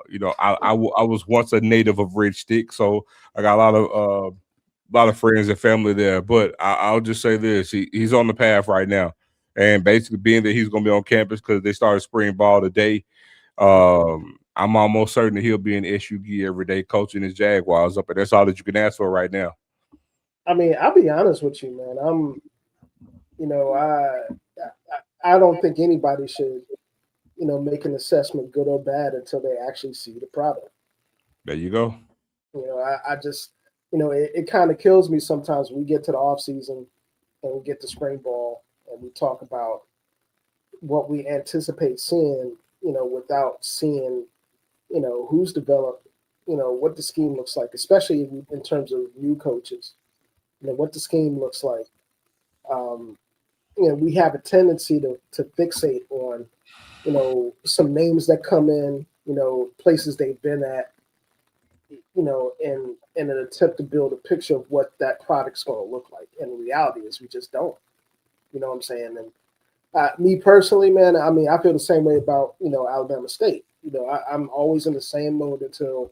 you know, I was once a native of Ridge Stick, so I got a lot of friends and family there. But I'll just say this: he's on the path right now, and basically being that he's going to be on campus because they started spring ball today. I'm almost certain that he'll be in SU gear every day coaching his Jaguars up, and that's all that you can ask for right now. I mean, I'll be honest with you, man. I don't think anybody should, make an assessment, good or bad, until they actually see the product. There you go. I just, it kind of kills me sometimes when we get to the off season and we get to spring ball and we talk about what we anticipate seeing, without seeing, who's developed, what the scheme looks like, especially in terms of new coaches, what the scheme looks like. We have a tendency to fixate on, some names that come in, places they've been at, in an attempt to build a picture of what that product's going to look like. And the reality is we just don't. You know what I'm saying? And me personally, man, I mean, I feel the same way about, Alabama State. I'm always in the same mode until,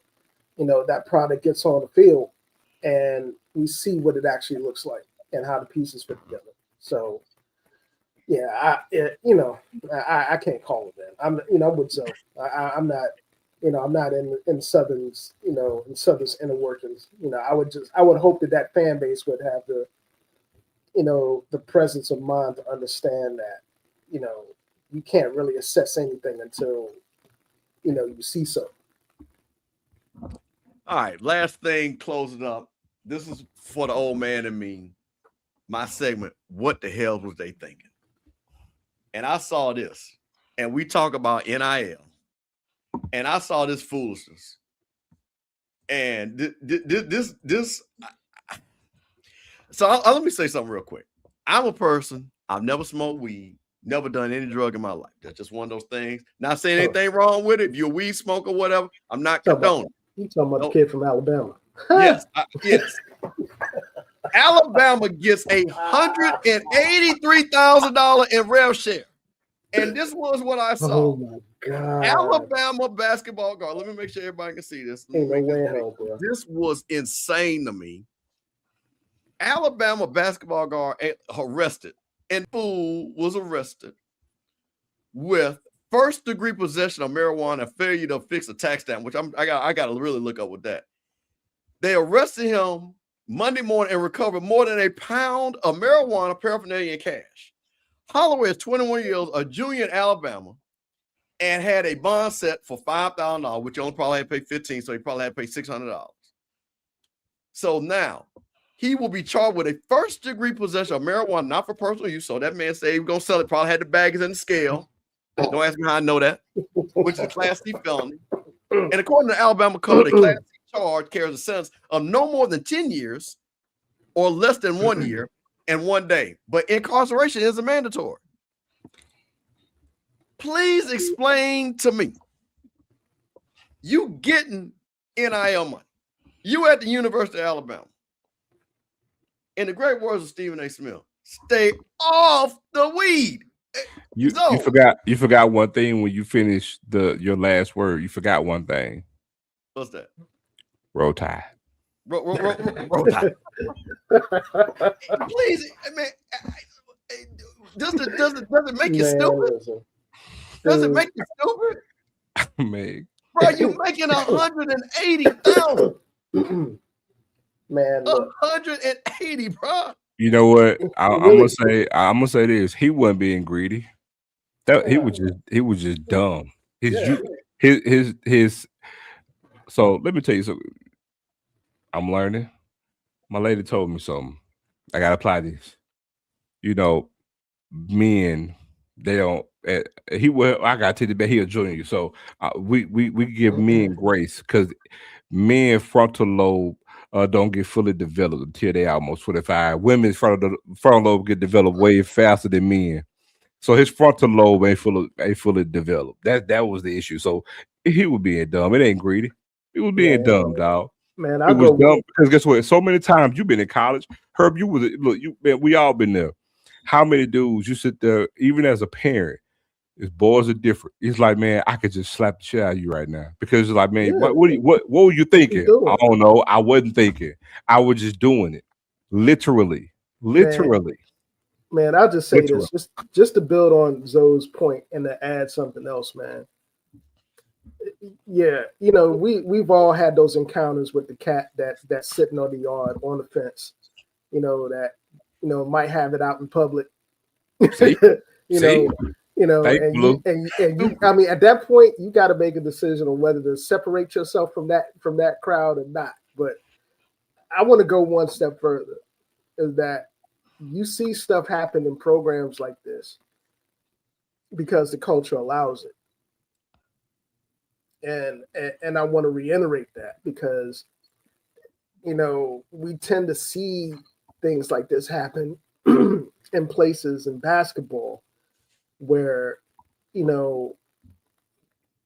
that product gets on the field and we see what it actually looks like and how the pieces fit together. So, yeah, I can't call it that. I'm with Zoe. I'm not, I'm not in Southern's, in Southern's inner workings. I would hope that fan base would have the, the presence of mind to understand that, you can't really assess anything until, you see something. All right, last thing, closing up. This is for the old man and me. My segment, what the hell was they thinking? And I saw this, and we talk about NIL, and I saw this foolishness. And this. So let me say something real quick. I'm a person, I've never smoked weed, never done any drug in my life. That's just one of those things. Not saying anything wrong with it. If you're a weed smoker or whatever, I'm not condoning. You talking about the kid from Alabama? Yes, yes. Alabama gets $183,000 in rev share. And this was what I saw. Oh my God. Alabama basketball guard. Let me make sure everybody can see this. Ain't no way in hell, bro. This was insane to me. Alabama basketball guard arrested, and fool was arrested with first-degree possession of marijuana and failure to fix a tax stamp, which I got to really look up with that. They arrested him Monday morning and recovered more than a pound of marijuana, paraphernalia, and cash. Holloway is 21 years, a junior in Alabama, and had a bond set for $5,000, which he only probably had to pay $15,000, so he probably had to pay $600. So now he will be charged with a first-degree possession of marijuana, not for personal use. So that man said he was going to sell it, probably had the bags in the scale. Don't ask me how I know that, which is a Class C felony. And according to Alabama code, a Class C charge carries a sentence of no more than 10 years or less than 1 year and 1 day. But incarceration is a mandatory. Please explain to me. You getting NIL money. You at the University of Alabama. In the great words of Stephen A. Smith, stay off the weed. You forgot one thing when you finished your last word. You forgot one thing. What's that? Roll Tide. Roll Tide. Please, man. Does it make you stupid? Does it make you stupid? Man, bro, you making $180,000. Man, 180, bro. You know what? I'm gonna say this. He wasn't being greedy. He was just dumb. His. So let me tell you something. I'm learning. My lady told me something. I gotta apply this. Men, they don't. I gotta tell you that he a junior. So we give men grace because men frontal lobe don't get fully developed until they almost 25. Women's frontal lobe get developed way faster than men. So his frontal lobe ain't fully developed. That was the issue. So he was being dumb. It ain't greedy. He was being dumb, dog. Man, it was dumb because guess what? So many times you've been in college, Herb. Man, we all been there. How many dudes you sit there, even as a parent, is boys are different. He's like, man, I could just slap the shit out of you right now because it's like, man, Yeah. what were you thinking? doing? I don't know. I wasn't thinking. I was just doing it, literally. Man, I'll just say Literal. this, just to build on Zoe's point and to add something else, man. Yeah, you know, we've all had those encounters with the cat that's sitting on the yard on the fence, you know, that might have it out in public. See? Thank And you. you I mean, at that point you got to make a decision on whether to separate yourself from that crowd or not. But I want to go one step further, is that you see stuff happen in programs like this because the culture allows it. And I want to reiterate that because, you know, we tend to see things like this happen in places in basketball where, you know,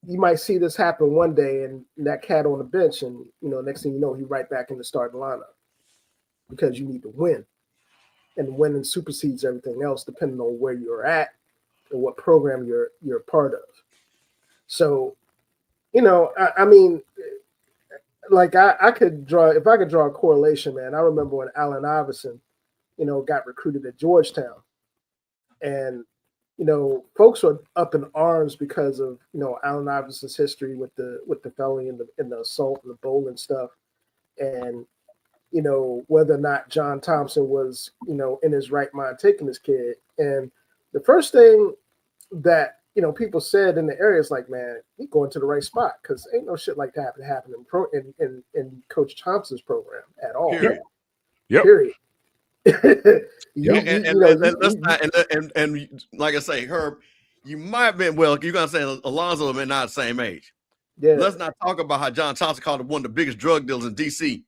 you might see this happen one day and that cat on the bench, and, you know, next thing you know, he's right back in the starting lineup because you need to win. And winning supersedes everything else, depending on where you're at and what program you're part of. So, you know, I mean, like I could draw a correlation, man. I remember when Allen Iverson, you know, got recruited at Georgetown, and, you know, folks were up in arms because of, you know, Allen Iverson's history with the felony and the assault and the bowling stuff, and, you know, whether or not John Thompson was, you know, in his right mind taking this kid. And the first thing that, you know, people said in the area is like, man, he's going to the right spot, because ain't no shit like that happen in Coach Thompson's program at all. Period. Period. And like I say, Herb, you might have been, well, you're gonna say Alonzo and not the same age. Yeah. Let's not talk about how John Thompson called him one of the biggest drug dealers in DC.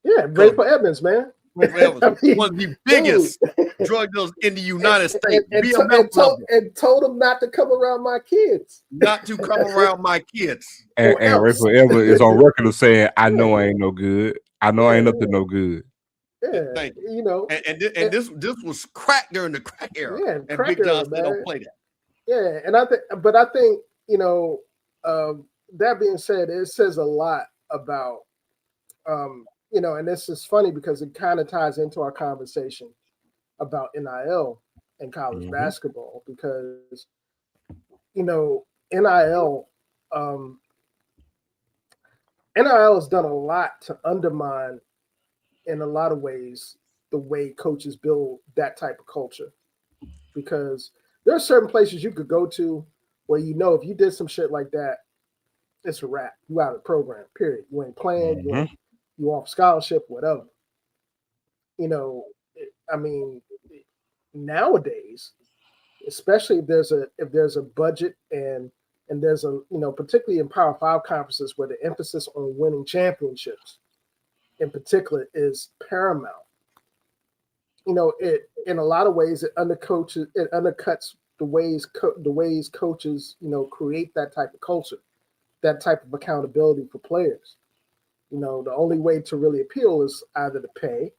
Yeah, Rayford Evans, man. One of the biggest drug dealers in the United States. And told him not to come around my kids. Not to come around my kids. And Rayford Evans is on record of saying, I know I ain't no good. I know I ain't up to no good. Yeah, you know, and this was crack during the crack era. Yeah, and Big John still don't play that. Yeah, and I think you know, that being said, it says a lot about, you know, and this is funny because it kind of ties into our conversation about NIL and college basketball, because, you know, NIL has done a lot to undermine, in a lot of ways, the way coaches build that type of culture, because there are certain places you could go to where, you know, if you did some shit like that, it's a wrap. You out of the program, period. You ain't playing, you off scholarship, whatever. You know, I mean, nowadays, especially if there's a budget and there's a, you know, particularly in Power 5 conferences where the emphasis on winning championships in particular is paramount. You know, it, in a lot of ways, it undercuts the ways coaches, you know, create that type of culture, that type of accountability for players. You know, the only way to really appeal is either to pay,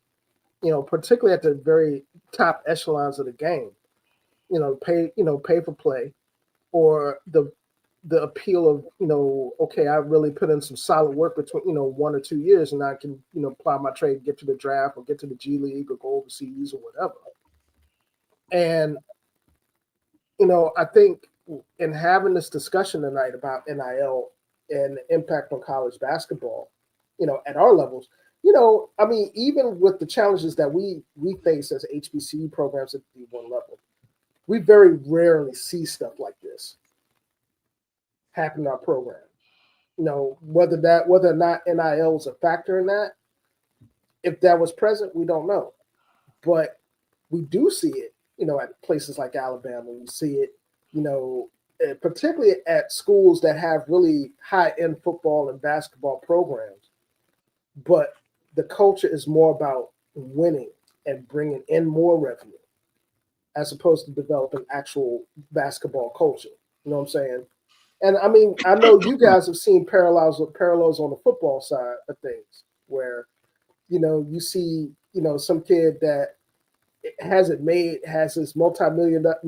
you know, particularly at the very top echelons of the game, you know, pay for play, or the appeal of, you know, okay, I really put in some solid work between, you know, 1 or 2 years, and I can, you know, apply my trade, get to the draft or get to the G League or go overseas or whatever. And, you know, I think in having this discussion tonight about NIL and the impact on college basketball, you know, at our levels, you know, I mean, even with the challenges that we face as HBCU programs at the D1 level, we very rarely see stuff like this happen in our program. You know, whether or not NIL is a factor in that, if that was present, we don't know. But we do see it, you know, at places like Alabama. We see it, you know, particularly at schools that have really high-end football and basketball programs. But the culture is more about winning and bringing in more revenue, as opposed to developing actual basketball culture. You know what I'm saying? And I mean, I know you guys have seen parallels on the football side of things, where, you know, you see, you know, some kid that, has this multi-million dollar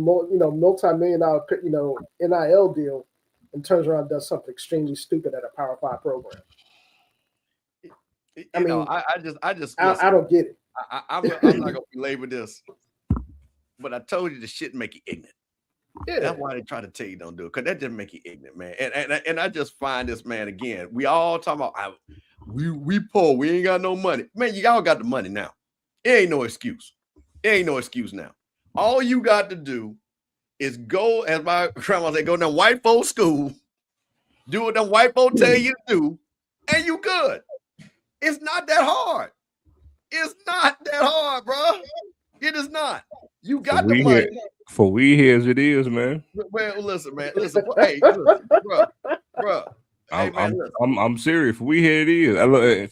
NIL deal, and turns around and does something extremely stupid at a Power 5 program. I mean, I just listen, I don't get it. I'm not gonna belabor this, but I told you the shit make you ignorant. Yeah. That's why they try to tell you don't do it, because that just make you ignorant, man. And I just find this, man, again, we all talking about we poor, we ain't got no money. Man, you all got the money now. It ain't no excuse. It ain't no excuse now. All you got to do is go, as my grandma said, go to white folks school, do what them white folks tell you to do, and you good. It's not that hard. It's not that hard, bro. It is not. You got the money. For we here as it is, man. Well, listen, man. Listen, hey, listen, bro. Hey, I'm serious. For we here it is.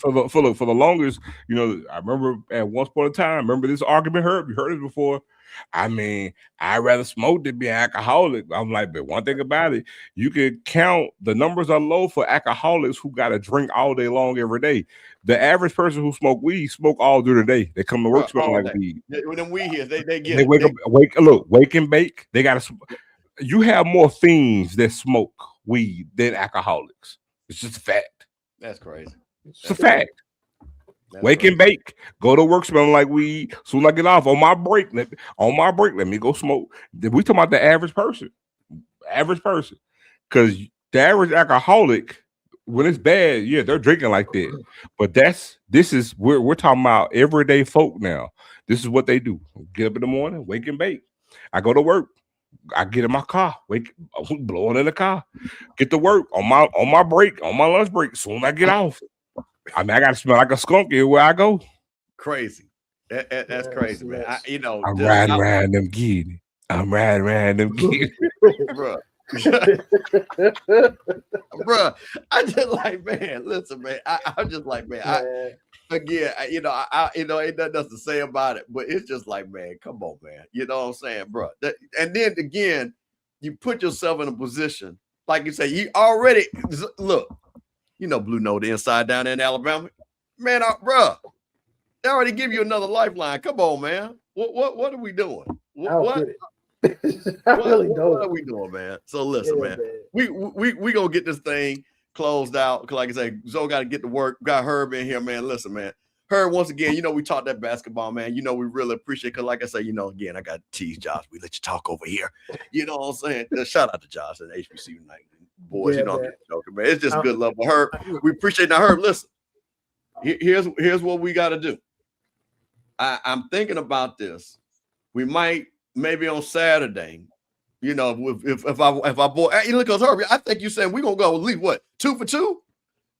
For the longest, you know, I remember at one point in time. Remember this argument? You heard it before. I mean, I'd rather smoke than be an alcoholic. I'm like, but one thing about it, you can count the numbers are low for alcoholics who got to drink all day long every day. The average person who smoke weed smoke all through the day. They come to work smelling like weed. When them weed here, they get they wake up, wake and bake. They got to. You have more fiends that smoke weed than alcoholics. It's just a fact. That's crazy. It's a fact. Wake and bake, go to work smelling like weed. Soon as I get off on my break, let me go smoke. We talking about the average person, because the average alcoholic, when it's bad, yeah, they're drinking like that. But we're talking about everyday folk now. This is what they do: get up in the morning, wake and bake. I go to work. I get in my car, blow it in the car, get to work on my break, on my lunch break. Soon as I get off. I mean, I gotta smell like a skunk everywhere I go. Crazy. That's crazy, man. I'm riding around them giddy. Bro. Bro, I just like, man, listen, man. I'm just like, man, ain't nothing else to say about it, but it's just like, man, come on, man. You know what I'm saying, bro? And then again, you put yourself in a position, like you say, you already look. You know, Blue know the inside down there in Alabama. Man, bro, they already give you another lifeline. Come on, man. What are we doing? What really don't. What are we doing, man? So listen, man. We gonna get this thing closed out. Cause like I say, Zoe got to get to work. Got Herb in here, man. Listen, man. Herb, once again, you know, we talked that basketball, man. You know, we really appreciate it. Cause like I say, you know, again, I got to tease Josh. We let you talk over here. You know what I'm saying? Shout out to Josh and HBC United. Boys, you know, I'm joking, man. It's just good love for Herb. We appreciate that. Herb, listen. Here's what we got to do. I'm thinking about this. We might maybe on Saturday, you know, if I boy, hey, look at Herb. I think you said we're gonna go at least what 2 for 2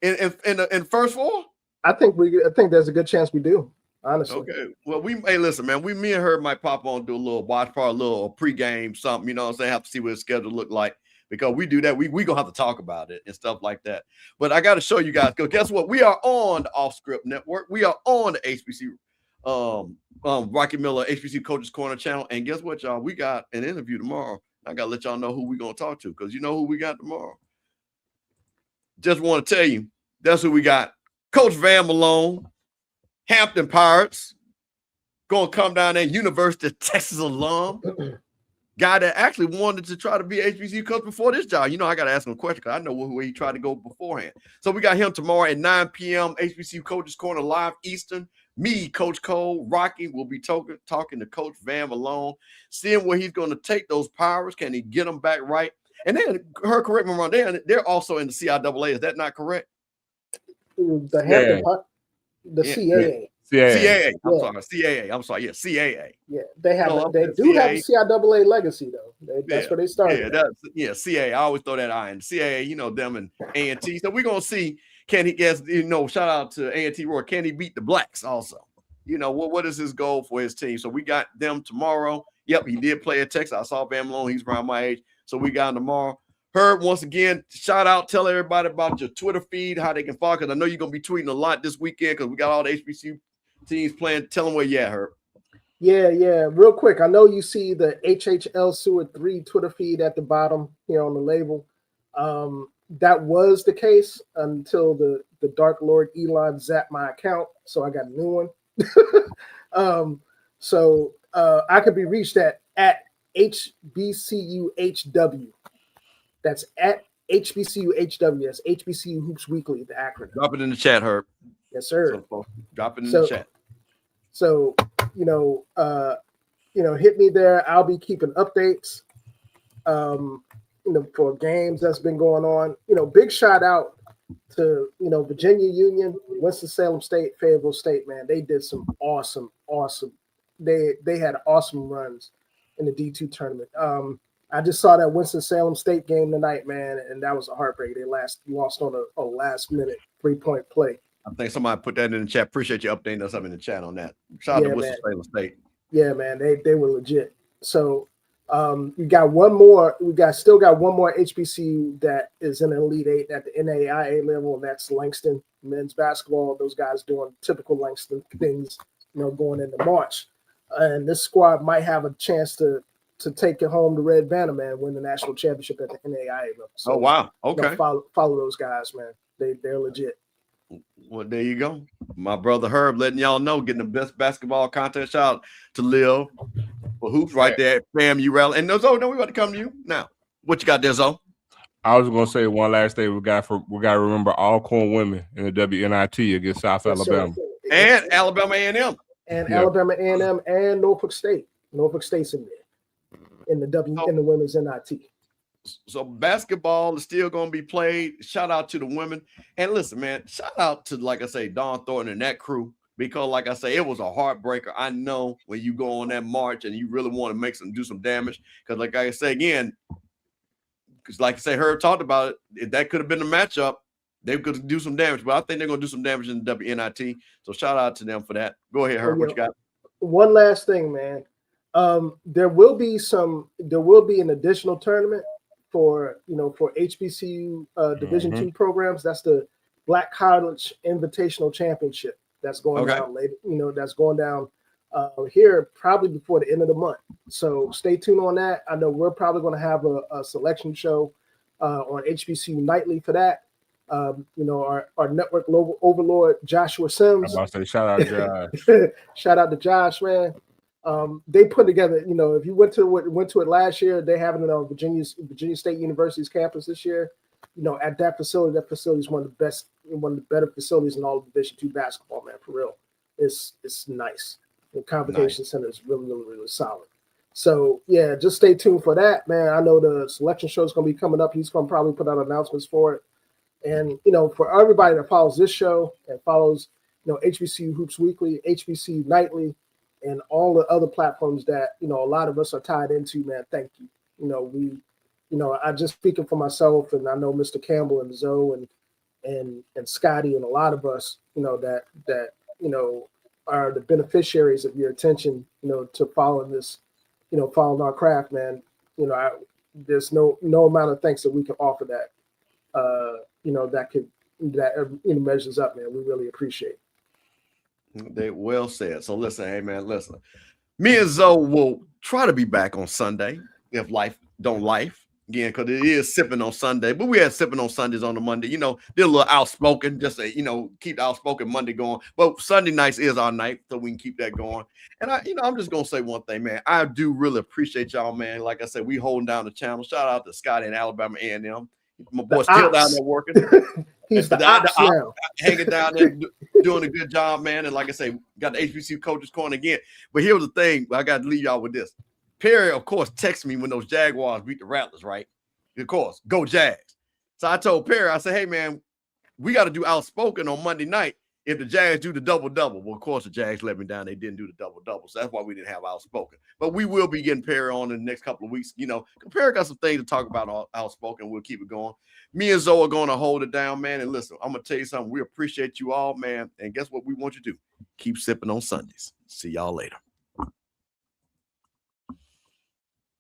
in first four. I think there's a good chance we do. Honestly. Okay. Well, listen, man. Me and Herb might pop on, do a little watch party, a little pregame, something. You know what I'm saying? Have to see what his schedule look like. Because we do that, we gonna have to talk about it and stuff like that. But I got to show you guys, because guess what? We are on the Off Script Network. We are on the HBC, Rocky Miller HBC Coaches Corner channel. And guess what, y'all? We got an interview tomorrow. I gotta let y'all know who we gonna talk to, because you know who we got tomorrow. Just want to tell you, that's who we got. Coach Van Malone, Hampton Pirates, gonna come down there, University of Texas alum. Guy that actually wanted to try to be HBCU coach before this job. You know, I got to ask him a question because I know where he tried to go beforehand. So we got him tomorrow at 9 p.m. HBCU Coaches Corner live Eastern. Me, Coach Cole, Rocky will be talking to Coach Van Malone, seeing where he's going to take those Pirates. Can he get them back right? And then, correct me wrong, they're also in the CIAA. Is that not correct? The Hampton, the CAA. CAA. I'm sorry. Yeah, CAA. Yeah, they do have a CIAA legacy though. That's where they started. CAA. I always throw that eye in. CAA, you know, them and A&T. So we're gonna see, can he get, you know, shout out to A&T Roy. Can he beat the Blacks also? You know, what is his goal for his team? So we got them tomorrow. Yep, he did play at Texas. I saw Van Malone, he's around my age. So we got him tomorrow. Herb, once again, shout out, tell everybody about your Twitter feed, how they can follow, because I know you're gonna be tweeting a lot this weekend because we got all the HBCU teams playing. Tell them where you at, Herb. Yeah. Real quick. I know you see the HHL Seward 3 Twitter feed at the bottom here on the label. That was the case until the Dark Lord Elon zapped my account, so I got a new one. So I could be reached at HBCUHW. That's at HBCUHW. That's HBCU Hoops Weekly, the acronym. Drop it in the chat, Herb. Yes, sir. So, drop it in the chat. So hit me there. I'll be keeping updates. For games that's been going on. Big shout out to Virginia Union, Winston-Salem State, Fayetteville State. Man, they did some awesome. They had awesome runs in the D2 tournament. I just saw that Winston-Salem State game tonight, man, and that was a heartbreak. They lost on a last-minute 3-point play. I think somebody put that in the chat. Appreciate you updating us up in the chat on that. Shout out to Winston-Salem State. Yeah, man, they were legit. So we got one more. Still got one more HBCU that is in the Elite Eight at the NAIA level, and that's Langston men's basketball. Those guys doing typical Langston things, going into March. And this squad might have a chance to take it home to Red Banner, man, win the national championship at the NAIA level. So, wow. Okay. Follow those guys, man. They're legit. Well, there you go. My brother Herb letting y'all know, getting the best basketball content. Shout out to Lil for Hoops right there. FAMU rally. And Zoe, we about to come to you now. What you got there, Zoe? I was gonna say one last thing we got to remember Alcorn women in the WNIT against South Alabama. And Alabama A&M. And Alabama A&M and Norfolk State. Norfolk State's in there in the women's NIT. So basketball is still going to be played. Shout out to the women. And listen, man, shout out to, like I say, Don Thornton and that crew, because like I say, it was a heartbreaker. I know when you go on that march and you really want to do some damage, because like I say again, because like I say, Herb talked about it, if that could have been the matchup, they could do some damage, but I think they're going to do some damage in the WNIT. So shout out to them for that. Go ahead, Herb. What you got? One last thing, man. There will be an additional tournament for HBCU Division II programs. That's the Black College Invitational Championship that's going down later. That's going down here probably before the end of the month. So stay tuned on that. I know we're probably going to have a selection show on HBCU Nightly for that. Our network overlord Joshua Sims. I'm about to say shout out to Josh. Shout out to Josh, man. They put together, if you went to it last year, they have it on Virginia State University's campus this year. At that facility is one of the better facilities in all of Division II basketball, man, for real. It's nice. The Convocation Center is really, really, really solid. So yeah, just stay tuned for that, man. I know the selection show is going to be coming up. He's going to probably put out announcements for it. And for everybody that follows this show and follows HBCU Hoops Weekly, HBCU Nightly, and all the other platforms that a lot of us are tied into, man, thank you. I just speaking for myself, and I know Mr. Campbell and Zoe and Scotty and a lot of us, that are the beneficiaries of your attention, to following this, following our craft, man. There's no amount of thanks that we can offer that, that measures up, man. We really appreciate it. They well said. So listen, hey man, listen. Me and Zoe will try to be back on Sunday if life don't life again, because it is sipping on Sunday. But we had sipping on Sundays on the Monday. They're a little outspoken, just to, keep the outspoken Monday going. But Sunday nights is our night, so we can keep that going. And I'm just gonna say one thing, man. I do really appreciate y'all, man. Like I said, we holding down the channel. Shout out to Scotty and Alabama A&M. My boy's still down there working. He's the ops now. Hanging down there, doing a good job, man. And like I say, got the HBCU Coaches Corner again. But here's the thing. I got to leave y'all with this. Perry, of course, texted me when those Jaguars beat the Rattlers, right? Of course, go Jags. So I told Perry, I said, hey, man, we got to do outspoken on Monday night if the Jags do the double-double. Well, of course, the Jags let me down. They didn't do the double-double. So that's why we didn't have outspoken. But we will be getting Perry on in the next couple of weeks. Perry got some things to talk about outspoken. We'll keep it going. Me and Zoe are going to hold it down, man. And listen, I'm going to tell you something. We appreciate you all, man. And guess what we want you to do? Keep sipping on Sundays. See y'all later.